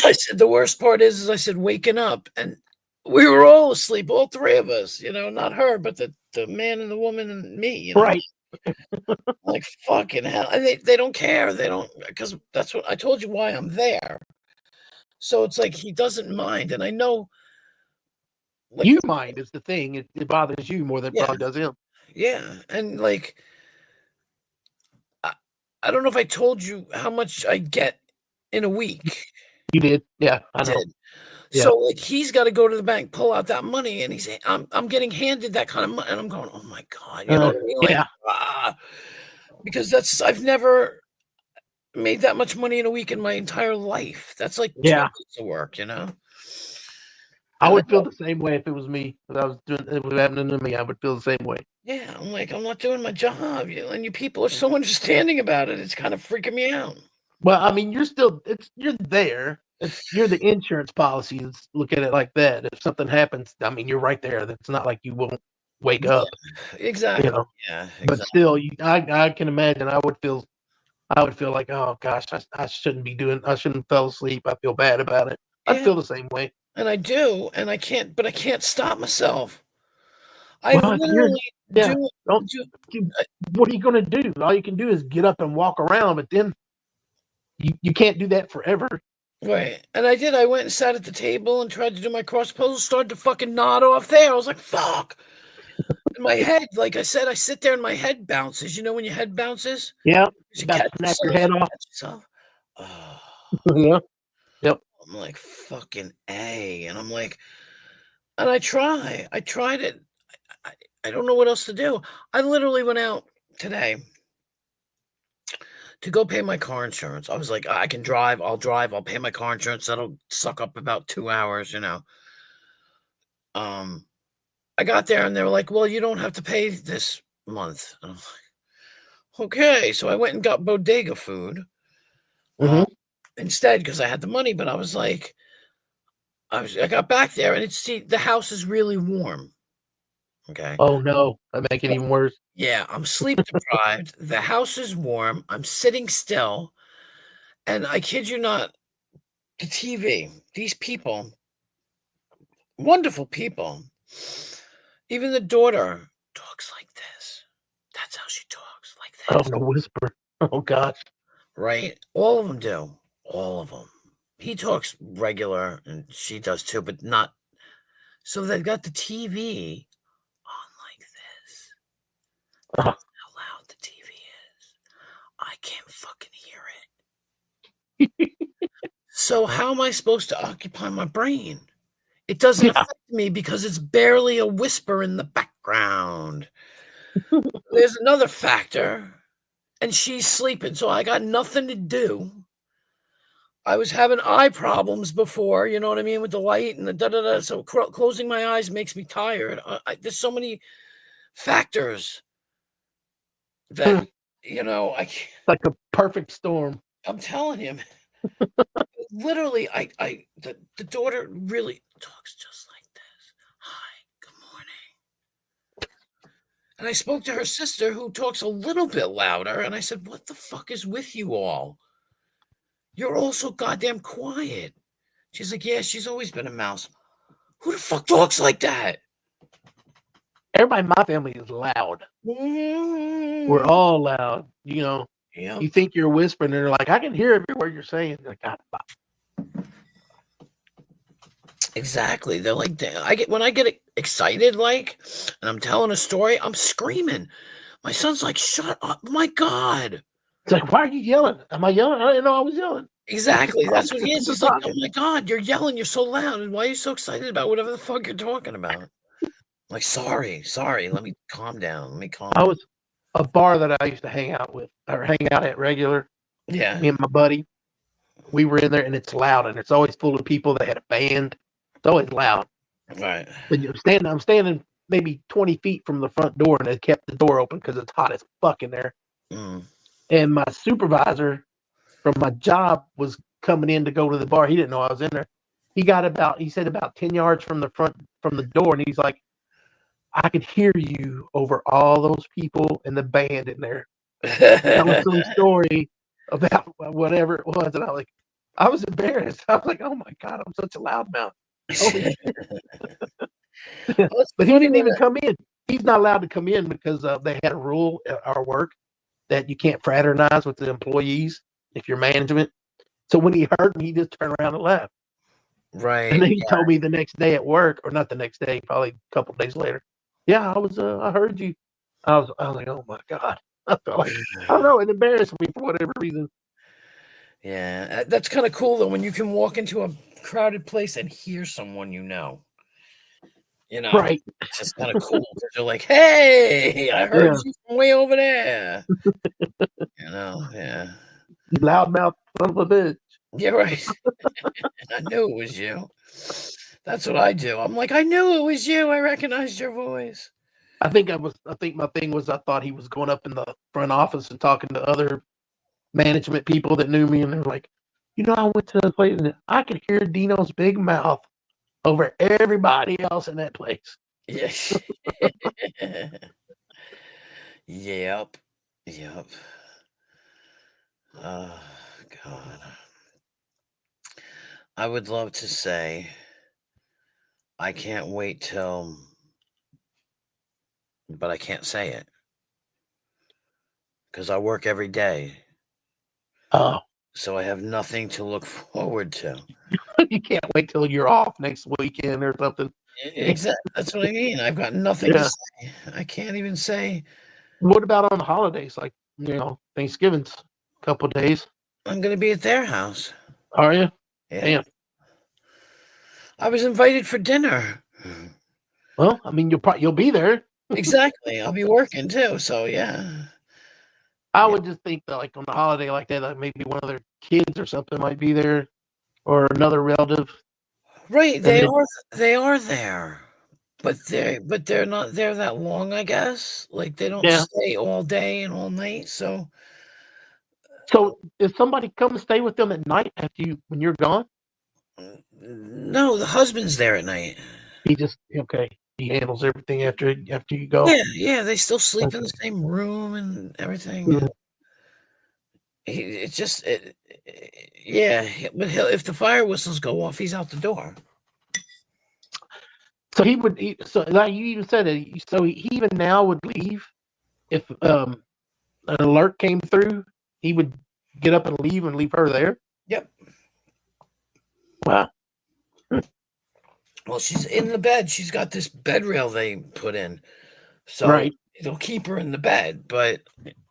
I said, the worst part is I said, waking up. And we were all asleep, all three of us, not her, but the man and the woman and me, Right. Like, fucking hell. And they don't care. They don't, because that's what I told you why I'm there. So it's like he doesn't mind. And I know. Like, you mind is the thing. It bothers you more than it probably does him. Yeah. And like, I don't know if I told you how much I get in a week. You did. Yeah, I know. Yeah. So like, he's got to go to the bank, pull out that money, and I'm getting handed that kind of money, and I'm going, oh my God, you know what I mean? Like, Yeah. Because I've never made that much money in a week in my entire life. That's like 2 weeks of work, I would feel the same way if it was me. If it was happening to me, I would feel the same way. Yeah, I'm like, I'm not doing my job, and you people are so understanding about it. It's kind of freaking me out. Well, I mean, you're there. You're the insurance policy. Look at it like that. If something happens, I mean, you're right there. That's not like you won't wake up. Exactly. Yeah. Exactly. But still, I can imagine. I would feel like, oh gosh, I shouldn't have fell asleep. I feel bad about it. I'd feel the same way. And I do, and I can't stop myself. What are you going to do? All you can do is get up and walk around, but then you can't do that forever. Right. And I did. I went and sat at the table and tried to do my cross pose, started to fucking nod off there. I was like, fuck. In my head, like I said, I sit there and my head bounces. You know when your head bounces? Yeah. You got to snap your head off. Oh. Yeah. Yep. I'm like, fucking A. And I'm like, and I tried it. I don't know what else to do. I literally went out today to go pay my car insurance. I was like, I can drive. I'll pay my car insurance. That'll suck up about 2 hours, I got there and they were like, well, you don't have to pay this month. And I'm like, okay. So I went and got bodega food instead because I had the money, but I was like, I got back there and the house is really warm. Okay. Oh no, that make it even worse. Yeah, I'm sleep deprived. The house is warm. I'm sitting still. And I kid you not, the TV, these people, wonderful people. Even the daughter talks like this. That's how she talks, like this. Oh, no whisper. Oh gosh. Right? All of them do. All of them. He talks regular and she does too, but not. So they've got the TV on like this. That's how loud the TV is. I can't fucking hear it. So how am I supposed to occupy my brain? It doesn't affect me because it's barely a whisper in the background. There's another factor, and she's sleeping, so I got nothing to do. I was having eye problems before, you know what I mean, with the light and the da-da-da. So closing my eyes makes me tired. There's so many factors that, I can't. Like a perfect storm. I'm telling you, literally, the daughter really talks just like this. Hi, good morning. And I spoke to her sister who talks a little bit louder, and I said, what the fuck is with you all? You're all so goddamn quiet. She's like, yeah, she's always been a mouse. Who the fuck talks like that? Everybody in my family is loud. We're all loud. You know, Yep. you think you're whispering, and they're like, I can hear every word you're saying. They're like, God, Exactly. They're like, when I get excited, like, and I'm telling a story, I'm screaming. My son's like, shut up. My God. it's like, why are you yelling? Am I yelling? I didn't know I was yelling. Exactly. That's what he is. He's like, oh talking. my God, you're yelling. You're so loud. And why are you so excited about whatever the fuck you're talking about? I'm like, sorry. Let me calm down. Let me calm I down. was a bar that I used to hang out with or hang out at regular. Yeah. Me and my buddy, we were in there, and it's loud, and it's always full of people that had a band. It's always loud. Right. But I'm standing maybe 20 feet from the front door, and they kept the door open because it's hot as fuck in there. Mm. And my supervisor from my job was coming in to go to the bar. He didn't know I was in there. He said about 10 yards from the door, and he's like, I could hear you over all those people and the band in there telling some story about whatever it was. And I was embarrassed. I was like, oh my God, I'm such a loudmouth. Holy shit. But he didn't even come in. He's not allowed to come in because they had a rule at our work that you can't fraternize with the employees if you're management. So when he heard me, he just turned around and left. Right. And then he told me the next day at work, or not the next day, probably a couple of days later. Yeah, I heard you. I was like, oh my God. I felt like, I don't know, it embarrassed me for whatever reason. Yeah, that's kind of cool though when you can walk into a crowded place and hear someone you know. You know, Right. It's just kind of cool because you're like, hey, I heard Yeah. you from way over there. Yeah. You loudmouth son of a bitch. Yeah, right. I knew it was you. That's what I do. I'm like, I knew it was you. I recognized your voice. I think my thing was I thought he was going up in the front office and talking to other management people that knew me, and they're like, I went to the place and I could hear Dino's big mouth over everybody else in that place. Yeah. Yep. Oh, God. I would love to say I can't wait till, but I can't say it because I work every day. Oh, So I have nothing to look forward to. you can't wait till you're off next weekend or something. Exactly. That's what I mean. I've got nothing to say. I can't even say. What about on the holidays? Like, Thanksgiving's a couple of days. I'm going to be at their house. Are you? Yeah. Damn. I was invited for dinner. Well, I mean, you'll be there. Exactly. I'll be working too. So yeah. I would just think that, like, on a holiday like that, like maybe one of their kids or something might be there, or another relative. Right. They are there. But they're not there that long, I guess. Like they don't stay all day and all night. So if somebody come and stay with them at night when you're gone? No, the husband's there at night. He handles everything after you go. Yeah, they still sleep in the same room and everything. Mhm. But if the fire whistles go off, he's out the door. So like you even said it. So he even now would leave if an alert came through. He would get up and leave her there. Yep. Wow. Well, she's in the bed. She's got this bed rail they put in, so it'll keep her in the bed. But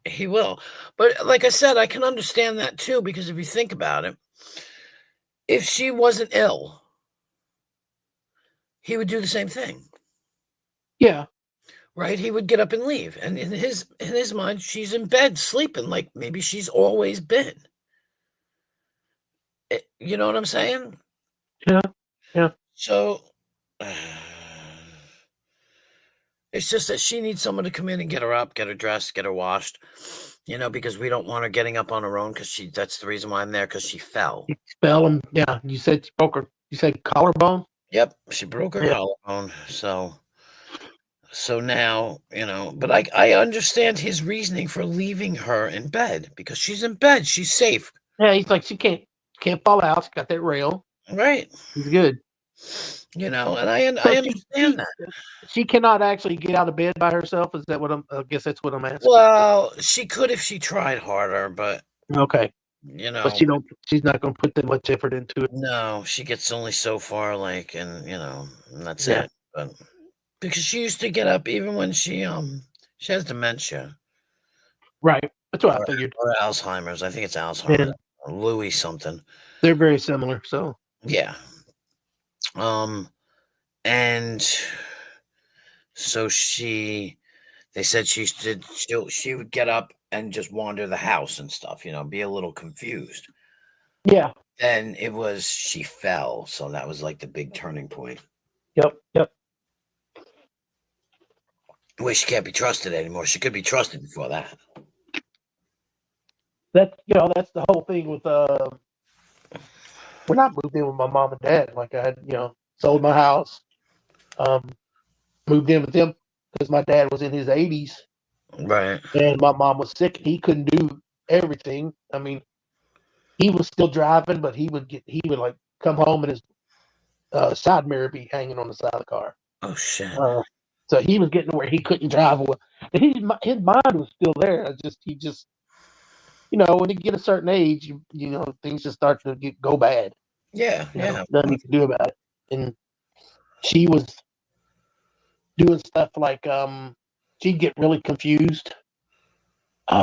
he will. But like I said, I can understand that too because if you think about it, if she wasn't ill, he would do the same thing. Yeah. Right? He would get up and leave. And in his mind, she's in bed sleeping like maybe she's always been. You know what I'm saying? Yeah. Yeah. So it's just that she needs someone to come in and get her up, get her dressed, get her washed, because we don't want her getting up on her own that's the reason why I'm there, because she fell. You fell and you said she broke her, you said collarbone? Yep, she broke her collarbone. So now, but I understand his reasoning for leaving her in bed because she's in bed. She's safe. Yeah, he's like, she can't fall out. She's got that rail. Right. He's good. You know, and I So understand that. she cannot actually get out of bed by herself. Is that what I guess that's what I'm asking. Well, she could if she tried harder, but Okay, you but know, she's not going to put that much effort into it. no, she gets only so far, like, and and that's Yeah. it. But because she used to get up even when she has dementia Right. That's what I or, figured. or Alzheimer's. I think it's Alzheimer's. And Louis something. they're very similar. So Yeah. And so they said she would get up and just wander the house and stuff, be a little confused. yeah. Then it was she fell, so that was like the big turning point. Yep. Where she can't be trusted anymore. She could be trusted before that. That's the whole thing with when I moved in with my mom and dad. Like I had sold my house, moved in with them because my dad was in his 80s Right. and my mom was sick. He couldn't do everything. I mean, he was still driving, but he would like come home and his side mirror be hanging on the side of the car. Oh shit. So he was getting to where he couldn't drive. His mind was still there. He just when you get a certain age, things just start to go bad. Yeah. Nothing you can do about it. And she was doing stuff like she'd get really confused.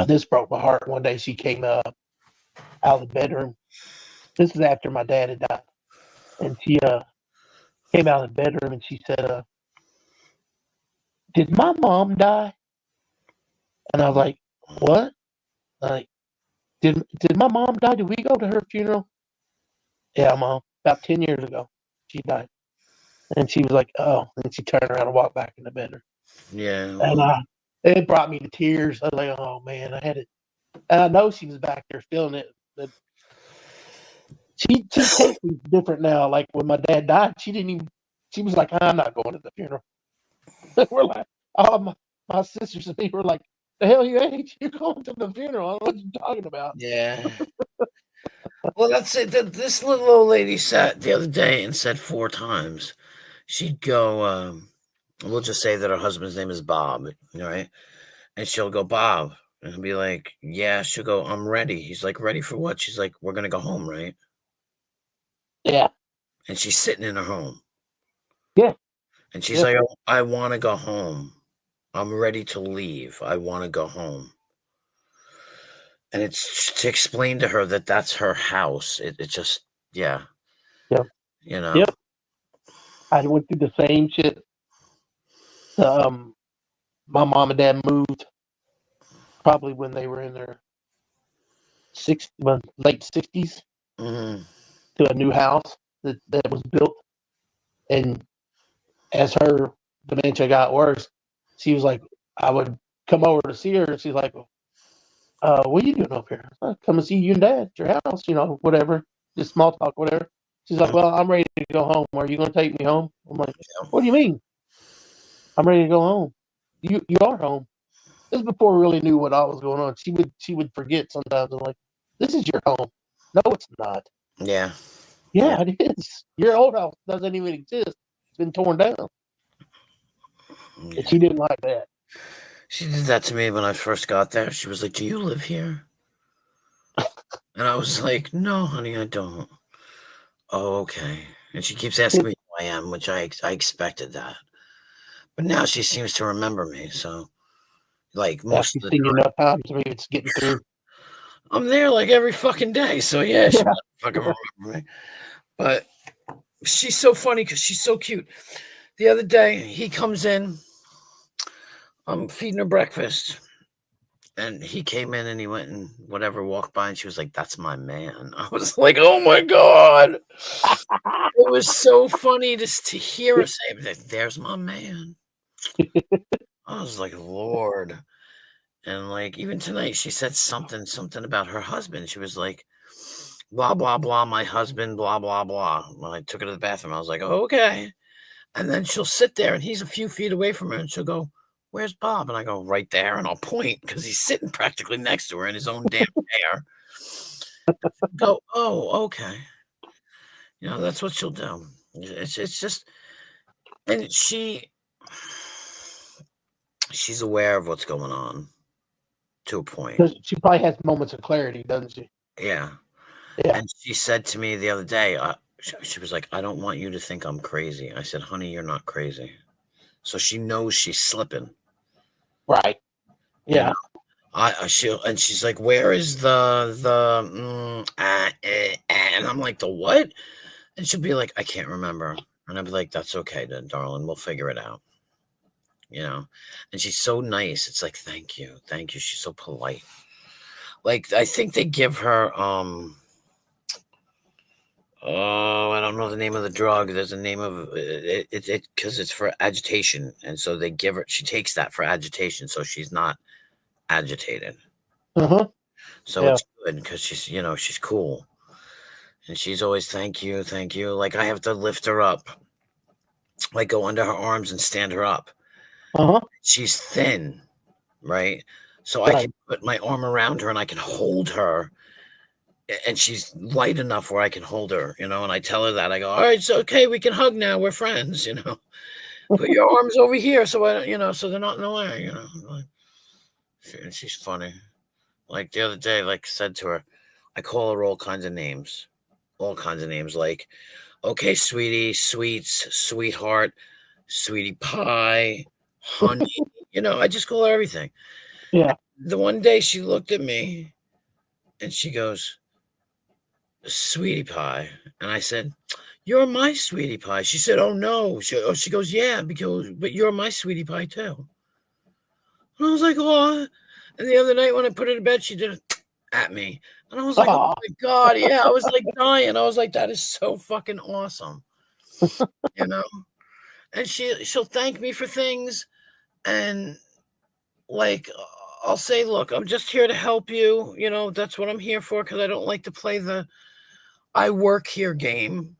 This broke my heart. One day she came out of the bedroom. This is after my dad had died, and she came out of the bedroom and she said, "Did my mom die?" And I was like, "What?" Like, did my mom die? Did we go to her funeral? Yeah, Mom. About 10 years ago, she died. And she was like, "Oh," and she turned around and walked back in the bedroom. Yeah. And it brought me to tears. I was like, "Oh man, I had it." And I know she was back there feeling it, but she takes things different now. Like when my dad died, she didn't even. She was like, "I'm not going to the funeral." We're like, oh, my sisters and me were like, "The hell you ain't? You're going to the funeral? I don't know what you're talking about." Yeah. Well, that's it. This little old lady sat the other day and said 4 times. She'd go, we'll just say that her husband's name is Bob, right? And she'll go, "Bob." And he'll be like, "Yeah." She'll go, "I'm ready." He's like, "Ready for what?" She's like, "We're going to go home, right?" Yeah. And she's sitting in her home. Yeah. And she's like, "Oh, I want to go home. I'm ready to leave. I want to go home." And it's to explain to her that that's her house. It just, yeah. Yep. Yep. I went through the same shit. My mom and dad moved probably when they were in their late 60s to a new house that was built. And as her dementia got worse, she was like, I would come over to see her, and she's like, "What are you doing up here?" "I come and see you and Dad at your house, whatever, just small talk, whatever." She's like, "Well, I'm ready to go home. Are you going to take me home?" I'm like, "What do you mean?" "I'm ready to go home." You are home. This is before we really knew what all was going on. She would forget sometimes. I'm like, "This is your home." "No, it's not." Yeah. "Yeah, it is. Your old house doesn't even exist. It's been torn down." Yeah. And she didn't like that. She did that to me when I first got there. She was like, "Do you live here?" And I was like, "No, honey, I don't." "Oh, okay." And she keeps asking me who I am, which I expected that. But now she seems to remember me. So, like most of the Seen you time, enough times. Maybe it's getting through. I'm there like every fucking day. So yeah, she doesn't fucking remember me. But she's so funny because she's so cute. The other day, he comes in. I'm feeding her breakfast. And he came in and he went and walked by, and she was like, "That's my man." I was like, "Oh my God." It was so funny just to hear her say that, "There's my man." I was like, Lord. And like even tonight, she said something about her husband. She was like, "Blah, blah, blah, my husband, blah, blah, blah." When I took her to the bathroom, I was like, "Oh, okay." And then she'll sit there and he's a few feet away from her and she'll go, "Where's Bob?" And I go, "Right there." And I'll point because he's sitting practically next to her in his own damn chair. Go, "Oh, okay." That's what she'll do. It's just, and she's aware of what's going on to a point. She probably has moments of clarity, doesn't she? Yeah. Yeah. And she said to me the other day, she was like, I don't want you to think I'm crazy. I said, honey, you're not crazy. So she knows she's slipping. Right. Yeah. And she's like, where is and I'm like, the what? And she'll be like, I can't remember. And I'll be like, that's okay then, darling. We'll figure it out. And she's so nice. It's like, thank you. She's so polite. Like, I think they give her, I don't know the name of the drug. There's a name of it because it's for agitation. And so she takes that for agitation. So she's not agitated. Uh-huh. So it's good because she's cool. And she's always, thank you. Like, I have to lift her up, like go under her arms and stand her up. Uh-huh. She's thin, right? So I can put my arm around her and I can hold her. And she's light enough where I can hold her, and I tell her that. I go, all right, it's okay. We can hug now. We're friends, Put your arms over here so so they're not in the way, And she's funny. Like the other day, like I said to her, I call her all kinds of names. Like, okay, sweetie, sweets, sweetheart, sweetie pie, honey. I just call her everything. Yeah. The one day she looked at me and she goes, sweetie pie. And I said, you're my sweetie pie. She said, oh no. She goes, yeah, but you're my sweetie pie too. And I was like, oh. And the other night when I put her to bed, she did it at me. And I was like, oh my God. Yeah, I was like dying. I was like, that is so fucking awesome. And she'll thank me for things. And like, I'll say, look, I'm just here to help you. That's what I'm here for, because I don't like to play the I work here game.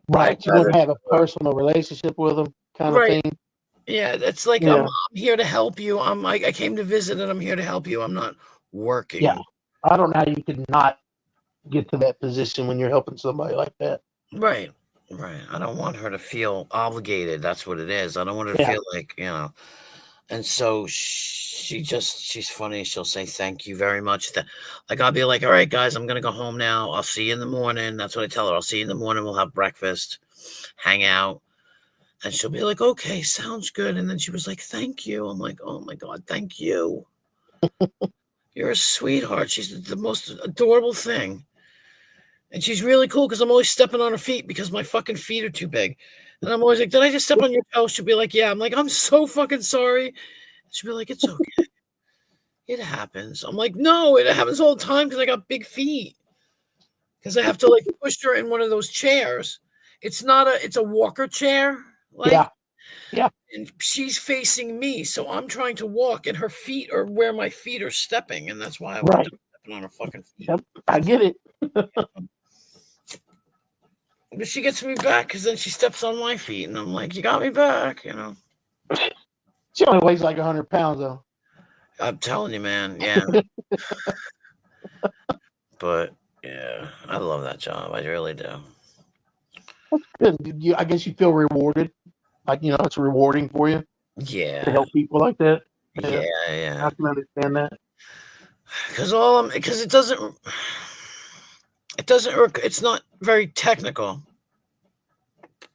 Right. You don't have a personal relationship with them kind of thing. Yeah, that's like, I'm here to help you. I came to visit and I'm here to help you. I'm not working. Yeah. I don't know how you could not get to that position when you're helping somebody like that. Right. I don't want her to feel obligated. That's what it is. I don't want her to feel like, And so she's funny. She'll say, thank you very much. Like, I'll be like, all right, guys, I'm going to go home now. I'll see you in the morning. That's what I tell her. I'll see you in the morning. We'll have breakfast, hang out. And she'll be like, okay, sounds good. And then she was like, thank you. I'm like, oh my God, thank you. You're a sweetheart. She's the most adorable thing. And she's really cool because I'm always stepping on her feet because my fucking feet are too big. And I'm always like, did I just step on your toe? She'll be like, yeah. I'm like, I'm so fucking sorry. She'll be like, it's okay. It happens. I'm like, no, it happens all the time because I got big feet. Because I have to like push her in one of those chairs. It's a walker chair. Like, yeah. And she's facing me. So I'm trying to walk and her feet are where my feet are stepping. And that's why I was stepping on her fucking feet. Yep, I get it. But she gets me back because then she steps on my feet, and I'm like, you got me back, She only weighs like 100 pounds, though. I'm telling you, man. Yeah. But, yeah, I love that job. I really do. That's good. I guess you feel rewarded. Like, it's rewarding for you. Yeah. To help people like that. Yeah. I can understand that. Because it's not very technical.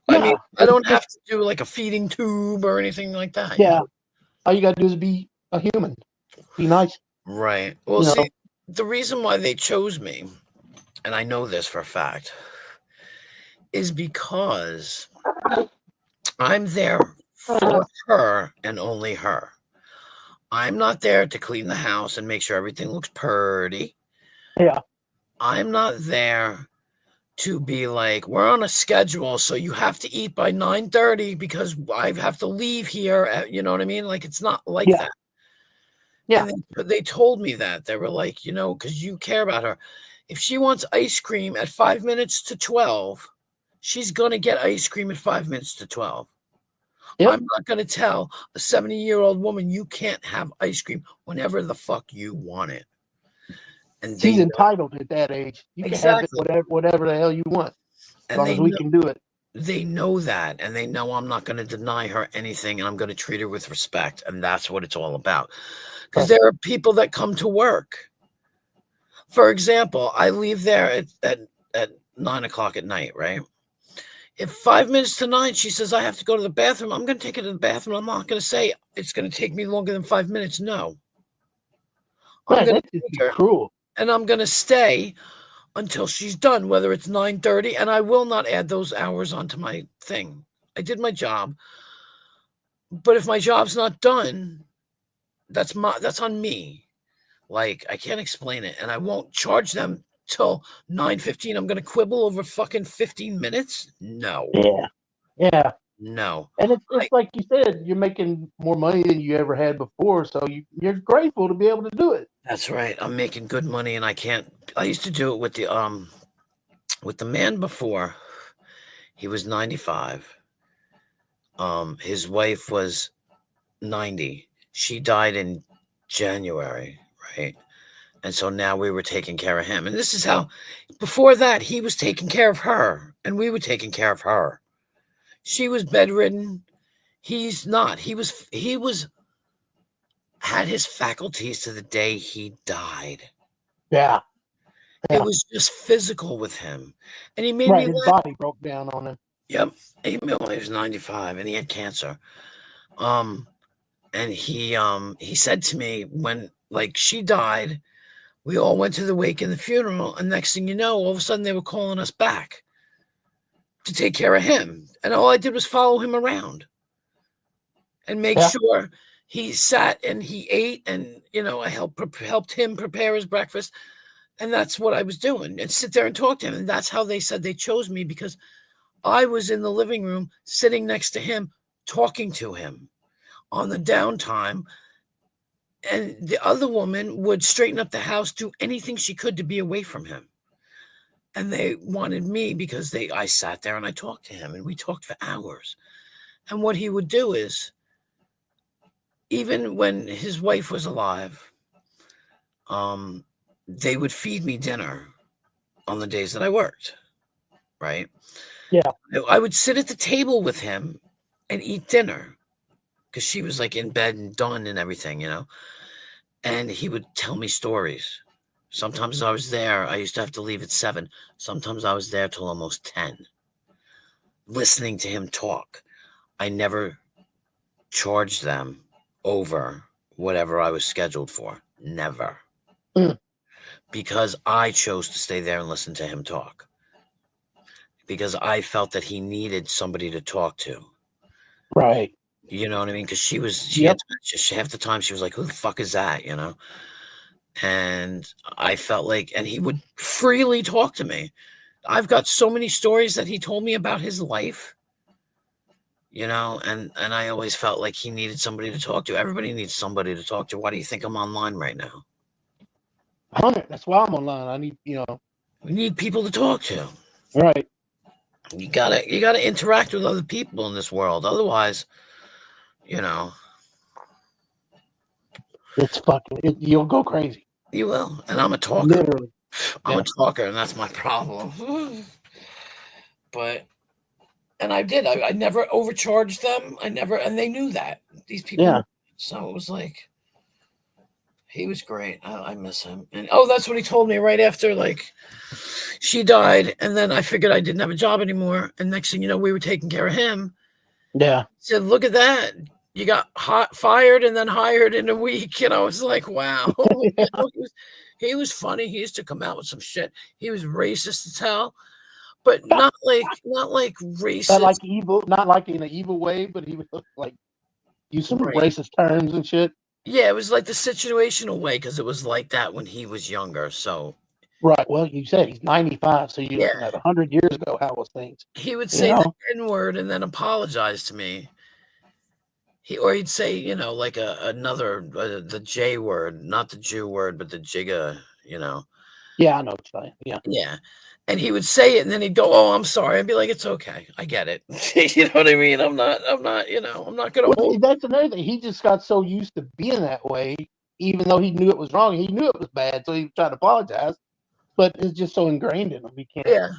Yeah, I mean, I don't have to do like a feeding tube or anything like that. Yeah. All you got to do is be a human. Be nice. Right. Well, see, the reason why they chose me, and I know this for a fact, is because I'm there for her and only her. I'm not there to clean the house and make sure everything looks pretty. Yeah. I'm not there to be like, we're on a schedule, so you have to eat by 9:30 because I have to leave here. You know what I mean? Like, it's not like that. Yeah. And they told me that. They were like, because you care about her. If she wants ice cream at 5 minutes to 12, she's going to get ice cream at 5 minutes to 12. Yep. I'm not going to tell a 70-year-old woman you can't have ice cream whenever the fuck you want it. And she's entitled at that age. You can have it whatever the hell you want. As long as we can do it. They know that, and they know I'm not going to deny her anything, and I'm going to treat her with respect, and that's what it's all about. Because there are people that come to work. For example, I leave there at 9 o'clock at night, right? If 5 minutes to 9, she says, I have to go to the bathroom, I'm going to take her to the bathroom. I'm not going to say it's going to take me longer than 5 minutes. No. I'm going to take her, cruel. and I'm going to stay until she's done, whether it's 9:30, and I will not add those hours onto my thing. I did my job. But if my job's not done, that's on me. Like, I can't explain it, and I won't charge them till 9:15. I'm gonna quibble over fucking 15 minutes. No. Yeah. No. And it's like you said, you're making more money than you ever had before, so you're grateful to be able to do it. That's right. I'm making good money, and I used to do it with the man before. He was 95. His wife was 90. She died in January, right? And so now we were taking care of him. And this is how, before that, he was taking care of her, and we were taking care of her. She was bedridden. He's not. He had his faculties to the day he died. Yeah. It was just physical with him. And he made right, me his laugh. body broke down on him. Yep. He was 95, and he had cancer. And he said to me when, like, she died, we all went to the wake and the funeral, and next thing you know, all of a sudden they were calling us back to take care of him. And all I did was follow him around and make sure he sat and he ate, and, I helped him prepare his breakfast. And that's what I was doing, and sit there and talk to him. And that's how they said they chose me, because I was in the living room sitting next to him, talking to him on the downtime. And the other woman would straighten up the house, do anything she could to be away from him. And they wanted me because I sat there and I talked to him, and we talked for hours. And what he would do is, even when his wife was alive, they would feed me dinner on the days that I worked, right? Yeah. I would sit at the table with him and eat dinner, because she was like in bed and done and everything, and he would tell me stories. Sometimes I was there. I used to have to leave at 7. Sometimes I was there till almost 10, listening to him talk. I never charged them over whatever I was scheduled for. Never. Because I chose to stay there and listen to him talk. Because I felt that he needed somebody to talk to. Right. You know what I mean? Because she had half the time she was like, who the fuck is that? And I felt like, and he would freely talk to me. I've got so many stories that he told me about his life, and I always felt like he needed somebody to talk to. Everybody needs somebody to talk to. Why do you think I'm online right now? That's why I'm online. I need, we need people to talk to. Right. You gotta interact with other people in this world. Otherwise, it's you'll go crazy. You will. And I'm a talker. Literally. I'm a talker, and that's my problem. And I did. I never overcharged them. And they knew that. These people. Yeah. So it was like, he was great. I miss him. And that's what he told me right after, like, she died. And then I figured I didn't have a job anymore. And next thing you know, we were taking care of him. Yeah. He said, look at that. You got fired and then hired in a week. I was like, wow. He was funny. He used to come out with some shit. He was racist as hell, but not like racist. Not like evil, not like in an evil way, but he would like use some racist terms and shit. Yeah, it was like the situational way, because it was like that when he was younger. So right. Well, you said he's 95, so you're looking at 100 years ago. How was things? He would say the N-word and then apologize to me. He'd say, like the J word, not the Jew word, but the jigga, Yeah, I know what you're saying. Yeah. Yeah. And he would say it, and then he'd go, oh, I'm sorry. I'd be like, it's okay. I get it. You know what I mean? I'm not I'm not going to hold. That's another thing. He just got so used to being that way, even though he knew it was wrong. He knew it was bad, so he tried to apologize. But it's just so ingrained in him. He can't. Yeah.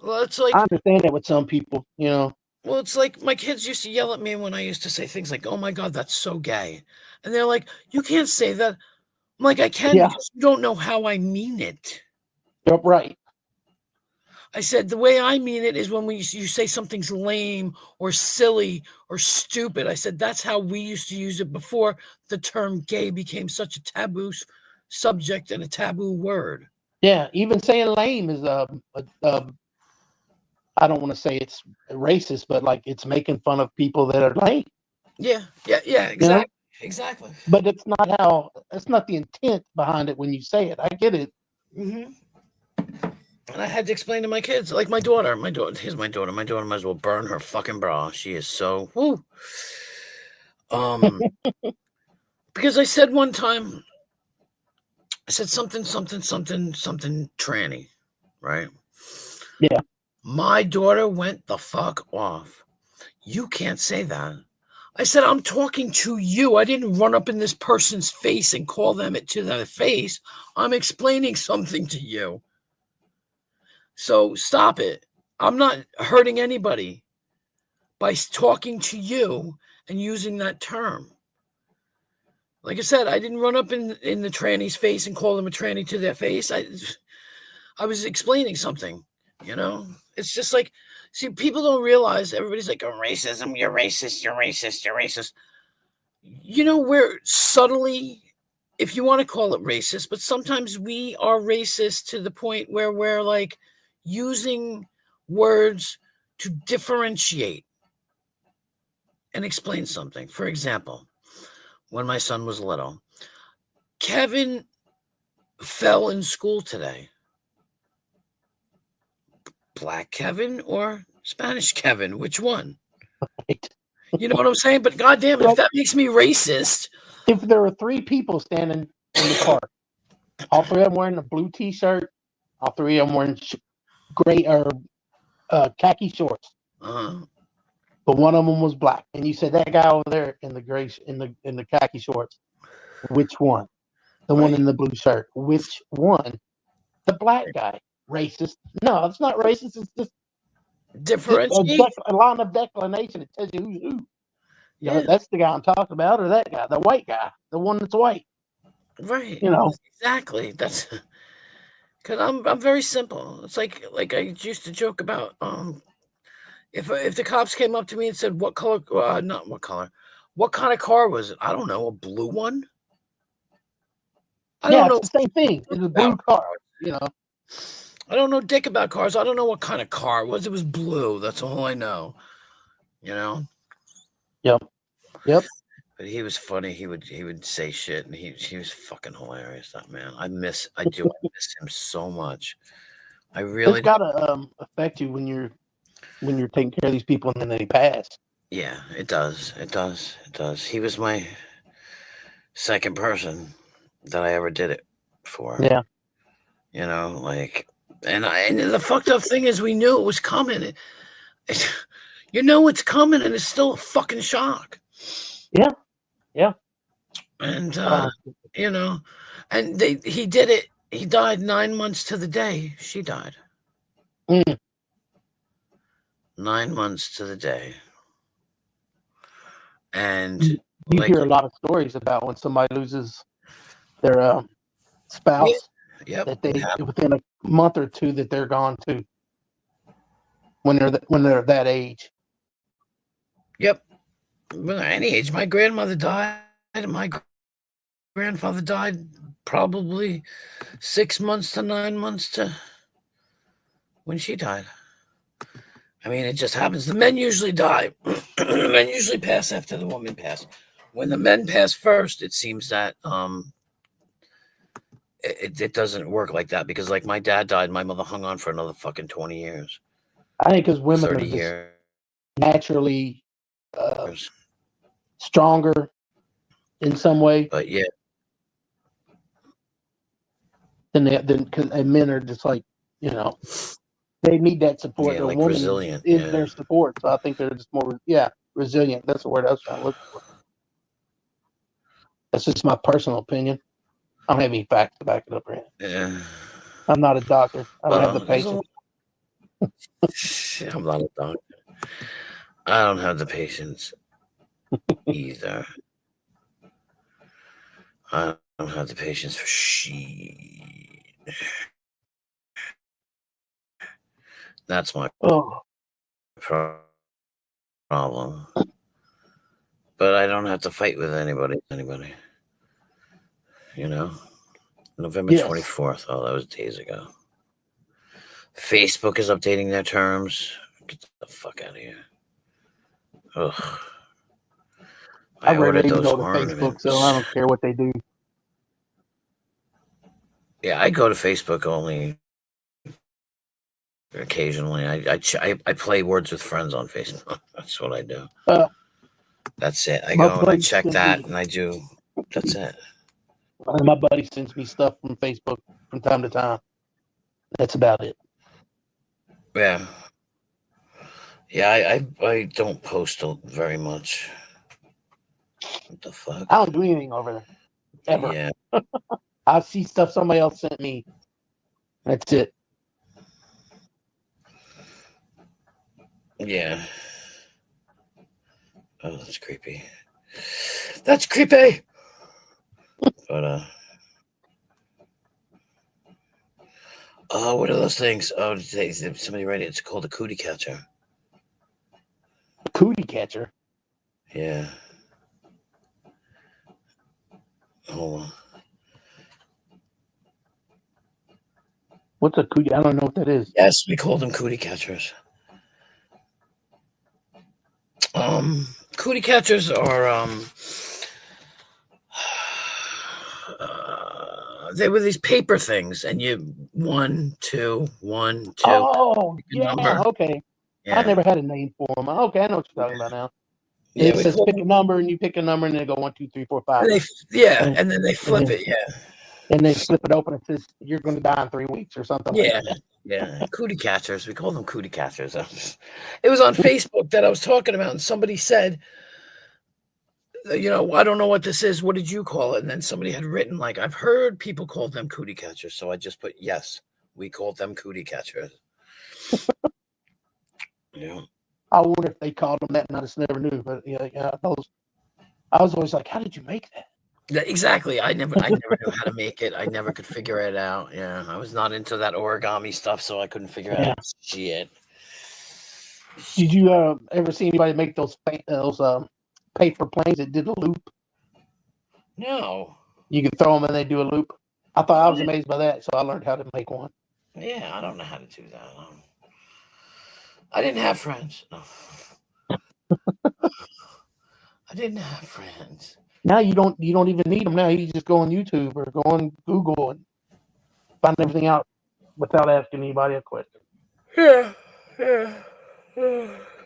Well, it's like I understand that with some people, you know. Well, it's like my kids used to yell at me when I used to say things like, "Oh my God, that's so gay." And they're like, "You can't say that." I'm like, "I can Yeah. because you don't know how I mean it." Yep, right. I said, "The way I mean it is when you say something's lame or silly or stupid." I said, "That's how we used to use it before the term gay became such a taboo subject and a taboo word." Yeah, even saying lame is I don't want to say it's racist, but like it's making fun of people that are lame. Yeah, exactly, You know? exactly. But that's not the intent behind it when you say it. I get it. Mm-hmm. And I had to explain to my kids, like my daughter, here's my daughter. My daughter might as well burn her fucking bra. She is so woo. Because I said one time, I said something tranny, right? Yeah. My daughter went the fuck off. You can't say that. I said, I'm talking to you. I didn't run up in this person's face and call them it to their face. I'm explaining something to you. So stop it. I'm not hurting anybody by talking to you and using that term. Like I said, I didn't run up in the tranny's face and call them a tranny to their face. I was explaining something, you know? It's just like, see, people don't realize, everybody's like, oh, racism, you're racist, you're racist, you're racist. You know, we're subtly, if you want to call it racist, but sometimes we are racist to the point where we're like using words to differentiate and explain something. For example, when my son was little, Kevin fell in school today. Black Kevin or Spanish Kevin? Which one? You know what I'm saying? But goddamn, if that makes me racist. If there are 3 people standing in the car, all 3 of them wearing a blue T-shirt, all 3 of them wearing gray or khaki shorts, but one of them was black, and you said that guy over there in the gray in the khaki shorts, which one? The one in the blue shirt. Which one? The black guy. Racist? No, it's not racist. It's just differentiate. A line of declination. It tells you who's who. Yeah, You know, that's the guy I'm talking about, or that guy, the white guy, the one that's white. right. You know, Exactly. That's because I'm very simple. It's like I used to joke about if the cops came up to me and said what color, not what color, what kind of car was it? I don't know, a blue one. I don't know. It's the same thing. It's a blue car. You know, I don't know dick about cars. I don't know what kind of car it was. It was blue. That's all I know. You know. Yep. But he was funny. He would say shit, and he was fucking hilarious. That man. I miss him so much. I really. It's gotta affect you when you're taking care of these people and then they pass. Yeah, it does. It does. He was my second person that I ever did it for. Yeah. You know, like, and the fucked up thing is we knew it was coming. You know it's coming, and it's still a fucking shock. Yeah. And you know, and he did it. He died 9 months to the day she died. 9 months to the day. And you hear a lot of stories about when somebody loses their spouse. Yep. That they within a month or two that they're gone too. When they're that age. Yep. Well, any age. My grandmother died, and my grandfather died probably 6 months to 9 months to when she died. I mean, it just happens. The men usually die. The men usually pass after the woman passed. When the men pass first, it seems that it doesn't work like that, because like my dad died, my mother hung on for another fucking 20 years. I think because women 30 are just years. naturally stronger in some way. But yeah. Than men are just like, you know, they need that support. Yeah, Their like woman resilient, is yeah. their support. So I think they're just more, resilient. That's the word I was trying to look for. That's just my personal opinion. I don't have any facts to back it up, right? Yeah. I'm not a doctor. I don't have the patience. I'm not a doctor. I don't have the patience either. I don't have the patience for shit. That's my Oh, problem. But I don't have to fight with anybody. You know? November yes. 24th. Oh, that was days ago. Facebook is updating their terms. Get the fuck out of here. Ugh. I I rarely ordered even those go to Facebook, ornaments. so I don't care what they do. Yeah, I go to Facebook only occasionally. I play Words with Friends on Facebook. That's what I do. Uh, That's it. I my go and I buddy check sends that me, and I do. That's it. my buddy sends me stuff from Facebook from time to time. That's about it. Yeah. Yeah, I don't post very much. What the fuck? I don't do anything over there ever. Yeah. I see stuff somebody else sent me. That's it. Yeah. Oh, that's creepy. That's creepy. But what are those things? Oh, somebody write it. It's called a cootie catcher. Cootie catcher. Yeah. Hold on. What's a cootie? I don't know what that is. Yes, we call them cootie catchers. Cootie catchers are they were these paper things, and you 1, 2, 1, 2. Oh, pick a yeah. number. Okay. I Yeah. never had a name for them. Okay, I know what you're talking about now. Yeah, It we says call pick a them, number, and you pick a number, and they go 1, 2, 3, 4, 5. and And- then they flip then- it. Yeah. And they flip it open. It says you're going to die in 3 weeks or something Yeah. like that. Yeah. Cootie catchers. We call them cootie catchers. It was on Facebook that I was talking about, and somebody said, I don't know what this is. What did you call it? And then somebody had written, like, I've heard people call them cootie catchers. So I just put, yes, we called them cootie catchers. Yeah. I wonder if they called them that, and I just never knew. But yeah, I was always like, how did you make that? Yeah, exactly. I never knew how to make it. I never could figure it out. Yeah. I was not into that origami stuff, so I couldn't figure Yeah. out shit. Did you ever see anybody make those paper planes that did a loop? No. You could throw them and they do a loop. I thought I was amazed by that, so I learned how to make one. Yeah, I don't know how to do that. I didn't have friends. No. I didn't have friends. Now you don't even need them. Now you just go on YouTube or go on Google and find everything out without asking anybody a question. Yeah.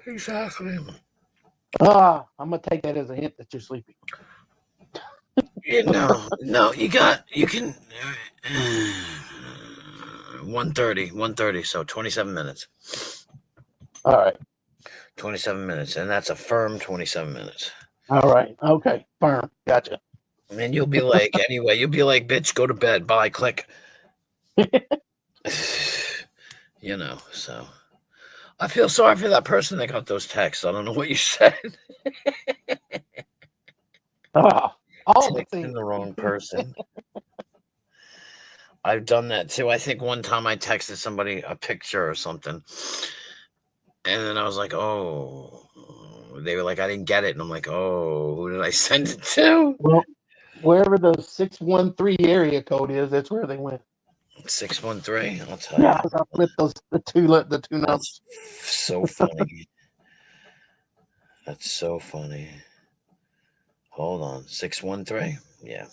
Exactly. I'm gonna take that as a hint that you're sleepy. No, you can 1:30, so 27 minutes. All right. 27 minutes, and that's a firm 27 minutes. All right. Okay. Firm. Gotcha. And you'll be like, anyway, bitch, go to bed. Bye, click. So I feel sorry for that person that got those texts. I don't know what you said. All the Texting things. the wrong person. I've done that too. I think one time I texted somebody a picture or something, and then I was like, oh. They were like, I didn't get it. And I'm like, oh, who did I send it to? Well, wherever the 613 area code is, that's where they went. 613. I'll tell you. Yeah, I flipped the two numbers. That's so funny. That's so funny. Hold on. 613? Yeah.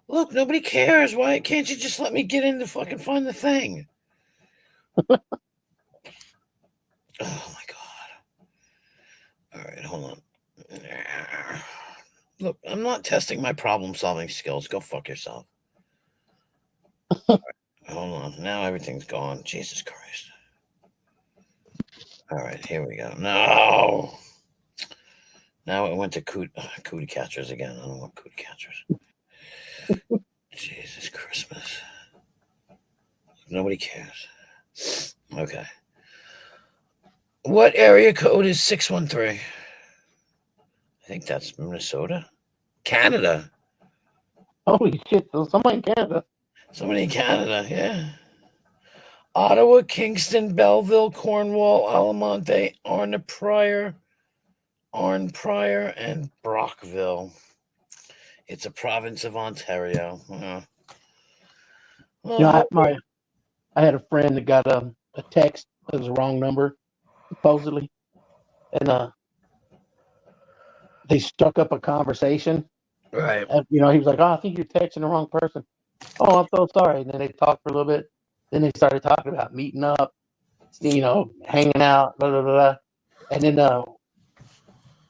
Look, nobody cares. Why can't you just let me get in to fucking find the thing? Oh my God. All right, hold on. Look, I'm not testing my problem-solving skills. Go fuck yourself. Right, hold on. Now everything's gone. Jesus Christ. All right, here we go. No. Now it went to cootie catchers again. I don't want cootie catchers. Jesus Christmas. Nobody cares. Okay. What area code is 613? I think that's Minnesota. Canada. Holy shit! So somebody in Canada. Somebody in Canada, yeah. Ottawa, Kingston, Belleville, Cornwall, Alamonte, Arne Prior, and Brockville. It's a province of Ontario. You know, I had a friend that got a text that was the wrong number, supposedly, and they struck up a conversation. right. And, you know, he was like, "Oh, I think you're texting the wrong person." Oh, I'm so sorry. And then they talked for a little bit. Then they started talking about meeting up, you know, hanging out, blah blah blah. And then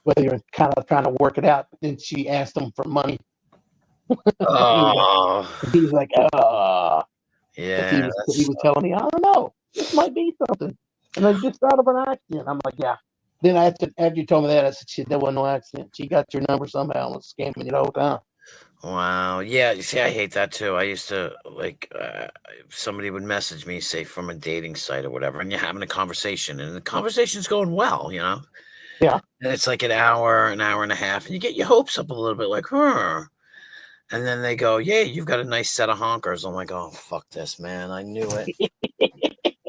whether you're kind of trying to work it out, but then she asked him for money. Oh, He was like, "Oh." yeah. He was telling me, "I don't know, this might be something," and I just thought of an accident. I'm like, "Yeah." Then after you told me that, I said, "Shit, that wasn't no accident. She got your number somehow and was scamming you the whole time." Wow. Yeah. You see, I hate that too. I used to if somebody would message me, say from a dating site or whatever, and you're having a conversation, and the conversation's going well, you know? Yeah. And it's like an hour and a half, and you get your hopes up a little bit, like, huh. And then they go, "Yeah, you've got a nice set of honkers." I'm like, "Oh, fuck this, man. I knew it."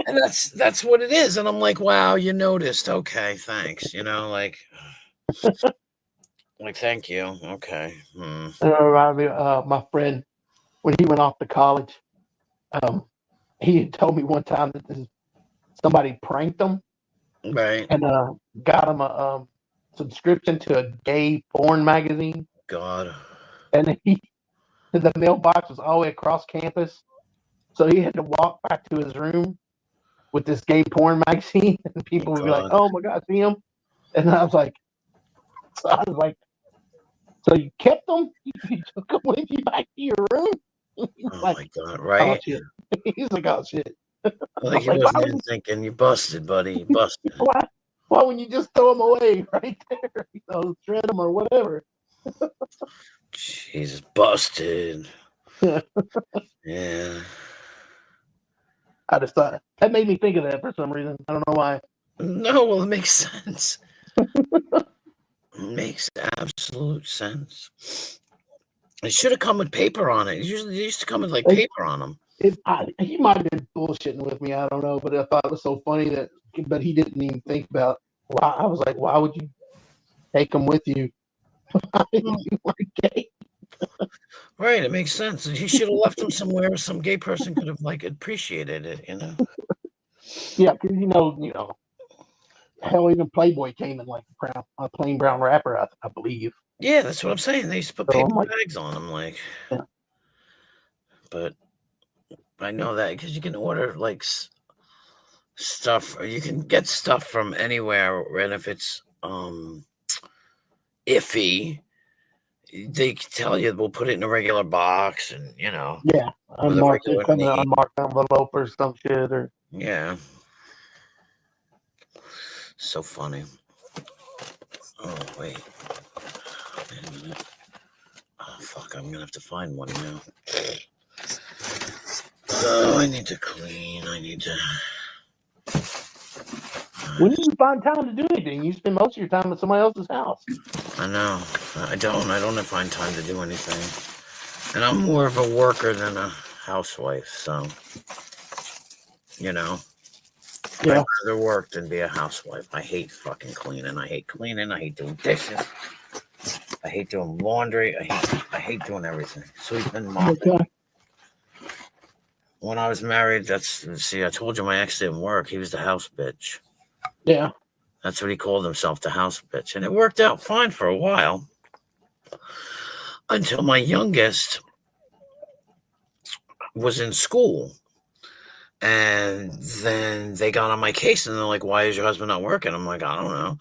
And that's what it is. And I'm like, "Wow, you noticed. Okay, thanks." You know, like thank you. Okay. And it reminded me, my friend, when he went off to college, he had told me one time that somebody pranked him Right. and got him a subscription to a gay porn magazine. God. And the mailbox was all the way across campus. So he had to walk back to his room with this gay porn magazine. And people would be like, "Oh my God, see him?" And I was like, "So you kept them? You took them with you back to your room?" He's Oh like, my God. "Oh Right. shit." He's like, "Oh shit." Like he Like, wasn't even thinking. You busted, buddy. You busted. why wouldn't you just throw them away right there? You know, shred them or whatever. Jesus, busted. Yeah. I just thought that made me think of that for some reason. I don't know why. No, well, it makes sense. It makes absolute sense. It should have come with paper on it. It used to come with like paper on them. He might have been bullshitting with me. I don't know, but I thought it was so funny but he didn't even think about why. I was like, why would you take them with you? You weren't gay. Right, it makes sense. He should have left them somewhere. Some gay person could have like appreciated it, you know. Yeah, because you know, hell, even Playboy came in like a plain brown wrapper, I believe. Yeah, that's what I'm saying. They used to put paper bags on them, like. Yeah. But I know that because you can order like stuff, or you can get stuff from anywhere, and if it's iffy, they tell you we'll put it in a regular box, and you know. Yeah, unmarked envelope or some shit, or yeah. So funny. Oh wait a minute. Oh fuck! I'm gonna have to find one now. Oh, I need to clean. I need to. When do you find time to do anything? You spend most of your time at somebody else's house. I know. I don't find time to do anything. And I'm more of a worker than a housewife, so you know. Yeah. I'd rather work than be a housewife. I hate fucking cleaning. I hate cleaning. I hate doing dishes. I hate doing laundry. I hate doing everything. Sweeping, mopping. Okay. When I was married, I told you my ex didn't work. He was the house bitch. Yeah. That's what he called himself, the house bitch. And it worked out fine for a while. Until my youngest was in school. And then they got on my case and they're like, "Why is your husband not working?" I'm like, "I don't know."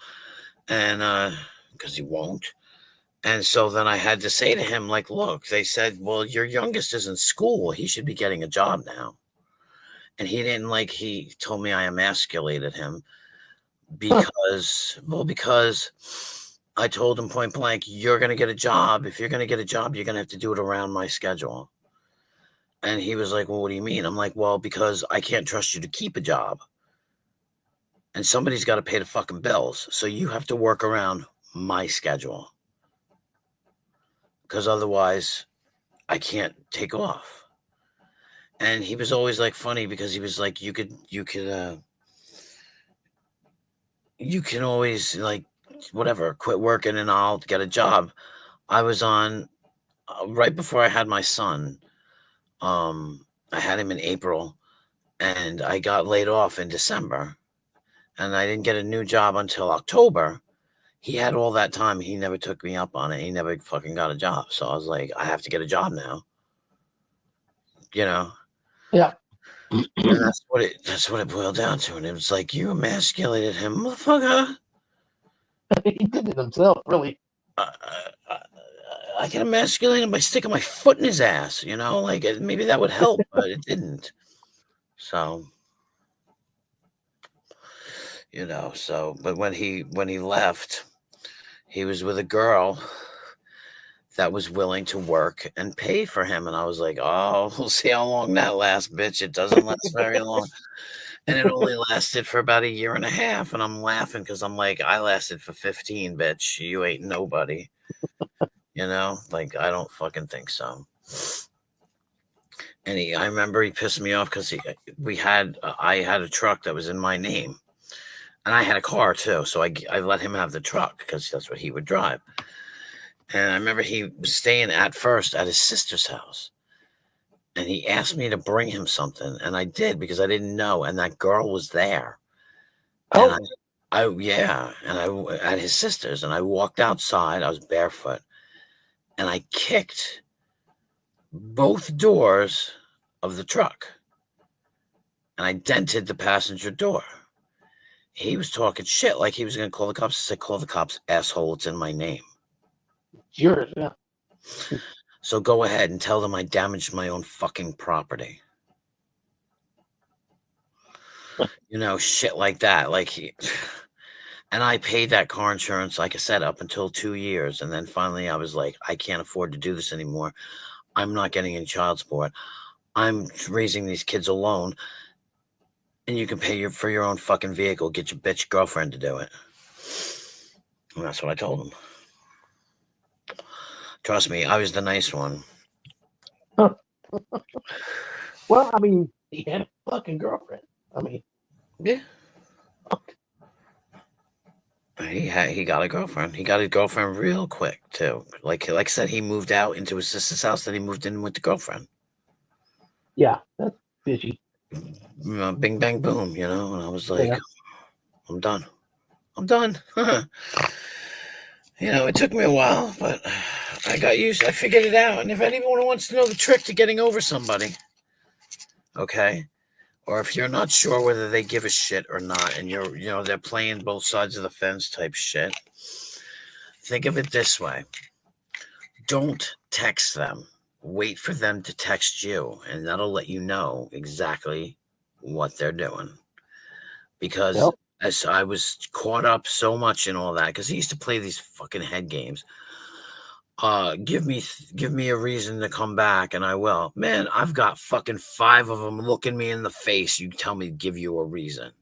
And because he won't. And so then I had to say to him, like, "Look," they said, "Well, your youngest is in school. He should be getting a job now." And he didn't like, he told me I emasculated him because I told him point blank, "You're going to get a job. If you're going to get a job, you're going to have to do it around my schedule." And he was like, "Well, what do you mean?" I'm like, "Well, because I can't trust you to keep a job." and somebody's got to pay the fucking bills. So you have to work around my schedule, because otherwise I can't take off. And he was always like funny, because he was like, you can always, like, whatever, quit working and I'll get a job. I was on right before I had my son. I had him in April, and I got laid off in December, and I didn't get a new job until October. He had all that time. He never took me up on it. He never fucking got a job. So I was like, I have to get a job now. You know? Yeah. And that's what it boiled down to. And it was like, you emasculated him, motherfucker. He did it himself, really. I can emasculate him by sticking my foot in his ass, you know? Like, maybe that would help, but it didn't. So, you know, but when he left, he was with a girl that was willing to work and pay for him. And I was like, oh, we'll see how long that lasts, bitch. It doesn't last very long. And it only lasted for about 1.5 years. And I'm laughing because I'm like, I lasted for 15, bitch. You ain't nobody. You know, like, I don't fucking think so. And I remember he pissed me off because I had a truck that was in my name, and I had a car too. So I let him have the truck because that's what he would drive. And I remember he was staying at first at his sister's house, and he asked me to bring him something, and I did because I didn't know. And that girl was there. Oh, And I at his sister's, and I walked outside. I was barefoot, and I kicked both doors of the truck, and I dented the passenger door. He was talking shit like he was going to call the cops. I said, call the cops, asshole. It's in my name. yours, yeah. So go ahead and tell them I damaged my own fucking property. You know, shit like that. And I paid that car insurance, like I said, up until 2 years. And then finally I was like, I can't afford to do this anymore. I'm not getting any child support. I'm raising these kids alone. And you can pay for your own fucking vehicle. Get your bitch girlfriend to do it. And that's what I told him. Trust me, I was the nice one. Well, I mean, he had a fucking girlfriend. I mean, Yeah. He got a girlfriend. He got his girlfriend real quick too. Like I said, he moved out into his sister's house, then he moved in with the girlfriend. yeah, that's fishy. Bing bang boom, you know. And I was like, Yeah. I'm done. You know, it took me a while, but I got used. I figured it out. And if anyone wants to know the trick to getting over somebody, okay, or if you're not sure whether they give a shit or not, and they're playing both sides of the fence type shit, think of it this way. Don't text them. Wait for them to text you, and that'll let you know exactly what they're doing. Because Yep. as I was caught up so much in all that, because he used to play these fucking head games. Give me a reason to come back, and I will. Man, I've got fucking 5 of them looking me in the face. You tell me to give you a reason.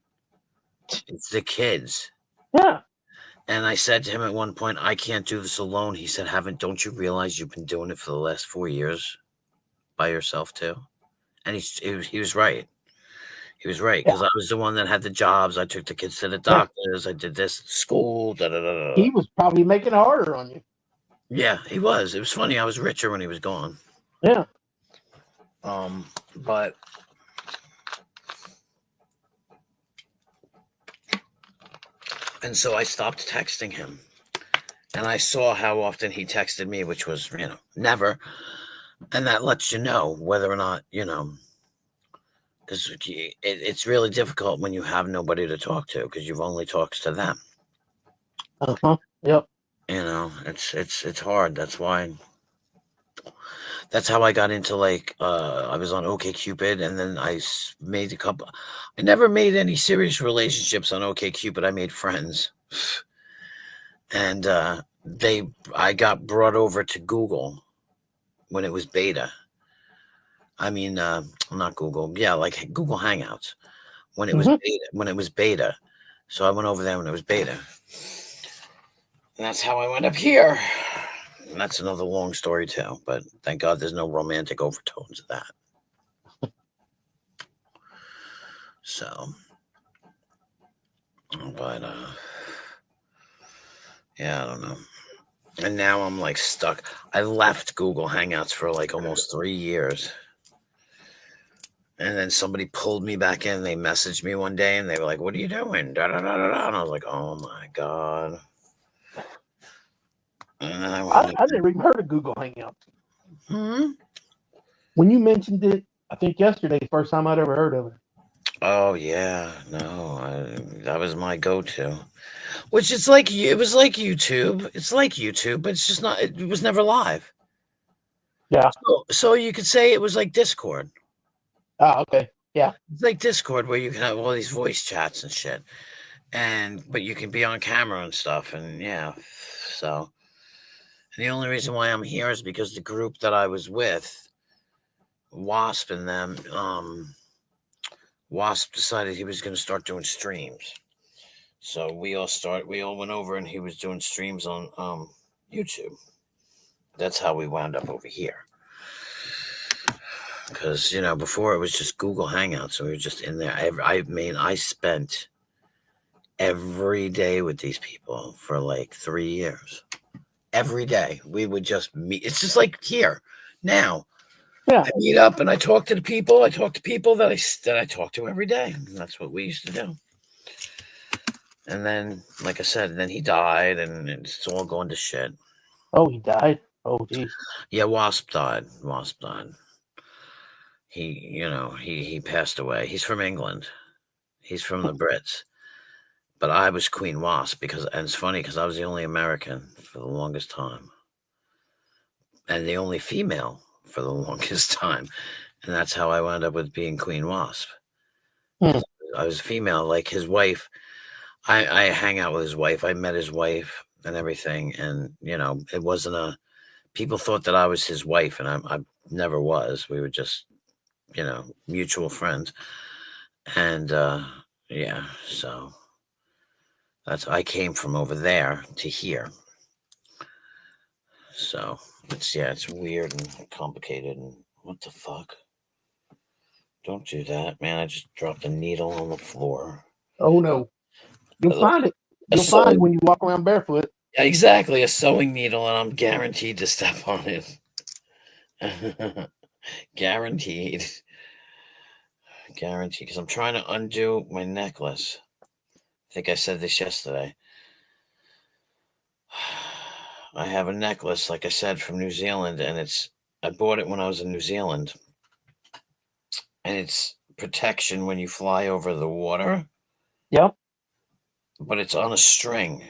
It's the kids. Yeah. And I said to him at one point, I can't do this alone. He said, don't you realize you've been doing it for the last 4 years by yourself too? And he was right. He was right, because I was the one that had the jobs. I took the kids to the doctors. I did this at school. He was probably making it harder on you. Yeah, he was. It was funny. I was richer when he was gone. Yeah. But and so I stopped texting him, and I saw how often he texted me, which was, never. And that lets you know whether or not, because it's really difficult when you have nobody to talk to, because you've only talked to them. Yep. It's hard. That's why. That's how I got into, I was on OkCupid, and then I made a couple. I never made any serious relationships on OkCupid. I made friends, and I got brought over to Google when it was beta. I mean, not Google. Yeah, like Google Hangouts. When it was beta, So I went over there when it was beta. And that's how I went up here. And that's another long story too. But thank God there's no romantic overtones of that. So, but yeah, I don't know. And now I'm like stuck. I left Google Hangouts for like almost 3 years. And then somebody pulled me back in. They messaged me one day and they were like, "What are you doing?" Da, da, da, da, da. And I was like, "Oh my God." And then I never even heard of Google Hangouts. Hmm? When you mentioned it, I think yesterday, first time I'd ever heard of it. Oh yeah, no, that was my go-to. Which it's like it was like YouTube. It's like YouTube, but it's just not. It was never live. Yeah. So you could say it was like Discord. Ah, okay. Yeah. It's like Discord where you can have all these voice chats and shit, but you can be on camera and stuff, and yeah. So, and the only reason why I'm here is because the group that I was with, Wasp and them, Wasp decided he was going to start doing streams. So we all went over and he was doing streams on YouTube. That's how we wound up over here. Because, before it was just Google Hangouts. And we were just in there. I spent every day with these people for like 3 years. Every day. We would just meet. It's just like here now. Yeah. I meet up and I talk to the people. I talk to people that I talk to every day. And that's what we used to do. And then, like I said, then he died, and it's all going to shit. Oh, he died? Oh, geez. Yeah, Wasp died. He passed away. He's from England. He's from the Brits. But I was Queen Wasp and it's funny because I was the only American for the longest time. And the only female for the longest time. And that's how I wound up with being Queen Wasp. Hmm. I was female, like his wife. I hang out with his wife. I met his wife and everything. And, it wasn't people thought that I was his wife, and I never was. We were just, mutual friends. And, yeah, so I came from over there to here. So it's weird and complicated. And what the fuck? Don't do that, man. I just dropped a needle on the floor. Oh, no. You'll find it. You'll find it when you walk around barefoot. Exactly, a sewing needle, and I'm guaranteed to step on it. Guaranteed, because I'm trying to undo my necklace. I think I said this yesterday. I have a necklace, like I said, from New Zealand, and I bought it when I was in New Zealand, and it's protection when you fly over the water. Yep. But it's on a string.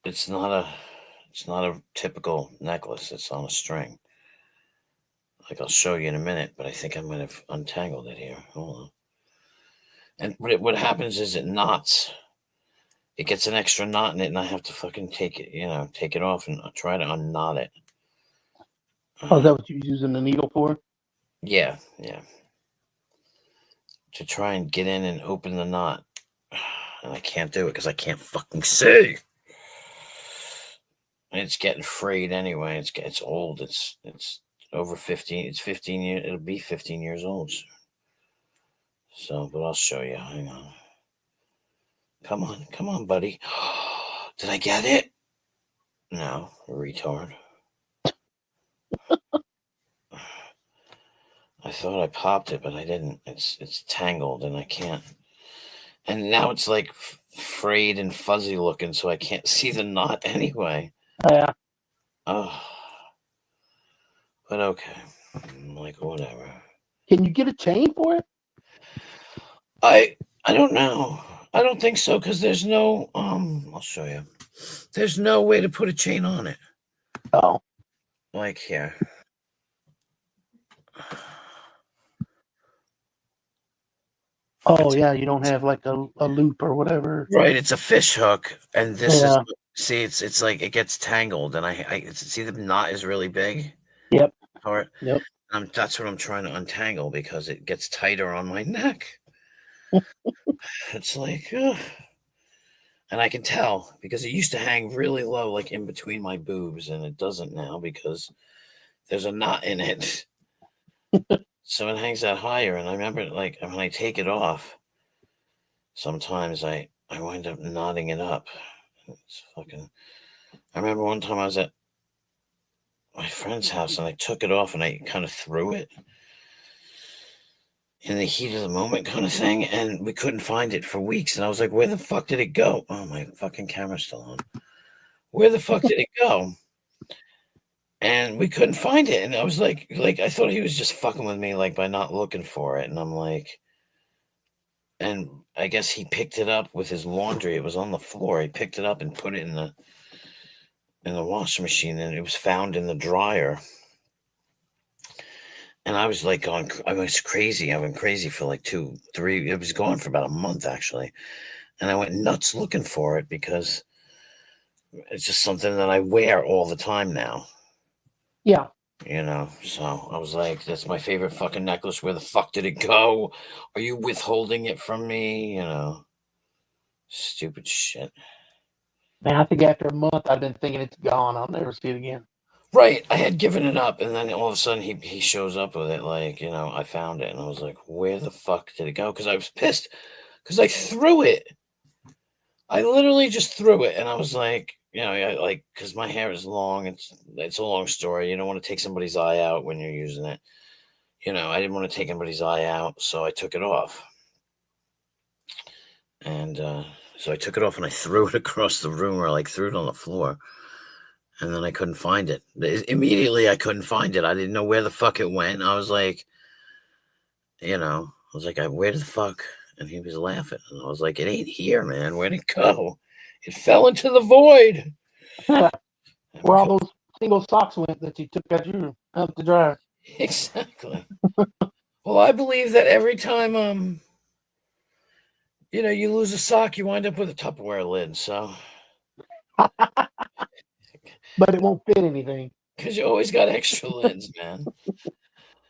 It's not a typical necklace. It's on a string. Like I'll show you in a minute, but I think I might have untangled it here. Hold on. And what happens is it knots. It gets an extra knot in it, and I have to fucking take it off and try to unknot it. Oh, is that what you're using the needle for? Yeah. To try and get in and open the knot. And I can't do it because I can't fucking see. And it's getting frayed anyway. It's old. It's over 15. It's 15 years. It'll be 15 years old soon. So, but I'll show you. Hang on. Come on, buddy. Did I get it? No, retard. I thought I popped it, but I didn't. It's tangled, and I can't. And now it's like frayed and fuzzy looking, so I can't see the knot anyway. Yeah. Oh, but okay. I'm like, whatever. Can you get a chain for it? I don't know. I don't think so, because there's no I'll show you. There's no way to put a chain on it. Oh. Like here. Oh, yeah, you don't have like a loop or whatever. Right, it's a fish hook, and this is it's like it gets tangled, and I see the knot is really big. Yep. Part. Yep. That's what I'm trying to untangle because it gets tighter on my neck. It's like, ugh. And I can tell because it used to hang really low, like in between my boobs, and it doesn't now because there's a knot in it. So it hangs out higher. And I remember, like, when I take it off, sometimes I wind up knotting it up. It's fucking. I remember one time I was at my friend's house and I took it off and I kind of threw it in the heat of the moment, kind of thing, and we couldn't find it for weeks. And I was like, "Where the fuck did it go?" Oh, my fucking camera's still on. Where the fuck did it go? And we couldn't find it. And I was like, I thought he was just fucking with me, like by not looking for it. And I'm like, and I guess he picked it up with his laundry. It was on the floor. He picked it up and put it in the washing machine, and it was found in the dryer. And I was like I was crazy. I went crazy for like 2, 3. It was gone for about a month actually. And I went nuts looking for it because it's just something that I wear all the time now. Yeah. So I was like, that's my favorite fucking necklace. Where the fuck did it go? Are you withholding it from me? Stupid shit. Man, I think after a month, I've been thinking it's gone. I'll never see it again. Right. I had given it up, and then all of a sudden he shows up with it. Like, I found it, and I was like, where the fuck did it go? Because I was pissed because I threw it. I literally just threw it, and I was like, because my hair is long. It's a long story. You don't want to take somebody's eye out when you're using it. I didn't want to take anybody's eye out, so I took it off. And so I took it off and I threw it across the room, or like threw it on the floor. And then I couldn't find it. Immediately, I couldn't find it. I didn't know where the fuck it went. I was like, where the fuck? And he was laughing. And I was like, it ain't here, man. Where'd it go? It fell into the void. Where all those single socks went that you took out the dryer. Exactly. Well, I believe that every time, you lose a sock, you wind up with a Tupperware lid. So. But it won't fit anything. Because you always got extra lids, man.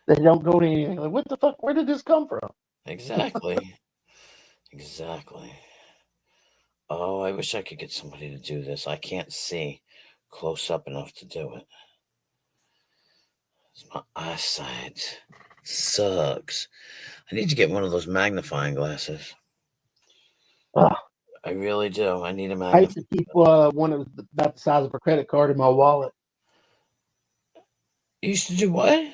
They don't go to anything. Like, what the fuck? Where did this come from? Exactly. Exactly. Oh, I wish I could get somebody to do this. I can't see close up enough to do it. My eyesight sucks. I need to get one of those magnifying glasses. Ugh. I really do. I need a I magnifying. used to keep one that was about the size of a credit card in my wallet. You used to do what?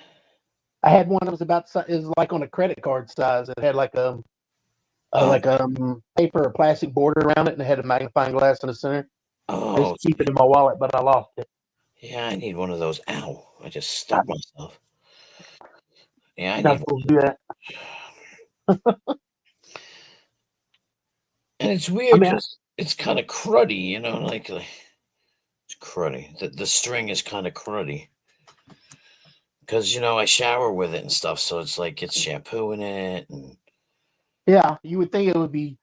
I had one that was it was like on a credit card size. It had like paper or plastic border around it, and it had a magnifying glass in the center. I used to keep it in my wallet, but I lost it. Yeah, I need one of those. Ow! I just stuck myself. Yeah, I Not need supposed to do that. And it's weird because it's kind of cruddy, like it's cruddy. The string is kind of cruddy because I shower with it and stuff, so it's like it's shampoo in it. And yeah, you would think it would be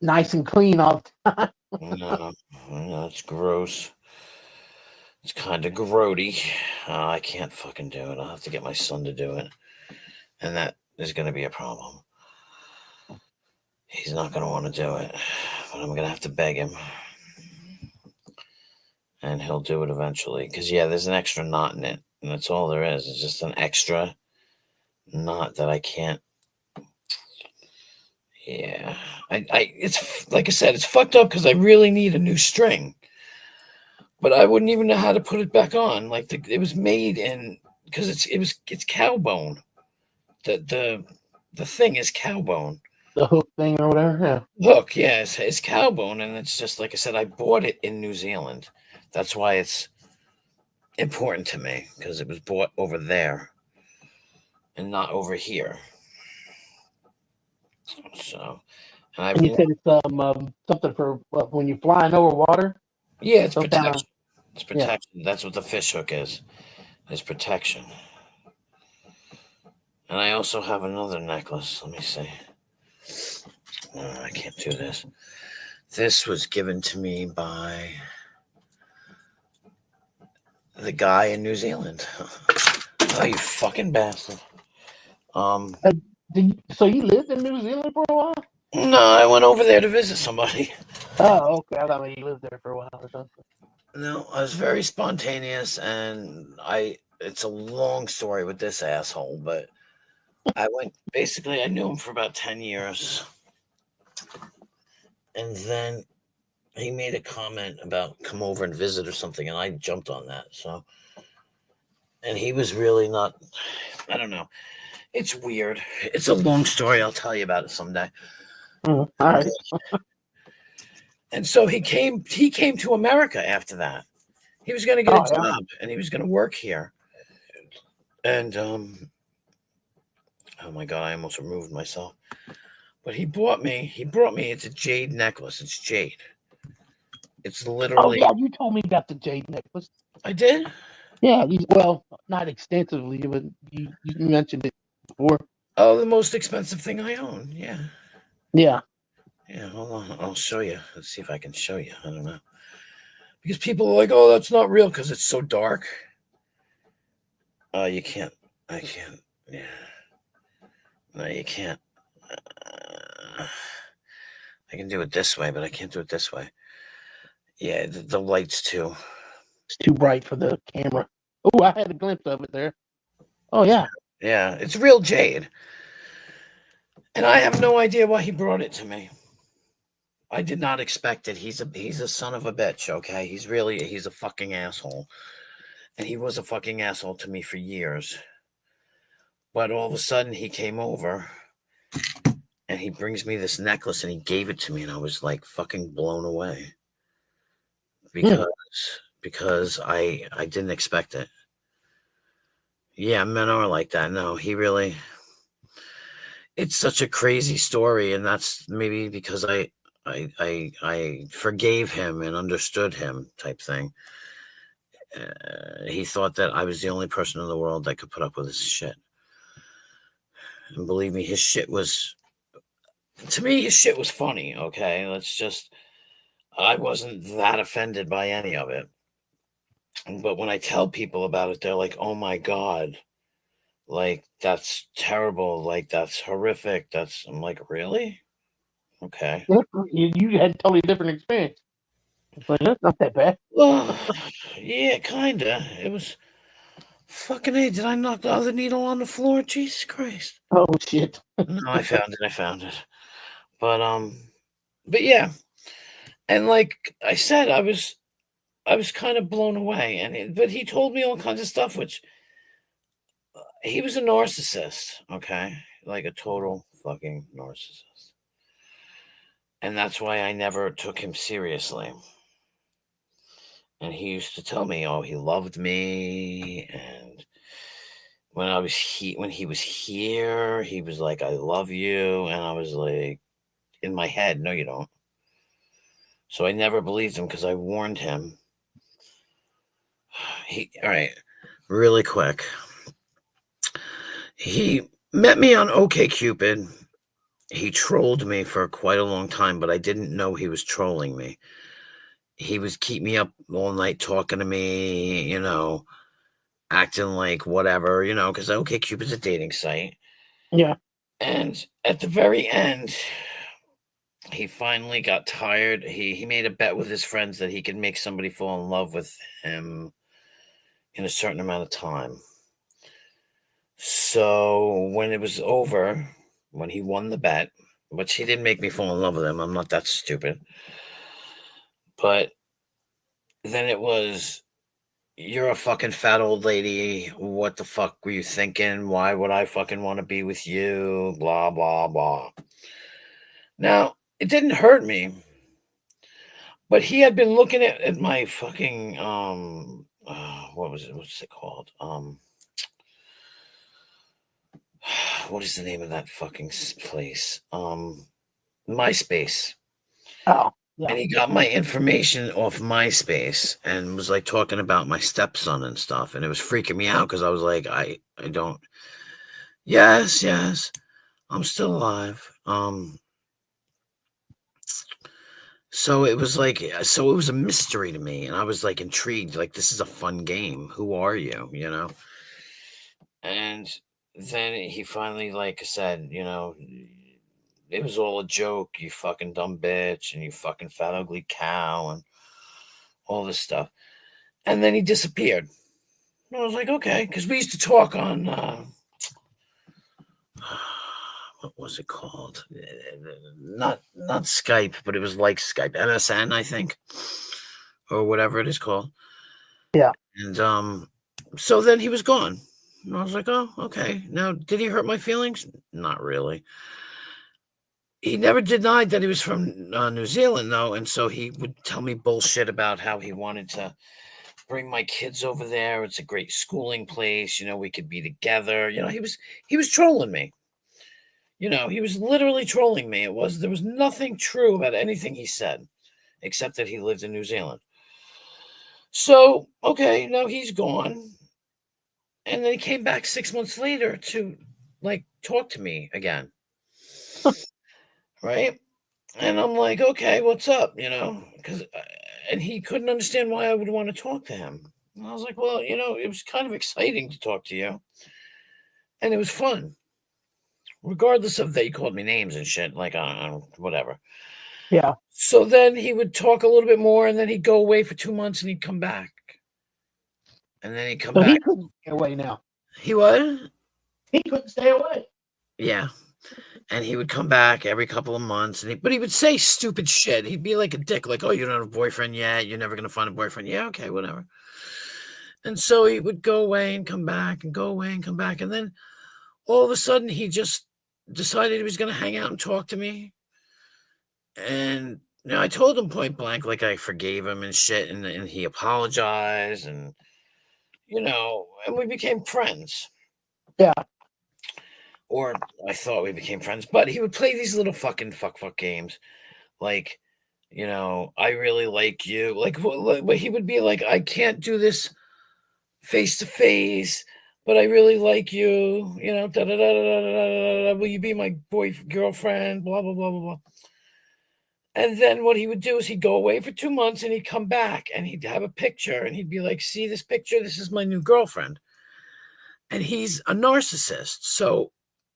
nice and clean all the time. No, it's gross. It's kind of grody. I can't fucking do it. I'll have to get my son to do it, and that is going to be a problem. He's not going to want to do it, but I'm going to have to beg him. And he'll do it eventually. Because, there's an extra knot in it. And that's all there is. It's just an extra knot that I can't. Yeah. It's like I said, it's fucked up because I really need a new string. But I wouldn't even know how to put it back on. Like, it was made in. Because it's cow bone. The thing is cow bone. The hook thing or whatever, yeah. Hook, yeah, it's cow bone, and it's just like I said, I bought it in New Zealand. That's why it's important to me, because it was bought over there and not over here. So, and you said it's something for when you're flying over water. Yeah, it's protection. It's protection. Yeah. That's what the fish hook is. It's protection. And I also have another necklace. Let me see. No, I can't do this. This was given to me by the guy in New Zealand. Oh, you fucking bastard. So you lived in New Zealand for a while? No, I went over there to visit somebody. Oh, okay. I thought maybe you lived there for a while or something. No, I was very spontaneous, and it's a long story with this asshole, but I knew him for about 10 years. And then he made a comment about come over and visit or something, and I jumped on that. So, and he was really not, I don't know. It's weird. It's a long story. I'll tell you about it someday. All right. And so he came to America after that. He was going to get a job and he was going to work here. And, oh my God, I almost removed myself. But he brought me, it's a jade necklace. It's jade. It's literally. Oh, yeah, you told me about the jade necklace. I did? Yeah, well, not extensively, but you mentioned it before. Oh, the most expensive thing I own. Yeah. Yeah. Yeah, hold on. I'll show you. Let's see if I can show you. I don't know. Because people are like, oh, that's not real because it's so dark. You can't. I can't. Yeah. No, you can't. I can do it this way, but I can't do it this way. Yeah, the light's too. It's too bright for the camera. Oh, I had a glimpse of it there. Oh, yeah. Yeah, it's real jade. And I have no idea why he brought it to me. I did not expect it. He's a son of a bitch, okay? He's a fucking asshole. And he was a fucking asshole to me for years. But all of a sudden he came over and he brings me this necklace and he gave it to me and I was like fucking blown away. Because I didn't expect it. Yeah, men are like that. No, it's such a crazy story, and that's maybe because I forgave him and understood him type thing. He thought that I was the only person in the world that could put up with his shit. And believe me, his shit was funny, okay? I wasn't that offended by any of it. But when I tell people about it, they're like, oh my God, like, that's terrible. Like, that's horrific. I'm like, really? Okay. You had a totally different experience. But that's not that bad. Well, yeah, kind of. It was fucking A. Did I knock the other needle on the floor? Jesus Christ. Oh, shit. No, I found it. But yeah. And like I said, I was kind of blown away. But he told me all kinds of stuff, which he was a narcissist, okay? Like a total fucking narcissist. And that's why I never took him seriously. And he used to tell me, oh, he loved me. And when he was here, he was like, I love you. And I was like, in my head, no, you don't. So I never believed him because I warned him. All right, really quick. He met me on OkCupid. He trolled me for quite a long time, but I didn't know he was trolling me. He would keep me up all night talking to me, acting like whatever, because OkCupid's a dating site. Yeah. And at the very end, he finally got tired. He made a bet with his friends that he could make somebody fall in love with him in a certain amount of time. So when it was over, when he won the bet, which he didn't make me fall in love with him, I'm not that stupid. But then it was, you're a fucking fat old lady. What the fuck were you thinking? Why would I fucking want to be with you? Blah, blah, blah. Now, it didn't hurt me. But he had been looking at my fucking, what's it called? What is the name of that fucking place? MySpace. Oh, yeah. And he got my information off MySpace and was like talking about my stepson and stuff. And it was freaking me out because I was like, I don't. Yes, I'm still alive. So it was a mystery to me. And I was like intrigued, like, this is a fun game. Who are you? And then he finally, like I said, it was all a joke, you fucking dumb bitch, and you fucking fat ugly cow, and all this stuff. And then he disappeared. And I was like, okay, because we used to talk on what was it called? Not Skype, but it was like Skype, MSN, I think, or whatever it is called. Yeah. And so then he was gone. And I was like, oh, okay. Now, did he hurt my feelings? Not really. He never denied that he was from New Zealand, though, and so he would tell me bullshit about how he wanted to bring my kids over there. It's a great schooling place. We could be together. He was trolling me. He was literally trolling me. There was nothing true about anything he said, except that he lived in New Zealand. So, okay, now he's gone. And then he came back 6 months later to talk to me again. Right. And I'm like, okay, what's up? And he couldn't understand why I would want to talk to him. And I was like, well, it was kind of exciting to talk to you. And it was fun. Regardless of that, he called me names and shit, I don't know, whatever. Yeah. So then he would talk a little bit more, and then he'd go away for 2 months, and he'd come back. And then he'd come back. He couldn't stay away now. He what? He couldn't stay away. Yeah. And he would come back every couple of months, but he would say stupid shit. He'd be like a dick, like, oh, you don't have a boyfriend yet. You're never going to find a boyfriend. Yeah, okay, whatever. And so he would go away and come back and go away and come back. And then all of a sudden, he just decided he was going to hang out and talk to me. And I told him point blank, I forgave him and shit. And he apologized. And, and we became friends. Yeah. Or I thought we became friends, but he would play these little fucking fuck games. I really like you. He would be like, I can't do this face to face, but I really like you. Will you be my girlfriend? Blah, blah, blah, blah, blah. And then what he would do is he'd go away for 2 months and he'd come back and he'd have a picture and he'd be like, see this picture? This is my new girlfriend. And he's a narcissist. So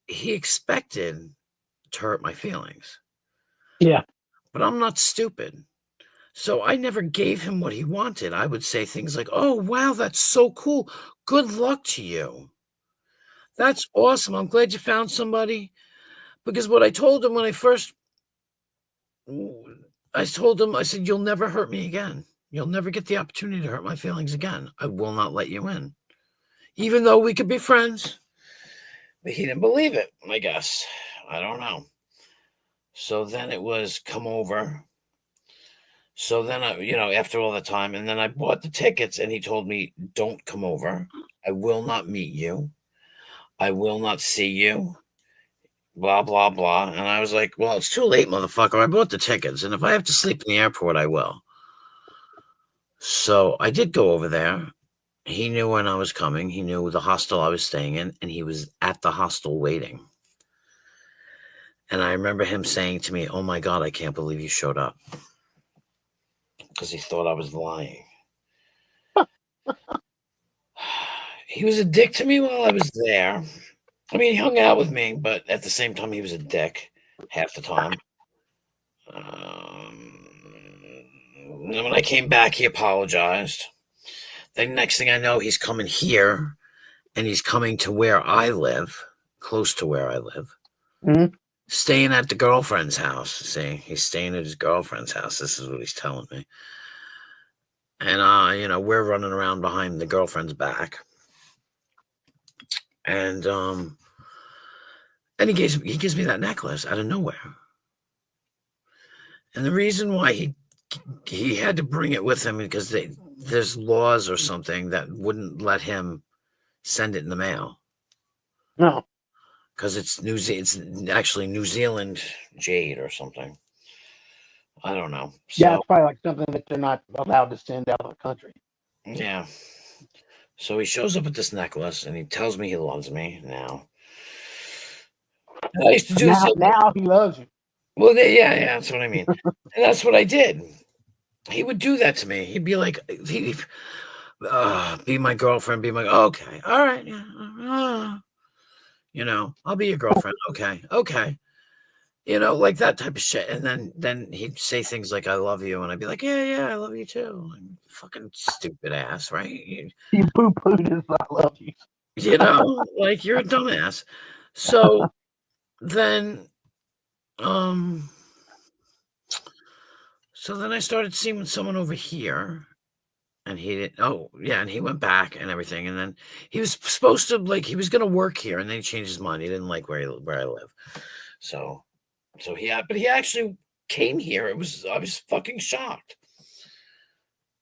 he expected to hurt my feelings. Yeah. But I'm not stupid. So I never gave him what he wanted. I would say things like, oh, wow, that's so cool. Good luck to you. That's awesome. I'm glad you found somebody. Because what I told him I said, you'll never hurt me again. You'll never get the opportunity to hurt my feelings again. I will not let you in. Even though we could be friends. But he didn't believe it, I guess. I don't know. So then it was come over. So then, after all the time, and then I bought the tickets and he told me, don't come over. I will not meet you. I will not see you. Blah, blah, blah. And I was like, well, it's too late, motherfucker. I bought the tickets. And if I have to sleep in the airport, I will. So I did go over there. He knew when I was coming. He knew the hostel I was staying in, and he was at the hostel waiting. And I remember him saying to me, oh, my God, I can't believe you showed up. Because he thought I was lying. He was a dick to me while I was there. I mean, he hung out with me, but at the same time, he was a dick half the time. And when I came back, he apologized. The next thing I know, he's coming here, and he's coming to where I live, close to where I live, staying at the girlfriend's house. See, he's staying at his girlfriend's house. This is what he's telling me. And, we're running around behind the girlfriend's back. And he gives me that necklace out of nowhere. And the reason why he had to bring it with him because there's laws or something that wouldn't let him send it in the mail. No. Because it's actually New Zealand jade or something. I don't know. Yeah, it's probably like something that they're not allowed to send out of the country. Yeah. So he shows up with this necklace and he tells me he loves me now. I used to do now he loves you. Well, yeah, that's what I mean. And that's what I did. He would do that to me. He'd be like, be my girlfriend, okay, all right, yeah. I'll be your girlfriend. Okay. Like that type of shit. And then he'd say things like, I love you. And I'd be like, yeah, I love you too. Like, fucking stupid ass, right? You poo-pooed his I love you. Like you're a dumbass. So then, so then I started seeing someone over here. And he didn't. Oh, yeah, and he went back and everything. And then he was supposed to he was gonna work here, and then he changed his mind. He didn't like where I live. So but he actually came here. I was fucking shocked.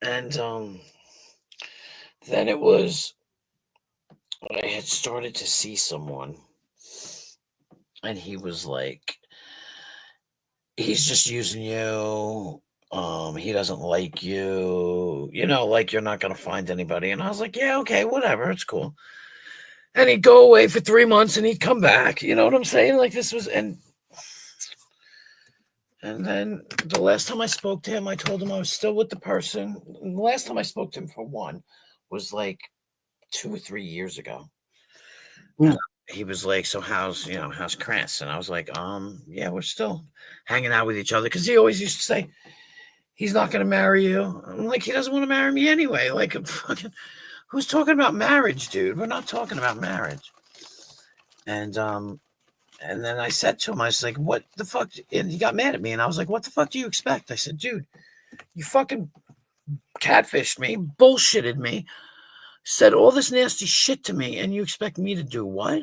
And then I had started to see someone, and he was like, he's just using you. He doesn't like you, like you're not gonna find anybody. And I was like, yeah, okay, whatever, it's cool. And he'd go away for 3 months and he'd come back. You know what I'm saying? Like this was and then the last time I spoke to him, I told him I was still with the person. And the last time I spoke to him for one was like 2 or 3 years ago. Yeah. He was like, so how's Chris? And I was like, yeah, we're still hanging out with each other. Cause he always used to say, he's not going to marry you. I'm like, he doesn't want to marry me anyway. Like, who's talking about marriage, dude? We're not talking about marriage. And then I said to him, I was like, what the fuck? And he got mad at me. And I was like, what the fuck do you expect? I said, dude, you fucking catfished me, bullshitted me, said all this nasty shit to me. And you expect me to do what?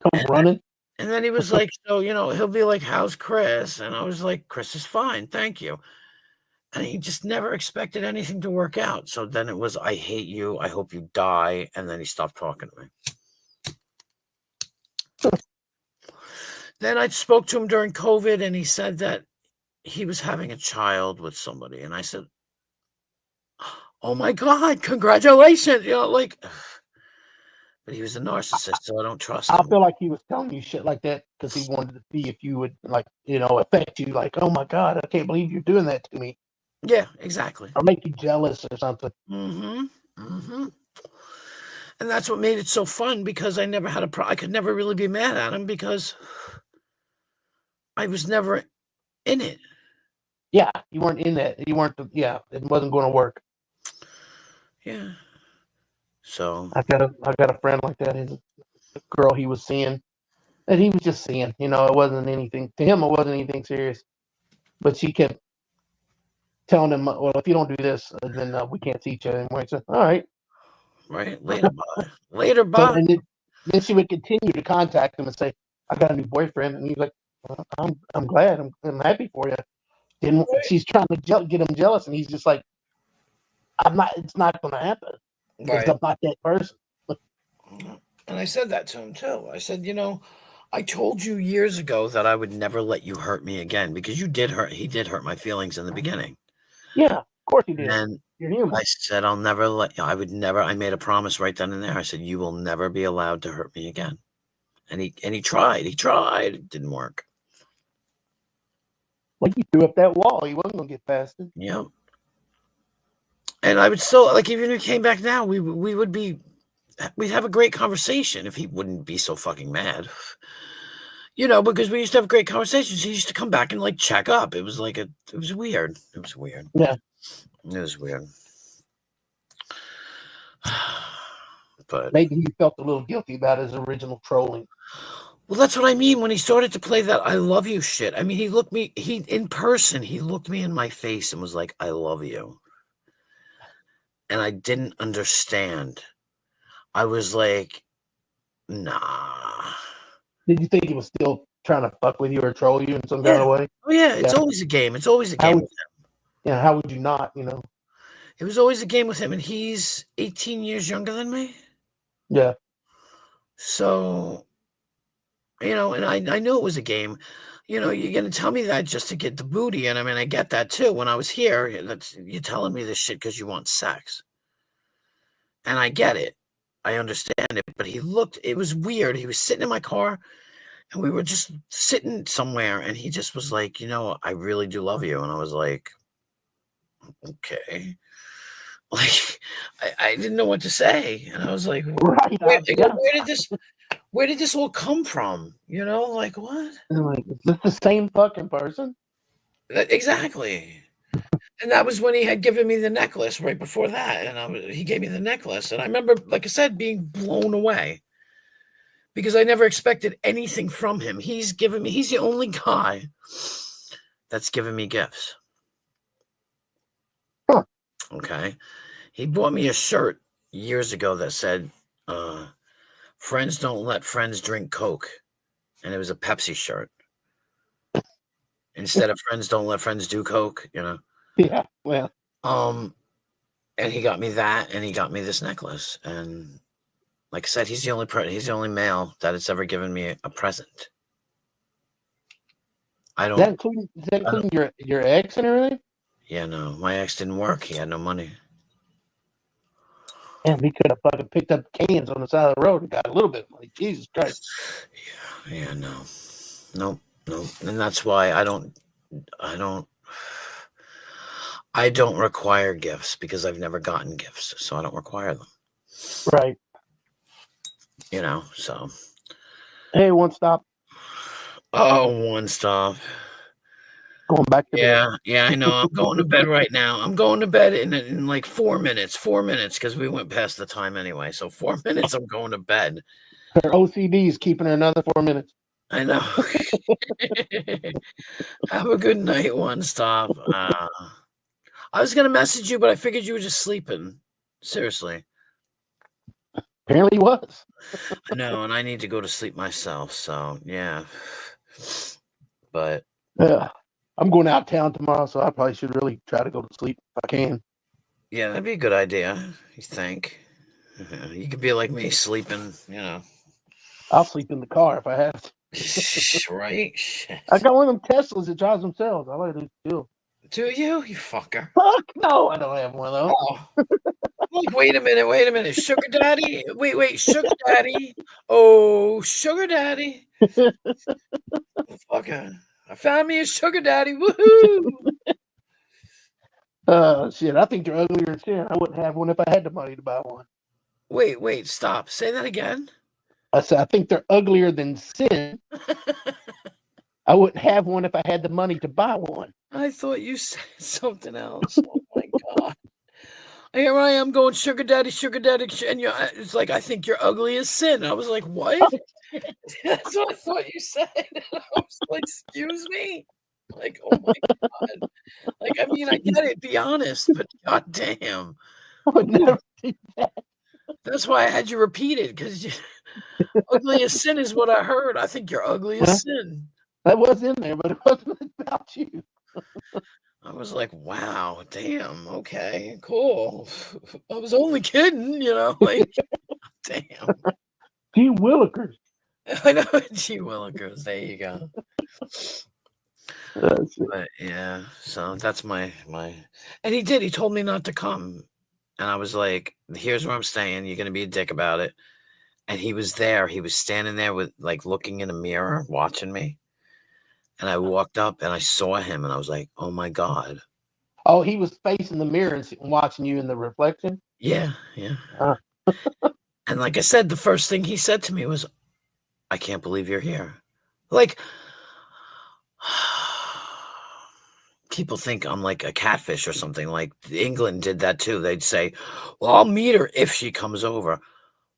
Come running. And then he was like, so, he'll be like, how's Chris? And I was like, Chris is fine. Thank you. And he just never expected anything to work out. So then it was, I hate you. I hope you die. And then he stopped talking to me. Then I spoke to him during COVID and he said that he was having a child with somebody. And I said, oh my God, congratulations. But he was a narcissist, so I don't trust him. I feel like he was telling you shit like that because he wanted to see if you would affect you. Like, oh my God, I can't believe you're doing that to me. Yeah, exactly. Or make you jealous or something. And that's what made it so fun because I never had I could never really be mad at him because I was never in it. Yeah, you weren't in that. You weren't. It wasn't going to work. Yeah. So I got a friend like that. His girl he was seeing, and he was just seeing. It wasn't anything to him. It wasn't anything serious, but she kept telling him, "Well, if you don't do this, then we can't see each other anymore." He said, "All right, later, bye." So, and then she would continue to contact him and say, "I got a new boyfriend," and he's like, well, "I'm glad. I'm happy for you." Then she's trying to get him jealous, and he's just like, "I'm not. It's not going to happen." Because I'm not that person. And I said that to him too. I said, I told you years ago that I would never let you hurt me again because he did hurt my feelings in the beginning. Yeah, of course he did. And you're human. I said, I made a promise right then and there. I said, you will never be allowed to hurt me again. And he tried. It didn't work. Well, you threw up that wall. He wasn't going to get past it. Yeah. And I would still even if he came back now, we'd have a great conversation if he wouldn't be so fucking mad. Because we used to have great conversations. He used to come back and check up. It was it was weird. It was weird. Yeah. It was weird. But maybe he felt a little guilty about his original trolling. Well, that's what I mean when he started to play that I love you shit. I mean, he looked me in my face and was like, I love you. And I didn't understand. I was like, nah. Did you think he was still trying to fuck with you or troll you in some kind of way? Oh, yeah. It's always a game. It's always a game with him. Yeah, how would you not, It was always a game with him, and he's 18 years younger than me. Yeah. So, and I knew it was a game. You're going to tell me that just to get the booty. And I mean, I get that too. When I was here, you're telling me this shit because you want sex. And I get it. I understand it. But it was weird. He was sitting in my car and we were just sitting somewhere. And he just was like, I really do love you. And I was like, okay. Like, I didn't know what to say, and I was like, Right. where, I go, Yeah. where did this all come from? You know, like what? And like, is this the same fucking person? Exactly. And that was when he had given me the necklace right before that, and he gave me the necklace, and I remember, like I said, being blown away because I never expected anything from him. He's the only guy that's given me gifts. Huh. Okay. He bought me a shirt years ago that said, friends don't let friends drink Coke. And it was a Pepsi shirt. Instead of friends don't let friends do Coke, you know. Yeah. Well, And he got me that, and he got me this necklace. And like I said, he's the only male that has ever given me a present. I is don't. that including your ex and everything? Yeah, no. My ex didn't work. He had no money. Damn, he could have fucking picked up cans on the side of the road and got a little bit of money. Jesus Christ. Yeah, no. Nope. And that's why I don't require gifts because I've never gotten gifts, so I don't require them. Right. You know, so. Hey, one stop. Oh, one stop. Going back to bed. Yeah, I know. I'm going to bed right now. I'm going to bed in like 4 minutes. 4 minutes because we went past the time anyway. So 4 minutes, I'm going to bed. Her OCD is keeping her another 4 minutes. I know. Have a good night, one stop. I was gonna message you, but I figured you were just sleeping. Seriously. Apparently he was. I know, and I need to go to sleep myself. So yeah. But Yeah. I'm going out of town tomorrow, so I probably should really try to go to sleep if I can. yeah, that'd be a good idea. You think? You could be like me, sleeping. You know. I'll sleep in the car if I have to. Right? Shit. I got one of them Teslas that drives themselves. I like to do. Do you fucker? Fuck no, I don't have one of those. Oh. Like, wait a minute. Sugar daddy? Wait, sugar daddy. Oh, sugar daddy. Fucker. I found me a sugar daddy. Woohoo! Shit, I think they're uglier than sin. I wouldn't have one if I had the money to buy one. Wait, stop. Say that again. I said, I think they're uglier than sin. I wouldn't have one if I had the money to buy one. I thought you said something else. Oh my God. Here I am going sugar daddy, and it's like, I think you're ugly as sin. I was like, what? That's what I thought you said. I was like, excuse me? Like, oh my God. Like, I mean, I get it, be honest, but goddamn. I would never do that. That's why I had you repeat it, because ugly as sin is what I heard. I think you're ugly as sin. That was in there, but it wasn't about you. I was like, wow, damn, okay, cool. I was only kidding, you know, like, damn. Gee willikers. I know, gee willikers, there you go. But yeah, so that's my, and he told me not to come. And I was like, here's where I'm staying. You're going to be a dick about it. And he was there. He was standing there with, like, looking in a mirror, watching me. And I walked up and I saw him and I was like, oh my God. Oh, he was facing the mirror and watching you in the reflection? Yeah. And like I said, the first thing he said to me was, I can't believe you're here. Like, people think I'm like a catfish or something. Like, England did that too. They'd say, well, I'll meet her if she comes over.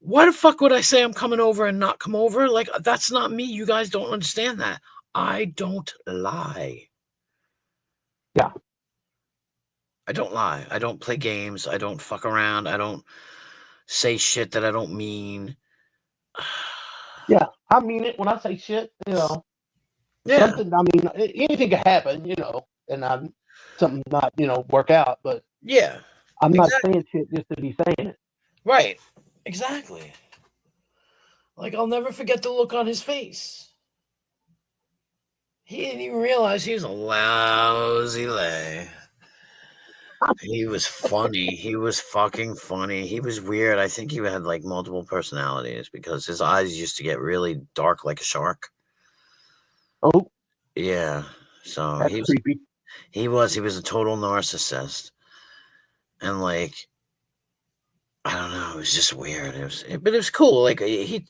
Why the fuck would I say I'm coming over and not come over? Like, that's not me. You guys don't understand that. I don't lie. Yeah. I don't lie. I don't play games. I don't fuck around. I don't say shit that I don't mean. Yeah, I mean it when I say shit, you know. Yeah. Something, I mean, anything could happen, you know, and something not, you know, work out, but Yeah. I'm not saying shit just to be saying it. Right. Exactly. Like, I'll never forget the look on his face. He didn't even realize he was a lousy lay. He was funny. He was fucking funny. He was weird. I think he had like multiple personalities because his eyes used to get really dark like a shark. Oh, Yeah. So that's creepy. he was a total narcissist. And like, I don't know. It was just weird. But it was cool. Like he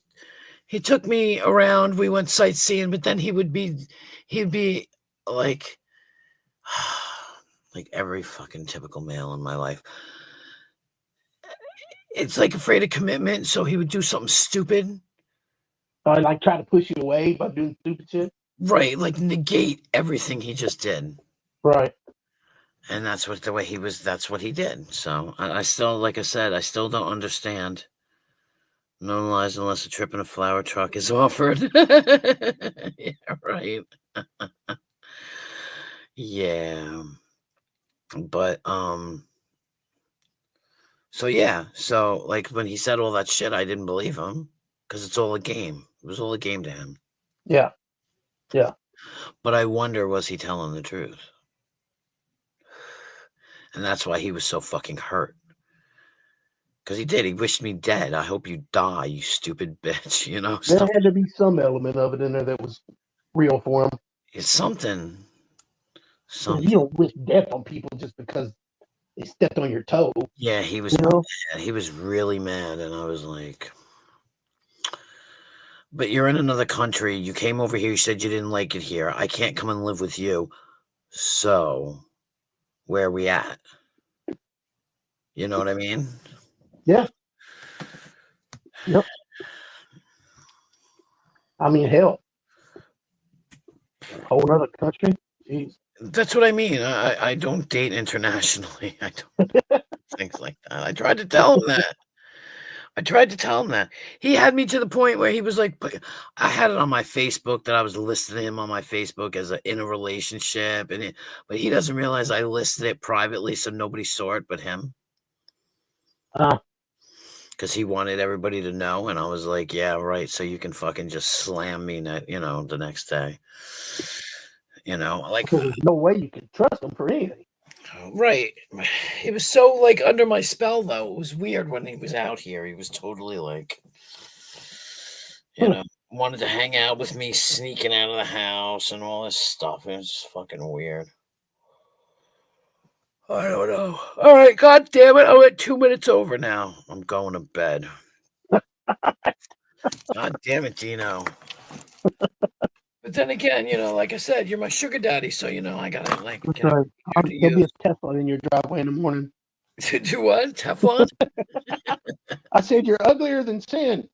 took me around. We went sightseeing, but then he'd be like, like every fucking typical male in my life. It's like afraid of commitment, so he would do something stupid. I like try to push you away by doing stupid shit. Right, like negate everything he just did. Right. And that's what that's what he did. So I still, like I said, I still don't understand. No lies unless a trip in a flower truck is offered. Yeah, right. Yeah. But so yeah, so like when he said all that shit, I didn't believe him because it's all a game. It was all a game to him. Yeah. Yeah. But I wonder, was he telling the truth? And that's why he was so fucking hurt. Because he did. He wished me dead. I hope you die, you stupid bitch. You know, There stuff. had to be some element of it in there that was real for him. It's something. You don't wish death on people just because they stepped on your toe. Yeah, he was You know? mad. He was really mad. And I was like, but you're in another country. You came over here. You said you didn't like it here. I can't come and live with you. So where are we at? You know what I mean? Yeah. Yep. I mean, hell. Whole other country. Jeez. That's what I mean. I don't date internationally. I don't things like that. I tried to tell him that. He had me to the point where he was like, I had it on my Facebook that I was listing him on my Facebook as in a relationship, but he doesn't realize I listed it privately so nobody saw it but him. Because he wanted everybody to know, and I was like, yeah, right. So you can fucking just slam me, the next day. Like There's no way you can trust him for anything. Right. He was so like under my spell though. It was weird when he was out here. He was totally like, wanted to hang out with me, sneaking out of the house and all this stuff. It was fucking weird. I don't know. All right, god damn it. I'm at 2 minutes over now. I'm going to bed. God damn it, Dino. But then again, like I said, you're my sugar daddy, so I gotta like. That's right. There'll be a Tesla in your driveway in the morning. Do what? Teflon? I said you're uglier than sin.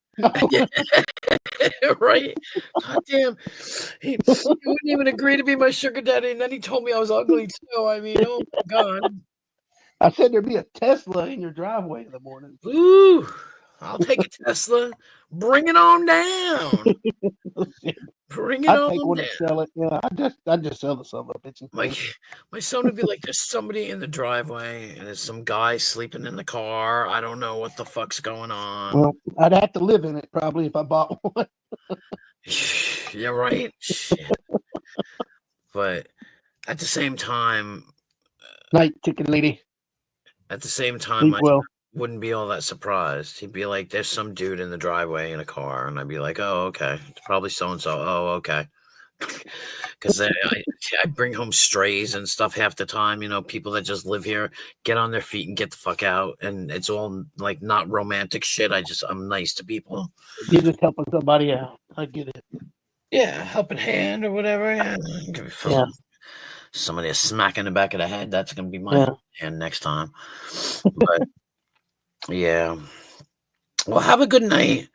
Yeah. Right? God damn. He wouldn't even agree to be my sugar daddy, and then he told me I was ugly too. I mean, oh my god. I said there'd be a Tesla in your driveway in the morning. Ooh, I'll take a Tesla. Bring it on down. Bring it I'd on take one down. and sell it. Yeah, I'd just sell the son of a bitch. My son would be like, there's somebody in the driveway and there's some guy sleeping in the car. I don't know what the fuck's going on. Well, I'd have to live in it probably if I bought one. Yeah, right? Shit. But at the same time, Night, chicken lady. At the same time, Sleep my well. son wouldn't be all that surprised. He'd be like, there's some dude in the driveway in a car. And I'd be like, oh, okay. It's probably so-and-so. Oh, okay. Because I bring home strays and stuff half the time. People that just live here get on their feet and get the fuck out. And it's all like not romantic shit. I'm nice to people. You're just helping somebody out. I get it. Yeah, helping hand or whatever. Yeah. Yeah. Somebody a smack in the back of the head. That's going to be my hand next time. But yeah. Well, have a good night.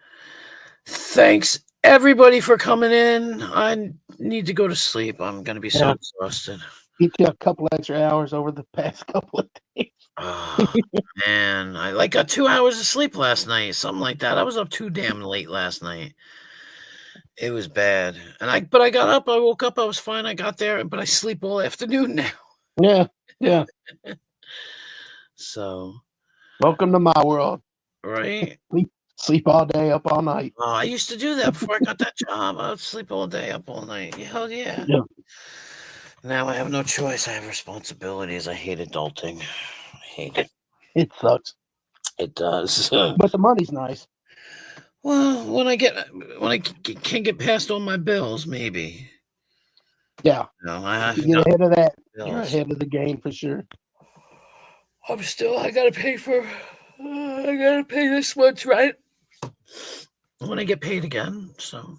Thanks everybody for coming in. I need to go to sleep. I'm going to be so exhausted. Get you a couple extra hours over the past couple of days. Oh, man, I got 2 hours of sleep last night. Something like that. I was up too damn late last night. It was bad. But I got up. I woke up. I was fine. I got there, but I sleep all afternoon now. Yeah. So. Welcome to my world. Right. Sleep all day, up all night. Oh, I used to do that before I got that job. I would sleep all day, up all night. Hell yeah. Now I have no choice. I have responsibilities. I hate adulting. I hate it. It sucks. It does. But the money's nice. Well, when I can get past all my bills, maybe. Yeah. No, I you get ahead of that. Bills. You're ahead of the game for sure. I gotta pay for I gotta pay this much, right? When I get paid again, so.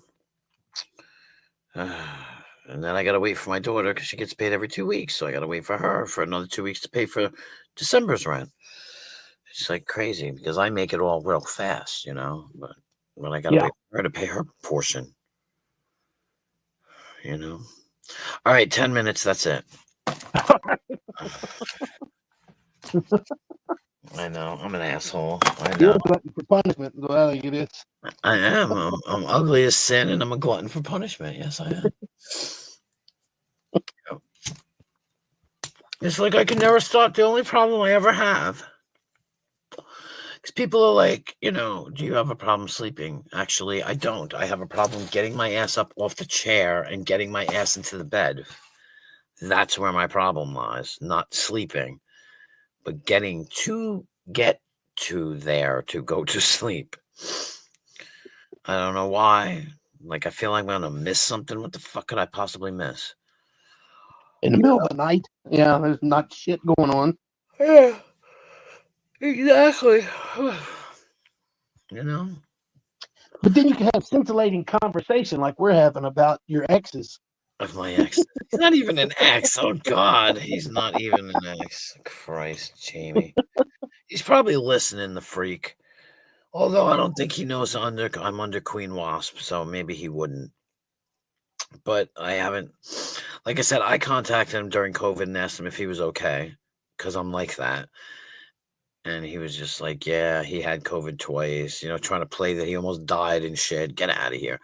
And then I gotta wait for my daughter because she gets paid every 2 weeks. So I gotta wait for her for another 2 weeks to pay for December's rent. It's like crazy because I make it all real fast, but when I gotta Yeah. wait for her to pay her portion, All right, 10 minutes, that's it. I know, I'm an asshole. I You're know. a glutton for punishment. Well, it is. I am. I'm ugly as sin and I'm a glutton for punishment. Yes, I am. It's like I can never stop. The only problem I ever have, because people are like, do you have a problem sleeping? Actually, I don't. I have a problem getting my ass up off the chair and getting my ass into the bed. That's where my problem lies. Not sleeping, but getting to there to go to sleep. I don't know why. Like, I feel like I'm going to miss something. What the fuck could I possibly miss? In the middle of the night. Yeah, there's not shit going on. Yeah, exactly. But then you can have scintillating conversation like we're having about your exes. Of my ex. He's not even an ex. Oh, God. He's not even an ex. Christ, Jamie. He's probably listening, the freak. Although I don't think he knows I'm under Queen Wasp, so maybe he wouldn't. But I haven't. Like I said, I contacted him during COVID and asked him if he was okay, because I'm like that. And he was just like, yeah, he had COVID twice, trying to play that he almost died and shit. Get out of here.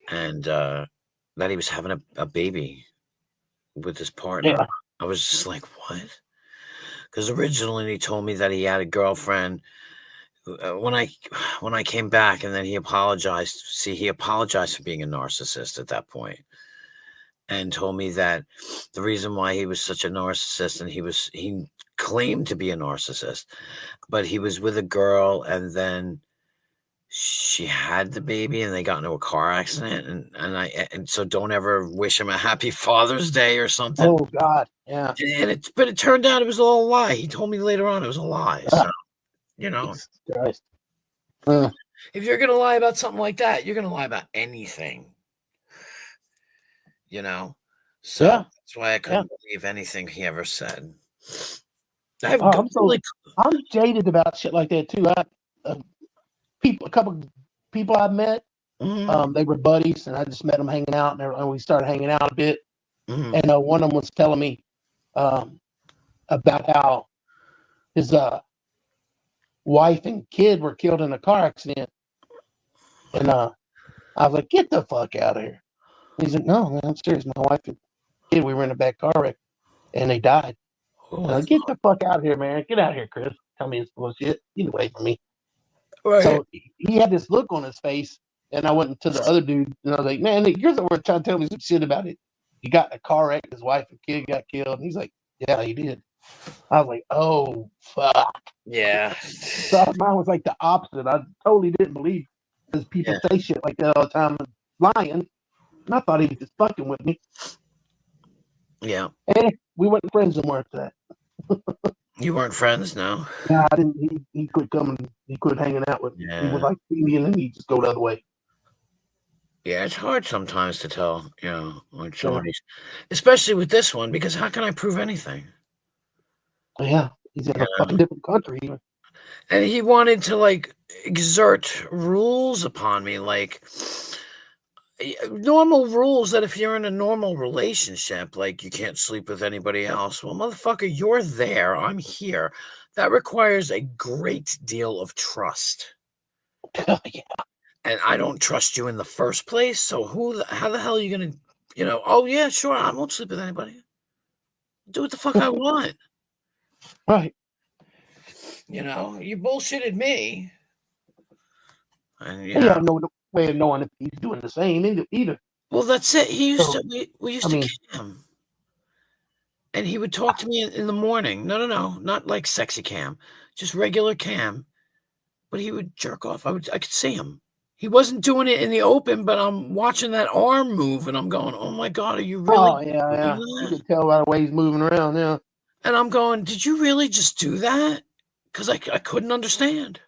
And that he was having a baby with his partner. Yeah. I was just like, what? Because originally he told me that he had a girlfriend. When I came back, and then he apologized. See, he apologized for being a narcissist at that point, and told me that the reason why he was such a narcissist, and he claimed to be a narcissist, but he was with a girl, and then she had the baby, and they got into a car accident, and so don't ever wish him a happy Father's Day or something. Oh God, yeah. But it turned out it was all a lie. He told me later on it was a lie. So, Jesus Christ. if you're gonna lie about something like that, you're gonna lie about anything. So Yeah. that's why I couldn't believe anything he ever said. I'm I'm jaded about shit like that too. A couple people I've met, they were buddies, and I just met them hanging out, and we started hanging out a bit. And one of them was telling me about how his wife and kid were killed in a car accident, and I was like, "Get the fuck out of here!" He's like, "No, man, I'm serious. My wife and kid, we were in a bad car wreck, and they died." Get the fuck out of here, man! Get out of here, Chris. Tell me this bullshit. Get away from me. Right. So he had this look on his face, and I went to the other dude, and I was like, "Man, you're the one trying to tell me some shit about it. He got in a car wreck, his wife and kid got killed." And he's like, "Yeah, he did." I was like, "Oh, fuck." Yeah. So mine was like the opposite. I totally didn't believe, because people say shit like that all the time, lying. And I thought he was just fucking with me. Yeah. And we weren't friends anymore after that. You weren't friends, no? Yeah, I didn't. He quit coming. He quit hanging out with me. Yeah. He would like see me, and then he'd just go the other way. Yeah, it's hard sometimes to tell, when somebody's, especially with this one, because how can I prove anything? Yeah, he's in a fucking different country. And he wanted to exert rules upon me, like normal rules that if you're in a normal relationship, like you can't sleep with anybody else. Well, motherfucker, you're there. I'm here. That requires a great deal of trust. Yeah. And I don't trust you in the first place. So how the hell are you going to, oh yeah, sure. I won't sleep with anybody. Do what the fuck I want. Right. You bullshitted me. And You have no way of knowing if he's doing the same either. Well, that's it. We used to cam. And he would talk to me in the morning. No, not like sexy cam, just regular cam. But he would jerk off. I could see him. He wasn't doing it in the open, but I'm watching that arm move, and I'm going, "Oh my God, are you really?" Oh yeah. You can tell by the way he's moving around. Yeah. And I'm going, "Did you really just do that?" because I couldn't understand.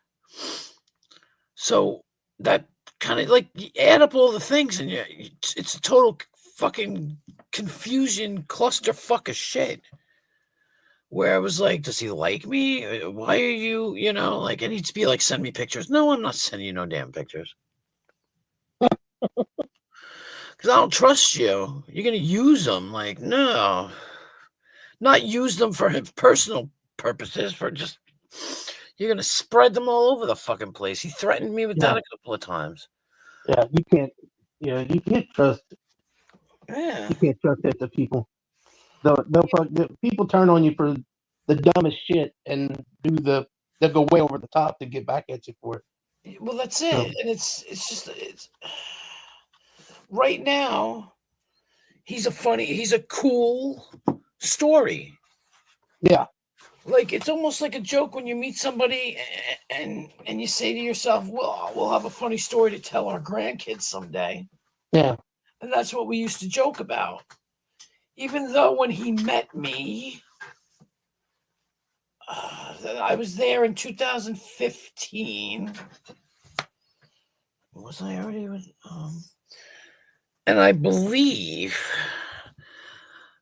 So that kind of like you add up all the things, and it's a total fucking confusion clusterfuck of shit. Where I was like, does he like me? Why are you, like, and he'd be like, send me pictures. No, I'm not sending you no damn pictures. Because I don't trust you. You're going to use them. Like, no. Not use them for his personal purposes, for just, you're going to spread them all over the fucking place. He threatened me with that a couple of times. Yeah, you can't trust. Yeah. You can't trust that to people. The people turn on you for the dumbest shit and they'll go way over the top to get back at you for it. Well, that's it. And it's right now, he's a cool story. Yeah. Like, it's almost like a joke when you meet somebody and you say to yourself, well, we'll have a funny story to tell our grandkids someday. Yeah. And that's what we used to joke about. Even though when he met me, I was there in 2015. Was I already with? And I believe,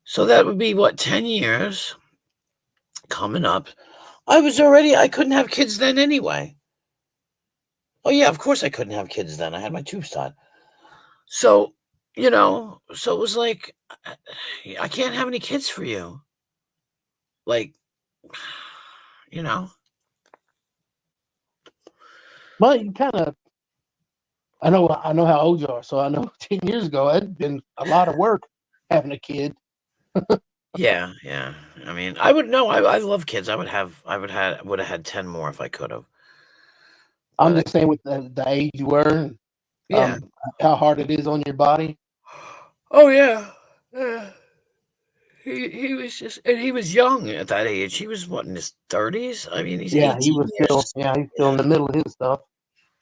so that would be 10 years coming up. I couldn't have kids then anyway. Oh yeah, of course I couldn't have kids then. I had my tubes tied. So, so it was like, I can't have any kids for you. Like, Well, you kind of. I know how old you are, so I know 10 years ago it'd been a lot of work having a kid. Yeah. I mean, I would know. I love kids. would have had 10 more if I could have. I'm just saying with the age you were, Yeah. How hard it is on your body. Oh yeah. He was just, and he was young at that age. He was in his 30s. I mean, he's 18 he was years. he's still in the middle of his stuff.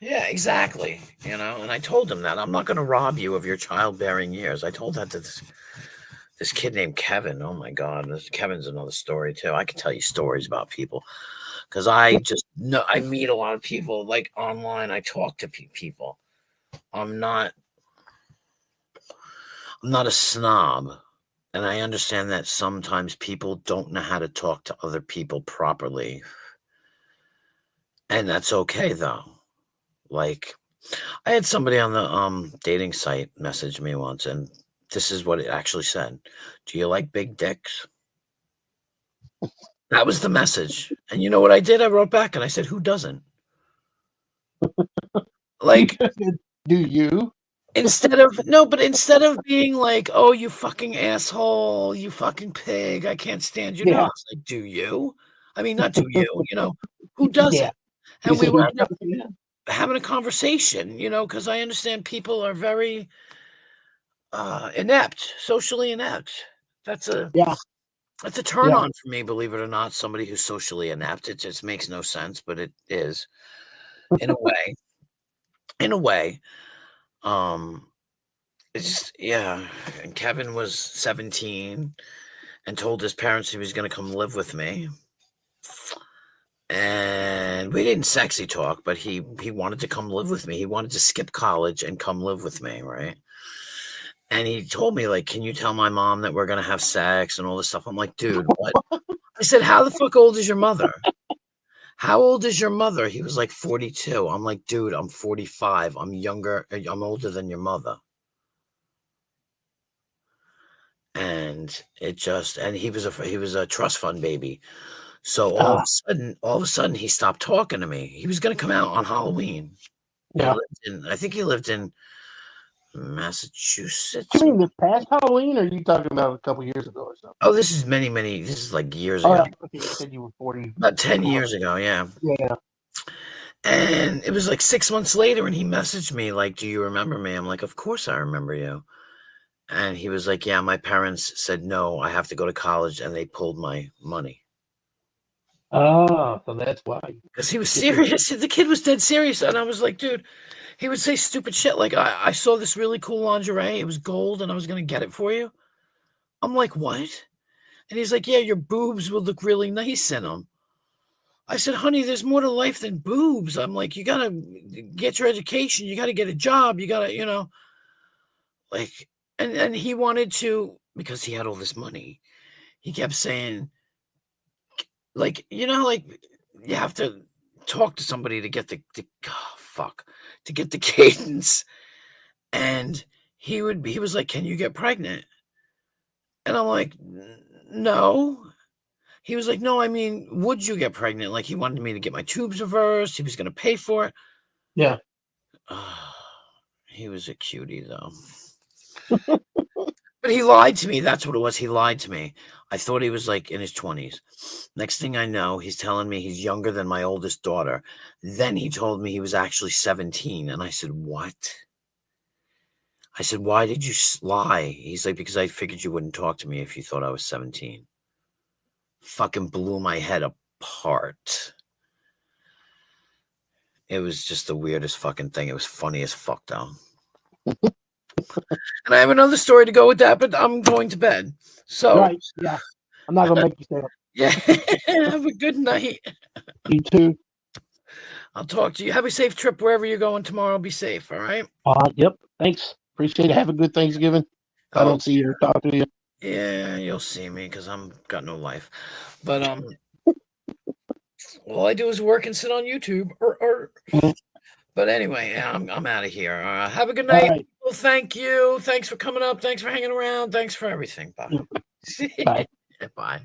Yeah, exactly. And I told him that I'm not going to rob you of your childbearing years. I told that to this kid named Kevin. Oh my God, Kevin's another story too. I can tell you stories about people because I just know I meet a lot of people like online. I talk to people. I'm not a snob, and I understand that sometimes people don't know how to talk to other people properly, and that's okay though. Like, I had somebody on the dating site message me once, and this is what it actually said. Do you like big dicks? That was the message. And you know what I did? I wrote back and I said, who doesn't? Like, do you? Instead of being like, oh, you fucking asshole, you fucking pig, I can't stand you. Yeah. No, it's like, do you? I mean, not do you, who doesn't? Yeah. And we wound up having a conversation, because I understand people are very inept, socially inept. That's a turn on for me, believe it or not. Somebody who's socially inept. It just makes no sense, but it is in a way. It's just, and Kevin was 17 and told his parents he was going to come live with me. And we didn't sexy talk, but he wanted to come live with me. He wanted to skip college and come live with me, right? And he told me, like, can you tell my mom that we're going to have sex and all this stuff? I'm like, dude, what? I said, how the fuck old is your mother? How old is your mother? He was like 42. I'm like, dude, I'm 45. I'm younger. I'm older than your mother. And he was a trust fund baby. So all of a sudden, he stopped talking to me. He was going to come out on Halloween. Yeah. I think he lived in Massachusetts. You mean this past Halloween, or are you talking about a couple years ago or something? Oh, this is this is like years ago. Okay, you said you were 40. About 10 years ago, yeah. Yeah. And it was like 6 months later, and he messaged me like, do you remember me? I'm like, of course I remember you. And he was like, yeah, my parents said, no, I have to go to college, and they pulled my money. Oh, so that's why. Because he was serious. The kid was dead serious. And I was like, dude, he would say stupid shit. Like, I saw this really cool lingerie. It was gold, and I was going to get it for you. I'm like, what? And he's like, yeah, your boobs would look really nice in them. I said, honey, there's more to life than boobs. I'm like, you got to get your education. You got to get a job. You got to, like, and he wanted to, because he had all this money. He kept saying, like, like you have to talk to somebody to get to get the cadence. And he was like, can you get pregnant? And I'm like, no. He was like, no, I mean, would you get pregnant? Like, he wanted me to get my tubes reversed. He was going to pay for it. Yeah. He was a cutie, though. But he lied to me. That's what it was. He lied to me. I thought he was like in his 20s. Next thing I know, he's telling me he's younger than my oldest daughter. Then he told me he was actually 17. And I said, what? I said, why did you lie? He's like, because I figured you wouldn't talk to me if you thought I was 17. Fucking blew my head apart. It was just the weirdest fucking thing. It was funny as fuck, though. And I have another story to go with that, but I'm going to bed. So, right, yeah. I'm not going to make you stay up. Yeah. Have a good night. You too. I'll talk to you. Have a safe trip wherever you're going tomorrow. Be safe, all right? Yep. Thanks. Appreciate it. Have a good Thanksgiving. I don't see you or talk to you. Yeah, you'll see me because I'm got no life. But all I do is work and sit on YouTube. But anyway, I'm out of here. Have a good night. Right. Well, thank you. Thanks for coming up. Thanks for hanging around. Thanks for everything. Bye. Bye. Bye.